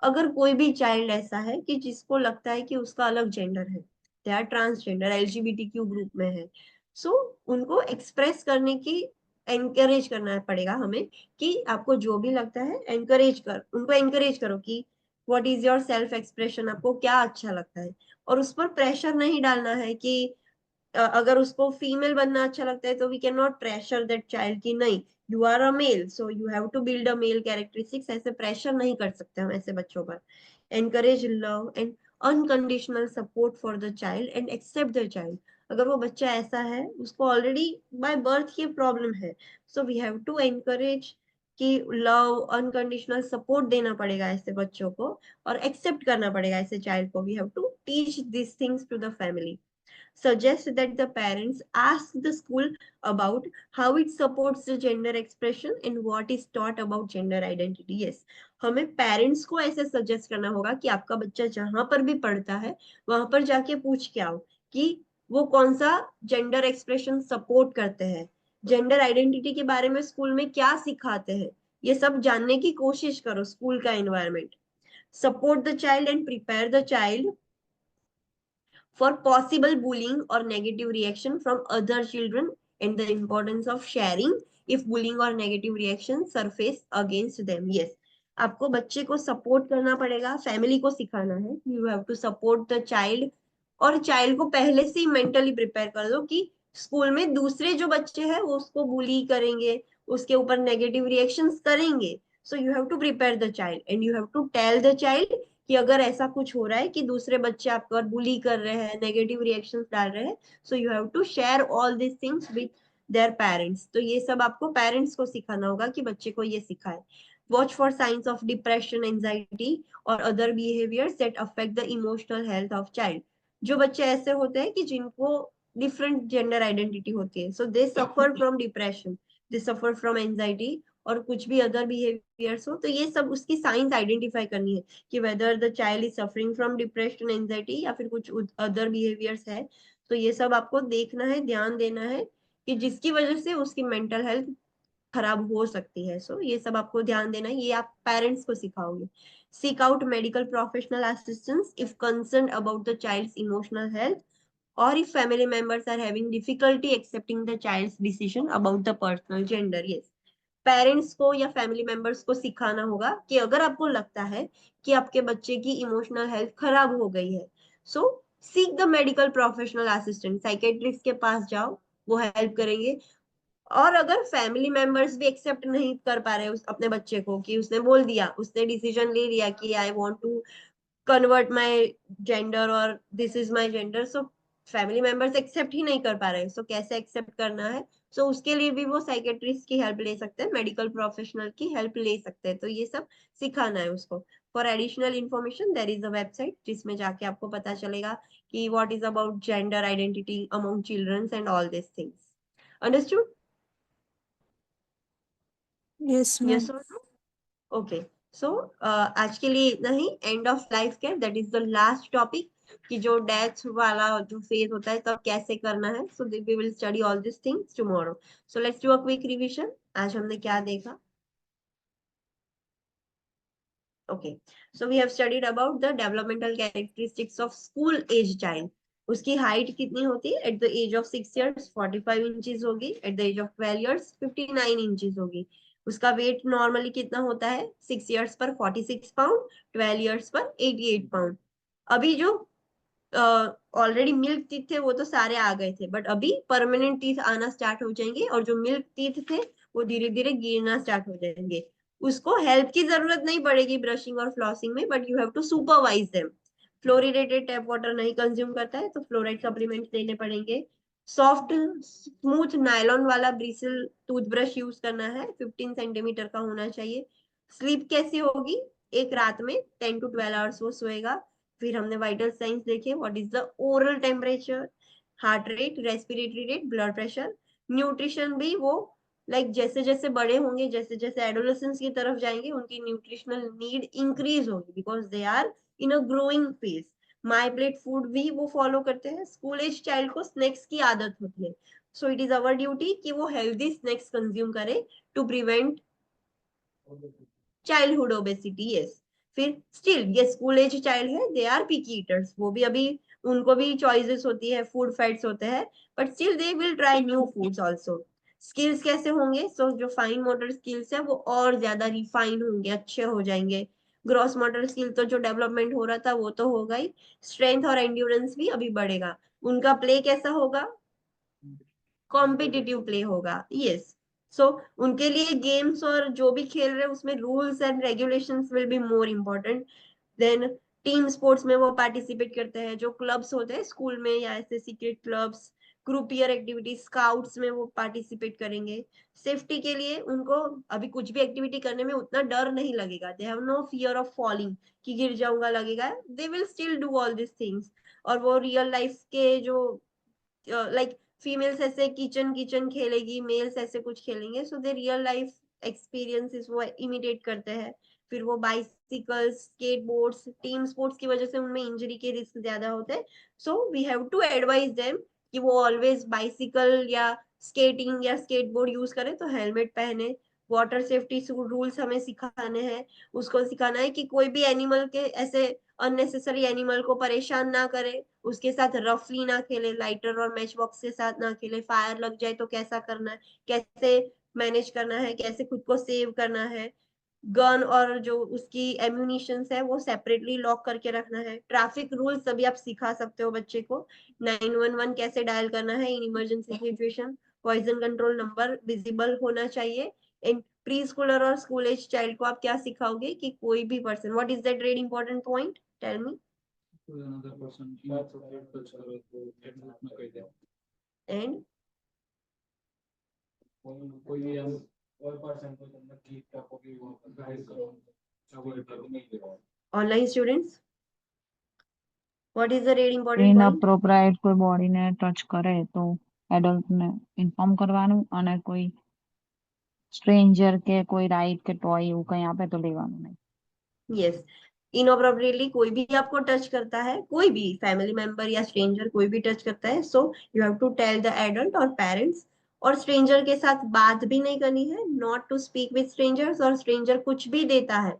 Speaker 1: अगर कोई भी चाइल्ड ऐसा है कि जिसको लगता है कि उसका अलग जेंडर है, they are transgender, LGBTQ group में है, सो उनको एक्सप्रेस करने की एनकरेज करना पड़ेगा हमें कि आपको जो भी लगता है उनको एनकरेज करो कि what is your self expression, आपको क्या अच्छा लगता है. और उस पर प्रेशर नहीं डालना है कि अगर उसको फीमेल बनना अच्छा लगता है तो we can not pressure that child कि नहीं, you are a male so you have to build a male characteristics. ऐसे प्रेशर नहीं कर सकते हम ऐसे बच्चों पर. Encourage love and unconditional support for the child and accept the child. अगर वो बच्चा ऐसा है, उसको ऑलरेडी बाय बर्थ की प्रॉब्लम है, so we have to encourage कि लव, अनकंडीशनल सपोर्ट देना पड़ेगा ऐसे बच्चों को और एक्सेप्ट करना पड़ेगा ऐसे चाइल्ड को. We have to teach this things to the family. Suggest that the parents ask the school about how it supports the gender expression and what is taught about gender identity. Yes, हमें पेरेंट्स को ऐसे सजेस्ट करना होगा कि आपका बच्चा जहां पर भी पढ़ता है वहां पर जाके पूछ के आओ कि वो कौन सा जेंडर एक्सप्रेशन सपोर्ट करते हैं, जेंडर आइडेंटिटी के बारे में स्कूल में क्या सिखाते हैं, ये सब जानने की कोशिश करो. स्कूल का environment. Support the child and prepare the child for possible bullying or negative reaction from other children and the importance of sharing if bullying or negative reaction surface against them. Yes, आपको बच्चे को सपोर्ट करना पड़ेगा, फैमिली को सिखाना है. You have to support the child और चाइल्ड को पहले से ही मेंटली प्रिपेयर कर दो कि स्कूल में दूसरे जो बच्चे हैं वो उसको बुली करेंगे, उसके ऊपर नेगेटिव रिएक्शंस करेंगे. So you have to prepare the child and you have to tell the child कि अगर ऐसा कुछ हो रहा है कि दूसरे बच्चे आपको बुली कर रहे हैं, नेगेटिव रिएक्शंस डाल रहे हैं, so you have to share all this things with their parents. तो ये सब आपको पेरेंट्स को सिखाना होगा कि बच्चे को ये सिखाए. Watch for science of depression, anxiety और other behaviours that affect the emotional health of child. जो बच्चे ऐसे होते हैं कि जिनको डिफरेंट जेंडर आइडेंटिटी होती है, so they suffer from depression, they suffer from anxiety और कुछ भी अदर बिहेवियर्स हो, तो ये सब उसकी साइंस आइडेंटिफाई करनी है कि whether the child is suffering from depression, anxiety या फिर कुछ अदर बिहेवियर्स है. तो ये सब आपको देखना है, ध्यान देना है कि जिसकी वजह से उसकी मेंटल हेल्थ खराब हो सकती है. सो ये सब आपको ध्यान देना है, ये आप पेरेंट्स को सिखाओगे. Seek out medical professional assistance if concern about the child's emotional health or if family members are having difficulty accepting the child's decision about the personal gender. Yes, parents को या फैमिली मेंबर्स को सिखाना होगा कि अगर आपको लगता है कि आपके बच्चे की इमोशनल हेल्थ खराब हो गई है, so seek the medical professional assistant, psychiatrist के पास जाओ, वो हेल्प करेंगे। और अगर फैमिली मेंबर्स भी एक्सेप्ट नहीं कर पा रहे अपने बच्चे को, कि उसने बोल दिया, उसने डिसीजन ले लिया कि I want to convert my gender और this is my gender, so family members accept ही नहीं कर पा रहे, सो कैसे एक्सेप्ट करना है, सो उसके लिए भी वो साइकेट्रिस्ट की हेल्प ले सकते हैं, मेडिकल प्रोफेशनल की हेल्प ले सकते हैं। तो ये सब सिखाना है उसको। For additional information there is a website जिसमें जाके आपको पता चलेगा कि what is about gender identity among childrens and all this things. Understood?
Speaker 3: Yes, ma'am.
Speaker 1: Yes और नो? ओके, सो आज के लिए इतना ही। End of life care, that is the last topic, कि जो डेथ वाला जो फेज होता है तब कैसे करना है। So we will study all this things tomorrow. So let's do a quick revision. आज हमने क्या देखा? Okay, so we have studied about the developmental characteristics of school age child. उसकी हाइट कितनी होती है? At the age of 6 years 45 inches होगी, at the age of 12 years 59 inches होगी। उसका वेट नॉर्मली कितना होता है? 6 years पर 46 पाउंड, 12 years पर 88 पाउंड। अभी जो ऑलरेडी मिल्क टीथ थे वो तो सारे आ गए थे, बट अभी परमानेंट टीथ आना स्टार्ट हो जाएंगे, और जो मिल्क टीथ थे वो धीरे धीरे गिरना स्टार्ट हो जाएंगे। उसको हेल्प की जरूरत नहीं पड़ेगी ब्रशिंग और फ्लॉसिंग में, but you have to supervise them. Fluoridated tap water नहीं कंज्यूम करता है तो फ्लोराइड सप्लीमेंट देने पड़ेंगे। सॉफ्ट स्मूथ नायलॉन वाला ब्रिसल टूथब्रश यूज करना है, 15 सेंटीमीटर का होना चाहिए। स्लीप कैसी होगी? एक रात में 10 to 12 आवर्स वो सोएगा। फिर हमने वाइटल साइंस देखे, what is the oral temperature, heart rate, respiratory rate, blood pressure. Nutrition भी वो जैसे जैसे बड़े होंगे, जैसे जैसे एडोलेसेंस की तरफ जाएंगे, उनकी न्यूट्रिशनल नीड इंक्रीज होगी, because they are in a growing phase. My plate food भी वो फॉलो करते हैं। स्कूल एज चाइल्ड को स्नैक्स की आदत होती है, so it is our duty कि वो हेल्दी स्नैक्स कंज्यूम करे to prevent childhood obesity. Yes, फिर स्टिल ये स्कूल एज चाइल्ड है, दे आर पिकी ईटर्स, वो भी अभी उनको भी चॉइसेस होती है, फूड फैट्स होते हैं, but still they will try new foods also. Skills कैसे होंगे? सो जो फाइन मोटर स्किल्स है वो और ज्यादा रिफाइन होंगे, अच्छे हो जाएंगे। ग्रॉस मोटर स्किल तो जो डेवलपमेंट हो रहा था वो तो होगा ही। स्ट्रेंथ और एंड्योरेंस भी अभी बढ़ेगा। उनका प्ले कैसा होगा? कॉम्पिटिटिव प्ले होगा। यस, सो उनके लिए गेम्स और जो भी खेल रहे हैं उसमें rules and regulations will be more important then. Team sports में वो पार्टिसिपेट करते हैं, जो क्लब्स होते हैं स्कूल में या ऐसे सीक्रेट क्लब्स, ग्रुपियर एक्टिविटी, स्काउट्स में वो पार्टिसिपेट करेंगे। सेफ्टी के लिए उनको अभी कुछ भी एक्टिविटी करने में उतना डर नहीं लगेगा, they have no fear of falling, कि गिर जाऊंगा लगेगा, they will still do all this things. और वो रियल लाइफ के जो फीमेल्स ऐसे किचन किचन खेलेगी, मेल्स ऐसे कुछ खेलेंगे, सो दे रियल लाइफ एक्सपीरियंसेस वो इमिटेट करते हैं। फिर वो बाइसिकल्स, स्केटबोर्ड्स, टीम स्पोर्ट्स की वजह से उनमें इंजरी के रिस्क ज्यादा होते हैं, so we have to advise them कि वो ऑलवेज बाइसिकल या स्केटिंग या स्केटबोर्ड यूज करें तो हेलमेट पहने। वाटर सेफ्टी रूल्स हमें सिखाने हैं। उसको सिखाना है कि कोई भी एनिमल के ऐसे अननेसेसरी एनिमल को परेशान ना करे, उसके साथ रफली ना खेले, लाइटर और मैच बॉक्स के साथ ना खेले, फायर लग जाए तो कैसा करना है, कैसे मैनेज करना है, कैसे खुद को सेव करना है। गन और जो उसकी एम्यूनिशंस है वो सेपरेटली लॉक करके रखना है। ट्रैफिक रूल्स अभी आप सिखा सकते हो बच्चे को। 911 कैसे डायल करना है in emergency situation. Poison control number visible होना चाहिए। इन प्री स्कूलर और स्कूल एज चाइल्ड को आप क्या सिखाओगे कि कोई भी person, what is that very important point, tell me.
Speaker 2: another person inappropriate touch करे तो एक ग्रुप में कह दे।
Speaker 1: एंड
Speaker 2: कोई भी हम और पर्सन को तुमने ठीक ठाक होगी वो गाइड करो, अवॉइड करो नहीं करो।
Speaker 1: Online students, what is the very important point?
Speaker 6: Inappropriate કોઈ બોડીને ટચ કરે તો એડલ્ટને ઇન્ફોર્મ કરવાનું અને કોઈ સ્ટ્રેન્જર કે કોઈ રાઈડ કે ટોય એવું કંઈ આપે તો લેવાનું નહીં.
Speaker 1: यस, इनअप्रोप्रिएटली कोई भी आपको टच करता है, कोई भी फैमिली मेंबर या स्ट्रेंजर कोई भी टच करता है, so you have to tell the adult और पेरेंट्स। और स्ट्रेंजर के साथ बात भी नहीं करनी है, not to speak with strangers. और स्ट्रेंजर कुछ भी देता है,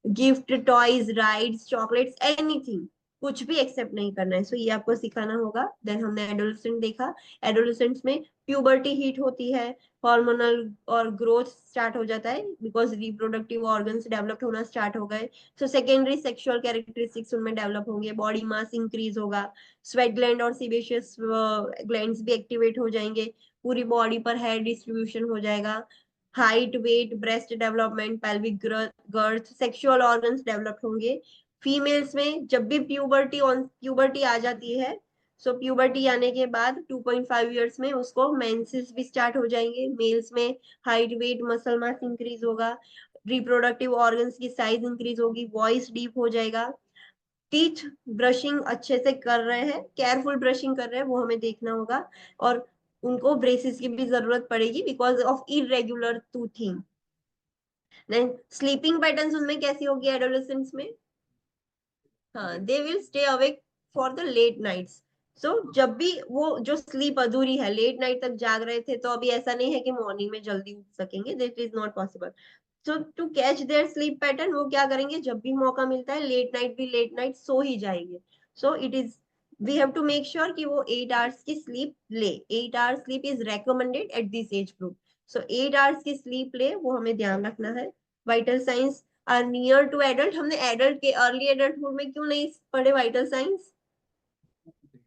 Speaker 1: gift, toys, rides, chocolates, anything, कुछ भी एक्सेप्ट नहीं करना है। सो ये आपको सिखाना होगा। देन हमने एडोलेसेंट देखा। एडोलेसेंट्स में प्यूबर्टी हिट होती है, हार्मोनल और ग्रोथ स्टार्ट हो जाता है बिकॉज रिप्रोडक्टिव ऑर्गन्स डेवलप होना स्टार्ट हो गए। सो सेकेंडरी सेक्सुअल कैरेक्टरिस्टिक्स उनमें डेवलप होंगे, बॉडी मास इंक्रीज होगा, स्वेट ग्लैंड और सीबेशियस ग्लैंड्स भी एक्टिवेट हो जाएंगे, पूरी बॉडी पर हेयर डिस्ट्रीब्यूशन हो जाएगा, height, weight, breast development, pelvic girth, sexual organs develop होंगे। फीमेल्स में जब भी प्यूबर्टी आ जाती है, सो प्यूबर्टी आने के बाद 2.5 इयर्स में उसको मेंसेस भी स्टार्ट हो जाएंगे। मेल्स में height, weight, muscle mass increase होगा, रिप्रोडक्टिव ऑर्गन्स की साइज इंक्रीज होगी, वॉइस डीप हो जाएगा। टीथ ब्रशिंग अच्छे से कर रहे हैं, केयरफुल ब्रशिंग कर रहे हैं, वो हमें देखना होगा। और उनको ब्रेसेस की भी जरूरत पड़ेगी because of irregular teething. Then sleeping patterns उनमें कैसी होगी एडोलेसेंट्स में? हाँ, they will stay awake for the late nights. So जब भी वो जो स्लीप अधूरी है, लेट नाइट तक जाग रहे थे, तो अभी ऐसा नहीं है कि मॉर्निंग में जल्दी उठ सकेंगे, this is not possible. So to catch their sleep pattern, वो क्या करेंगे, जब भी मौका मिलता है लेट नाइट भी लेट नाइट सो ही जाएंगे। So it is we have to make sure कि वो 8 आवर्स की स्लीप ले। 8 hours sleep is recommended at this age group. So 8 hours की स्लीप ले, वो हमें ध्यान रखना है। Vital signs are near to adult, हमने एडल्ट के अर्ली एडल्टहुड में क्यों नहीं पढ़े vital signs?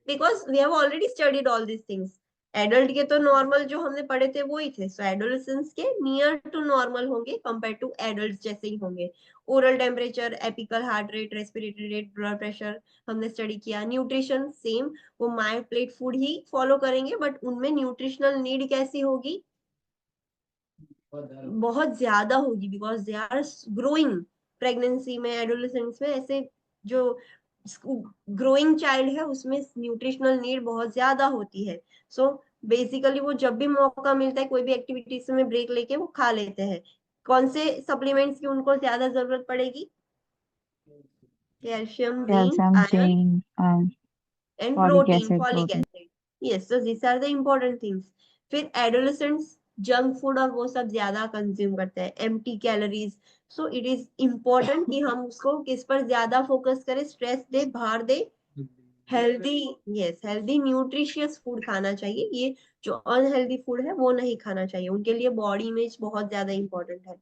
Speaker 1: Because we have already studied all this things. Adult के तो नॉर्मल जो हमने पढ़े थे वो ही थे। सो एडोलेसेंस के नियर टू नॉर्मल होंगे कंपेयर टू एडल्ट जैसे ही होंगे। Oral temperature, apical heart rate, respiratory rate, blood pressure हमने स्टडी किया। न्यूट्रिशन सेम, वो माय प्लेट फूड ही फॉलो करेंगे, बट उनमें न्यूट्रिशनल नीड कैसी होगी? बहुत ज्यादा होगी because they are growing. Pregnancy में, एडोलेसेंट्स में ऐसे जो ग्रोइंग चाइल्ड है उसमें न्यूट्रिशनल नीड बहुत ज्यादा होती है। सो बेसिकली वो जब भी मौका मिलता है कोई भी एक्टिविटीज में ब्रेक लेके वो खा लेते हैं। कौन से सप्लीमेंट्स की उनको ज्यादा जरूरत पड़ेगी? Calcium, zinc,
Speaker 6: calcium,
Speaker 1: iron
Speaker 6: zinc,
Speaker 1: and
Speaker 6: folic
Speaker 1: protein,
Speaker 6: acid,
Speaker 1: folic
Speaker 6: protein.
Speaker 1: Acid. Yes, so this are the important things. फिर एडोलेसेंट्स जंक फूड और वो सब ज्यादा कंज्यूम करते हैं, empty calories. So it is important कि हम उसको किस पर ज्यादा फोकस करें, स्ट्रेस दे, भार दे, healthy, yes healthy nutritious food खाना चाहिए। ये जो अनहेल्दी फूड है वो नहीं खाना चाहिए। उनके लिए बॉडी इमेज बहुत ज्यादा इंपॉर्टेंट है।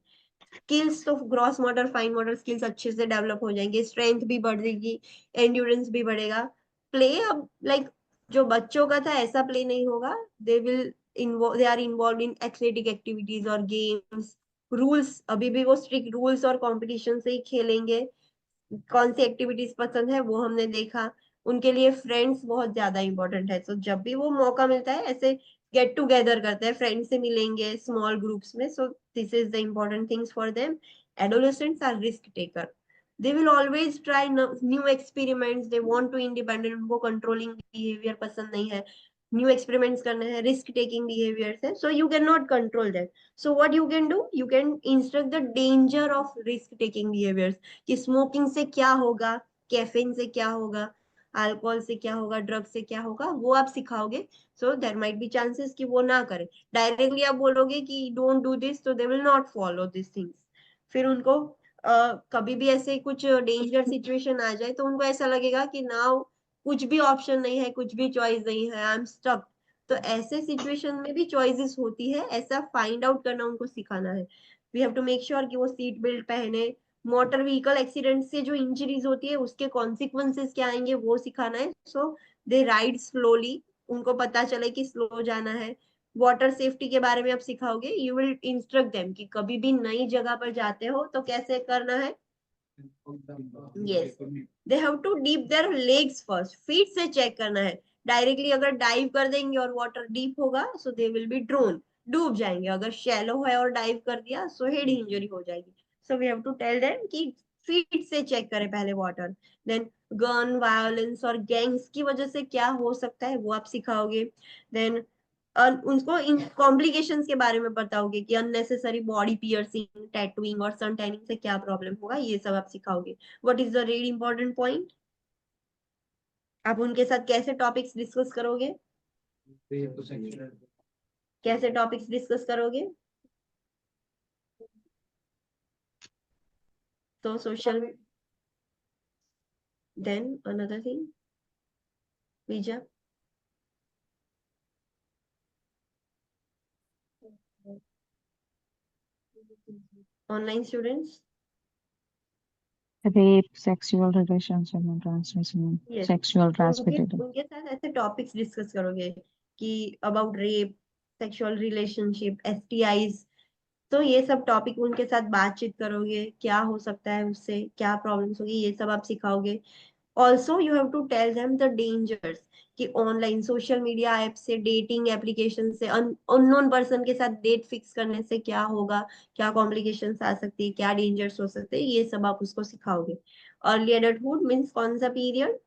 Speaker 1: स्किल्स तो gross motor, fine motor skills अच्छे से डेवलप हो जाएंगे, स्ट्रेंथ भी बढ़ेगी, एंड्योरेंस भी बढ़ेगा। प्ले अब लाइक जो बच्चों का था ऐसा प्ले नहीं होगा। They are involve in athletic activities और गेम्स। रूल्स अभी भी वो स्ट्रिक्ट रूल्स और कंपटीशन से ही खेलेंगे। कौन सी एक्टिविटीज पसंद है वो हमने देखा। उनके लिए फ्रेंड्स बहुत ज्यादा इंपॉर्टेंट है। तो जब भी वो मौका मिलता है ऐसे गेट टुगेदर करते हैं, फ्रेंड्स से मिलेंगे स्मॉल ग्रुप्स में। So this is the important things for them. Adolescents are risk taker, they will always try new experiments, they want to independent, उनको कंट्रोलिंग बिहेवियर पसंद नहीं है, न्यू एक्सपेरिमेंट्स करने हैं, रिस्क टेकिंग बिहेवियर्स है। So you can not control that. So what you can do, you can instruct the danger of risk taking behaviours, कि स्मोकिंग से क्या होगा, कैफीन से क्या होगा, अल्कोहल से क्या होगा, ड्रग से क्या होगा, वो आप सिखाओगे। So there might be chances कि वो ना करें। डायरेक्टली आप बोलोगे कि डोंट डू दिस, तो they will not follow this things. फिर उनको कभी भी ऐसे कुछ डेंजर सिचुएशन आ जाए तो उनको ऐसा लगेगा कि नाउ कुछ भी ऑप्शन नहीं है, कुछ भी चॉइस नहीं है, आई एम स्टक। तो ऐसे सिचुएशन में भी चॉइसेस होती है, ऐसा फाइंड आउट करना उनको सिखाना है। We have to make sure कि वो सीट बेल्ट पहने। मोटर व्हीकल एक्सीडेंट से जो इंजरीज होती है उसके कॉन्सिक्वेंसेस क्या आएंगे वो सिखाना है। सो दे राइड स्लोली, उनको पता चले कि स्लो जाना है। वाटर सेफ्टी के बारे में आप सिखाओगे, यू विल इंस्ट्रक्ट देम कि कभी भी नई जगह पर जाते हो तो कैसे करना है। Yes, they have to deep their legs first, feet से चेक करना है। डायरेक्टली अगर डाइव कर देंगे और वाटर डीप होगा सो दे विल बी ड्रोन, डूब जाएंगे। अगर शैलो है और डाइव कर दिया सो हेड इंजरी हो जाएगी। So we have to tell them कि फीट से चेक करें पहले वाटर। देन गन वायलेंस और गैंग्स की वजह से क्या हो सकता है वो आप सिखाओगे। देन उनको इन कॉम्प्लिकेशंस के बारे में बताओगे कि अननेसेसरी बॉडी पियर्सिंग, टैटूइंग और सन टैनिंग से क्या प्रॉब्लम होगा, ये सब आप सिखाओगे। What is the red important point, आप उनके साथ कैसे टॉपिक्स डिस्कस करोगे, कैसे टॉपिक्स डिस्कस करोगे? तो social Then another thing, Vija. Online students.
Speaker 6: rape, sexual relationship and transmission,
Speaker 1: Yes.
Speaker 6: sexual
Speaker 1: तो उनके
Speaker 6: transmitted.
Speaker 1: उनके साथ ऐसे टॉपिक्स डिस्कस करोगे कि अबाउट रेप, सेक्सुअल रिलेशनशिप, एसटीआईज। तो ये सब टॉपिक उनके साथ बातचीत करोगे, क्या हो सकता है उससे, क्या प्रॉब्लम्स होगी, ये सब आप सिखाओगे। Also you have to tell them the dangers कि ऑनलाइन सोशल मीडिया ऐप से, डेटिंग एप्लीकेशन से, अननोन पर्सन के साथ डेट फिक्स करने से क्या होगा, क्या कॉम्प्लिकेशंस आ सकती है, क्या डेंजर्स हो सकते हैं, ये सब आप उसको सिखाओगे। अर्ली एडल्टहुड मीन्स कौन सा पीरियड?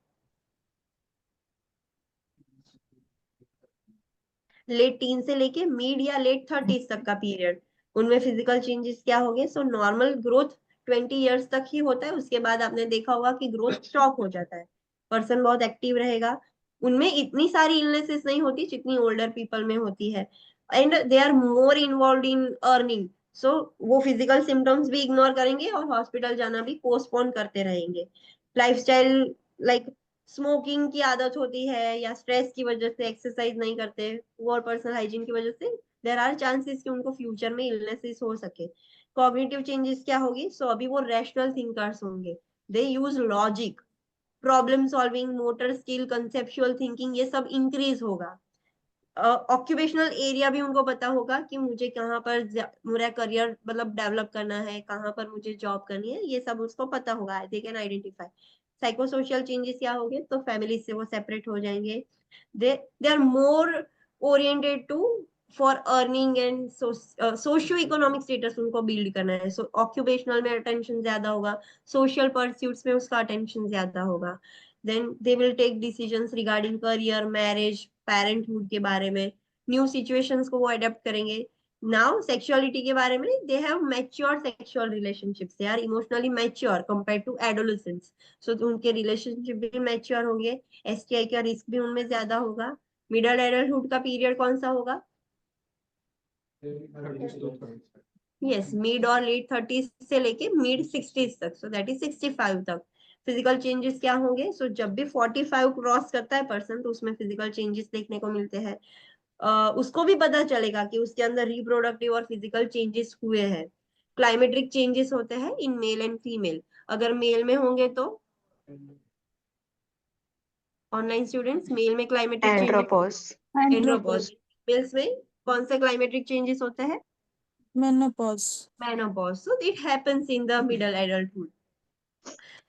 Speaker 1: लेट टीन से लेके मिड या लेट 30s तक का पीरियड। उनमें फिजिकल चेंजेस क्या होंगे? सो नॉर्मल ग्रोथ 20 years तक ही होता है, उसके बाद आपने देखा होगा कि ग्रोथ स्टॉप हो जाता है। पर्सन बहुत एक्टिव रहेगा, उनमें इतनी सारी इलनेसेस नहीं होती जितनी ओल्डर पीपल में होती है, and they are more involve in earning. So वो फिजिकल सिम्टम्स भी इग्नोर करेंगे और हॉस्पिटल जाना भी पोस्टपोन करते रहेंगे। लाइफस्टाइल, लाइक स्मोकिंग की आदत होती है या स्ट्रेस की वजह से एक्सरसाइज नहीं करते, पुअर पर्सनल हाइजीन की वजह से देर आर चांसेस कि उनको फ्यूचर में इलनेसेस हो सके। कॉग्निटिव चेंजेस क्या होगी? सो अभी वो रैशनल थिंकर्स होंगे, they use logic, problem solving, motor skill, conceptual thinking, ये सब इंक्रीज होगा। ऑक्यूपेशनल एरिया भी उनको पता होगा कि मुझे कहाँ पर मेरा करियर मतलब डेवलप करना है, कहाँ पर मुझे जॉब करनी है, ये सब उसको पता होगा, they can identify. Psycho social changes क्या होंगे? तो फैमिली से वो सेपरेट हो जाएंगे, they are more oriented to for earning and socio economic status उनको बिल्ड करना है। सो ऑक्यूपेशनल में अटेंशन ज्यादा होगा, सोशल परस्यूट्स में उसका अटेंशन ज्यादा होगा। Then they will take decisions regarding career, marriage, parenthood के बारे में, न्यू सिचुएशंस को वो अडेप्ट करेंगे। नाउ सेक्सुअलिटी के बारे में, they have mature sexual relationships, they are emotionally mature compare to adolescents. So उनके रिलेशनशिप भी मैच्योर होंगे, एसटीआई का रिस्क भी उनमें ज्यादा होगा। मिडल एडल्टहुड का पीरियड कौन सा होगा?
Speaker 2: 30s to 30s.
Speaker 1: Yes, mid और लेट 30s से लेके मिड 60s तक, सो दैट इज 65 तक। फिजिकल चेंजेस क्या होंगे? सो जब भी 45 क्रॉस करता है पर्सन तो उसमें फिजिकल चेंजेस देखने को मिलते हैं। उसको भी पता चलेगा कि उसके अंदर रिप्रोडक्टिव और फिजिकल चेंजेस हुए हैं। क्लाइमेट्रिक चेंजेस होते हैं इन मेल एंड फीमेल। अगर मेल में होंगे तो ऑनलाइन स्टूडेंट्स, मेल में climacteric changes,
Speaker 4: Andropause.
Speaker 1: Andropause. Males में कौन सा क्लाइमेट्रिक चेंजेस होते हैं?
Speaker 3: Menopause.
Speaker 1: Menopause. So it happens in the middle adulthood.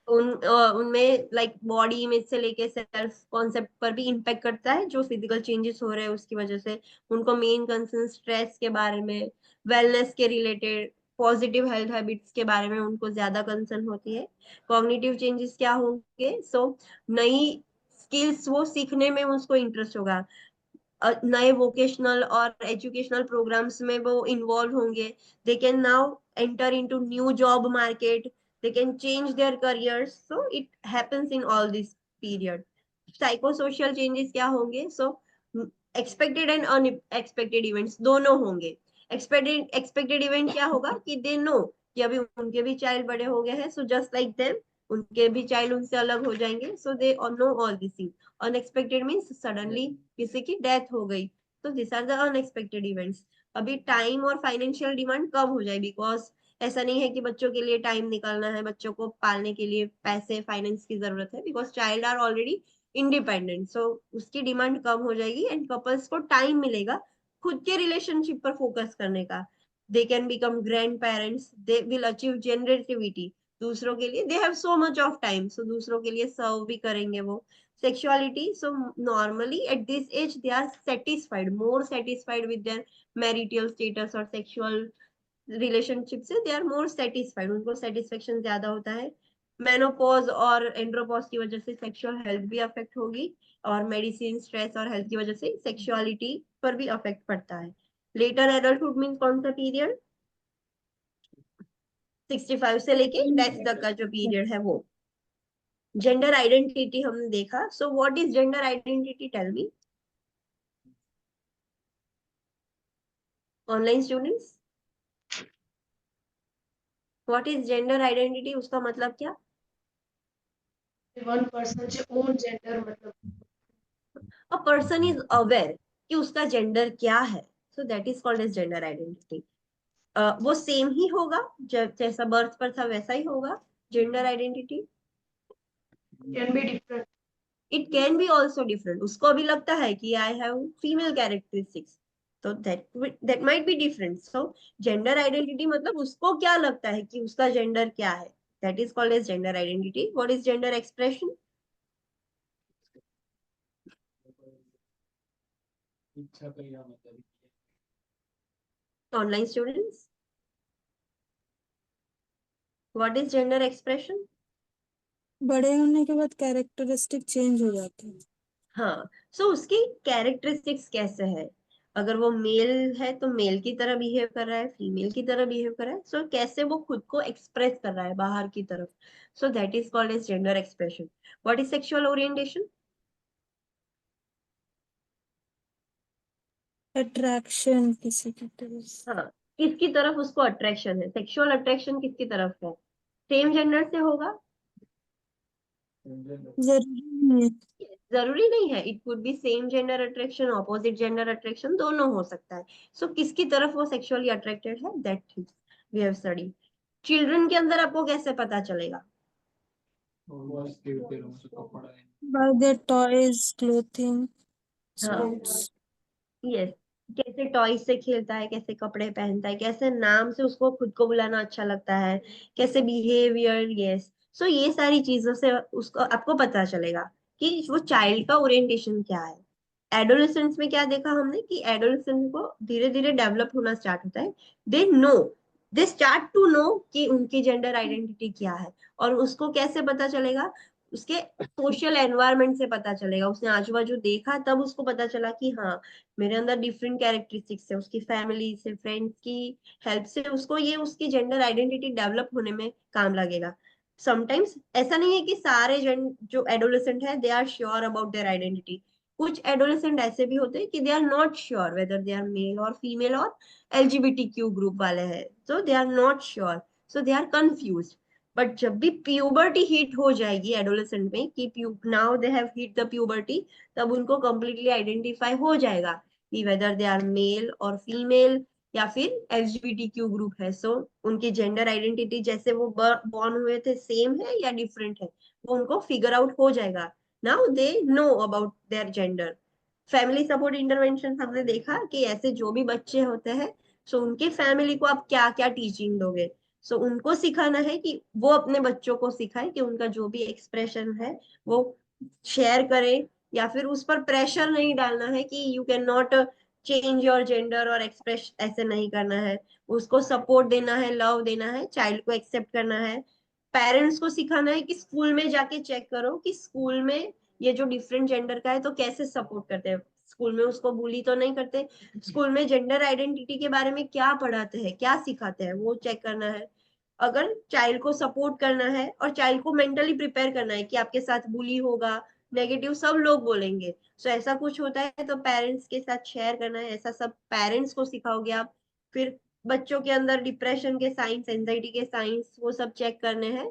Speaker 1: उनमें लाइक बॉडी इमेज से लेके सेल्फ कॉन्सेप्ट पर भी इम्पेक्ट करता है, जो फिजिकल चेंजेस हो रहे हैं उसकी वजह से। उनको मेन कंसर्न स्ट्रेस के बारे में, वेलनेस के रिलेटेड, पॉजिटिव हेल्थ हैबिट्स के बारे में उनको ज्यादा कंसर्न होती है। कॉग्निटिव चेंजेस क्या होंगे? सो नई स्किल्स वो सीखने में उसको इंटरेस्ट होगा, नए वोकेशनल और एजुकेशनल प्रोग्राम्स में वो इन्वॉल्व होंगे। They can now enter into new job market, they can change their careers, so it happens in all this period. Psychosocial changes क्या होंगे? So expected and unexpected events दोनों होंगे। expected event क्या होगा कि they know कि अभी उनके भी चाइल्ड बड़े हो गए हैं, so just like them उनके भी चाइल्ड उनसे अलग हो जाएंगे, so they all know all these things. Unexpected means suddenly किसी की डेथ हो गई, तो these are the unexpected events. अभी टाइम और फाइनेंशियल डिमांड कम हो जाए, बिकॉज ऐसा नहीं है कि बच्चों के लिए टाइम निकालना है, बच्चों को पालने के लिए पैसे, फाइनेंस की जरूरत है, because child are already independent. So उसकी डिमांड कम हो जाएगी एंड कपल्स को टाइम मिलेगा खुद के रिलेशनशिप पर फोकस करने का। They can become grand parents, they will achieve generativity, दूसरों के लिए they have so much of time, so दूसरों के लिए सर्व भी करेंगे वो। Sexuality, so normally at this age they are satisfied, more satisfied with their marital status और सेक्सुअल रिलेशनशिप से, दे आर मोर सेटिस्फाइड, उनको सेटिस्फेक्शन ज्यादा होता है। मेनोपॉज और एंड्रोपॉज की वजह से सेक्सुअल हेल्थ भी अफेक्ट होगी, और मेडिसिन, स्ट्रेस और हेल्थ की वजह से सेक्सुअलिटी पर भी अफेक्ट पड़ता है। लेटर एडल्टहुड मीन कौन सा पीरियड? 65 से लेके डेथ तक का जो पीरियड है वो। जेंडर आइडेंटिटी हमने देखा, so what is gender identity? Tell me online students, what is gender identity? उसका मतलब क्या?
Speaker 7: वन पर्सन चे ओन जेंडर मतलब
Speaker 1: अ पर्सन इज अवेयर कि उसका जेंडर क्या है, so that is called as gender identity. वो सेम ही होगा, जैसा बर्थ पर था वैसा ही होगा gender identity.
Speaker 7: Can be different.
Speaker 1: It can B also different, उसको अभी लगता है कि आई हैव फीमेल कैरेक्टरिस्टिक्स, तो that might be different. So gender identity मतलब उसको क्या लगता है कि उसका जेंडर क्या है, that is called as gender identity. What is gender expression?
Speaker 2: इच्छा का या मतलब
Speaker 1: online students, what is gender expression?
Speaker 3: बड़े होने के बाद कैरेक्टरिस्टिक चेंज हो जाते हैं।
Speaker 1: हाँ, सो उसकी कैरेक्टरिस्टिक्स कैसे है, अगर वो मेल है तो मेल की तरह बिहेव कर रहा है, फीमेल की तरह बिहेव कर रहा है, सो कैसे वो खुद को एक्सप्रेस कर रहा है बाहर की तरफ, सो that is called as gender expression. What is sexual orientation?
Speaker 3: Attraction किसी की तरफ।
Speaker 1: हाँ, किसकी तरफ उसको अट्रैक्शन है, सेक्सुअल अट्रैक्शन किसकी तरफ है, सेम जेंडर से होगा?
Speaker 3: जरूरी नहीं है।
Speaker 1: जरूरी नहीं है, it could be same gender attraction, opposite gender attraction, दोनों हो सकता है। सो किसकी तरफ वो सेक्सुअली अट्रैक्टेड है, that we have study. Children के अंदर आपको कैसे पता चलेगा?
Speaker 2: वॉइस के पैरों से कपड़ा है।
Speaker 3: बाय देयर टॉयज, क्लोथिंग,
Speaker 1: हाँ,
Speaker 3: स्पोर्ट्स।
Speaker 1: यस, कैसे टॉयज से खेलता है, कैसे कपड़े पहनता है, कैसे नाम से उसको खुद को बुलाना अच्छा लगता है, कैसे बिहेवियर, यस। सो ये सारी चीजों से उसको आपको पता चलेगा कि वो चाइल्ड का ओरिएंटेशन क्या है। एडोलेसेंस में क्या देखा हमने कि एडोलेसेंस को धीरे धीरे डेवलप होना स्टार्ट होता है, they know, they start to know कि उनकी जेंडर आइडेंटिटी क्या है। और उसको कैसे पता चलेगा, उसके सोशल एनवायरनमेंट से पता चलेगा, उसने आजू बाजू देखा तब उसको पता चला कि हाँ मेरे अंदर डिफरेंट कैरेक्टरिस्टिक्स है, उसकी फैमिली से, फ्रेंड्स की हेल्प से उसको ये उसकी जेंडर आइडेंटिटी डेवलप होने में काम लगेगा। समटाइम्स ऐसा नहीं है कि सारे जो एडोलेसेंट है they are sure about their identity. कुछ एडोलेसेंट ऐसे भी होते हैं कि they are not sure whether they are male और फीमेल और एलजीबीटीक्यू ग्रुप वाले हैं, so they are not sure, so they are confuse. But जब भी प्यूबर्टी हिट हो जाएगी एडोलेसेंट में कि now they have hit the puberty, तब उनको कंप्लीटली आइडेंटिफाई हो जाएगा कि वेदर दे आर मेल और फीमेल या फिर एलजीबीटीक्यू ग्रुप है। सो उनकी जेंडर आइडेंटिटी जैसे वो बॉर्न हुए थे सेम है या डिफरेंट है, वो उनको फिगर आउट हो जाएगा। Now they know about their gender. Family support intervention हमने देखा कि ऐसे जो भी बच्चे होते हैं, सो उनके फैमिली को आप क्या क्या टीचिंग दोगे, सो उनको सिखाना है कि वो अपने बच्चों को सिखाए कि उनका जो भी एक्सप्रेशन है वो शेयर करे, या फिर उस पर प्रेशर नहीं डालना है कि you can not change your gender और एक्सप्रेस, ऐसे नहीं करना है। उसको सपोर्ट देना है, लव देना है, चाइल्ड को एक्सेप्ट करना है। पेरेंट्स को सिखाना है कि स्कूल में जाके चेक करो कि स्कूल में ये जो डिफरेंट जेंडर का है तो कैसे सपोर्ट करते हैं, स्कूल में उसको बुली तो नहीं करते, स्कूल में जेंडर आइडेंटिटी के बारे में क्या पढ़ाते हैं, क्या सिखाते हैं, वो चेक करना है। अगर चाइल्ड को सपोर्ट करना है और चाइल्ड को मेंटली प्रिपेयर करना है कि आपके साथ बुली होगा, नेगेटिव सब लोग बोलेंगे, सो ऐसा कुछ होता है तो पेरेंट्स के साथ शेयर करना है, ऐसा सब पेरेंट्स को सिखाओगे आप। फिर बच्चों के अंदर डिप्रेशन के साइंस, एंजाइटी के साइंस, वो सब चेक करने हैं।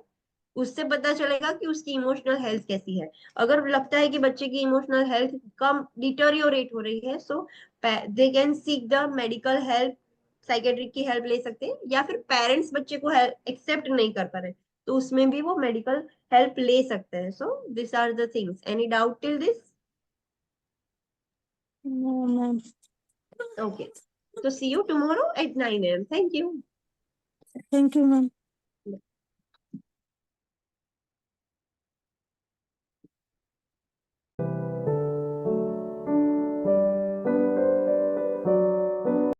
Speaker 1: उससे पता चलेगा कि उसकी इमोशनल हेल्थ कैसी है। अगर लगता है कि बच्चे की इमोशनल हेल्थ कम डिटोरियोरेट हो रही है, so they can seek the medical help, psychiatric की हेल्प ले सकते हैं, या फिर पेरेंट्स बच्चे को एक्सेप्ट नहीं कर पा रहे तो उसमें भी वो मेडिकल हेल्प ले सकते हैं। So this are the things. Any doubt till this?
Speaker 3: No ma'am.
Speaker 1: Okay, so see you tomorrow at 9 a.m. Thank you.
Speaker 3: Thank you ma'am.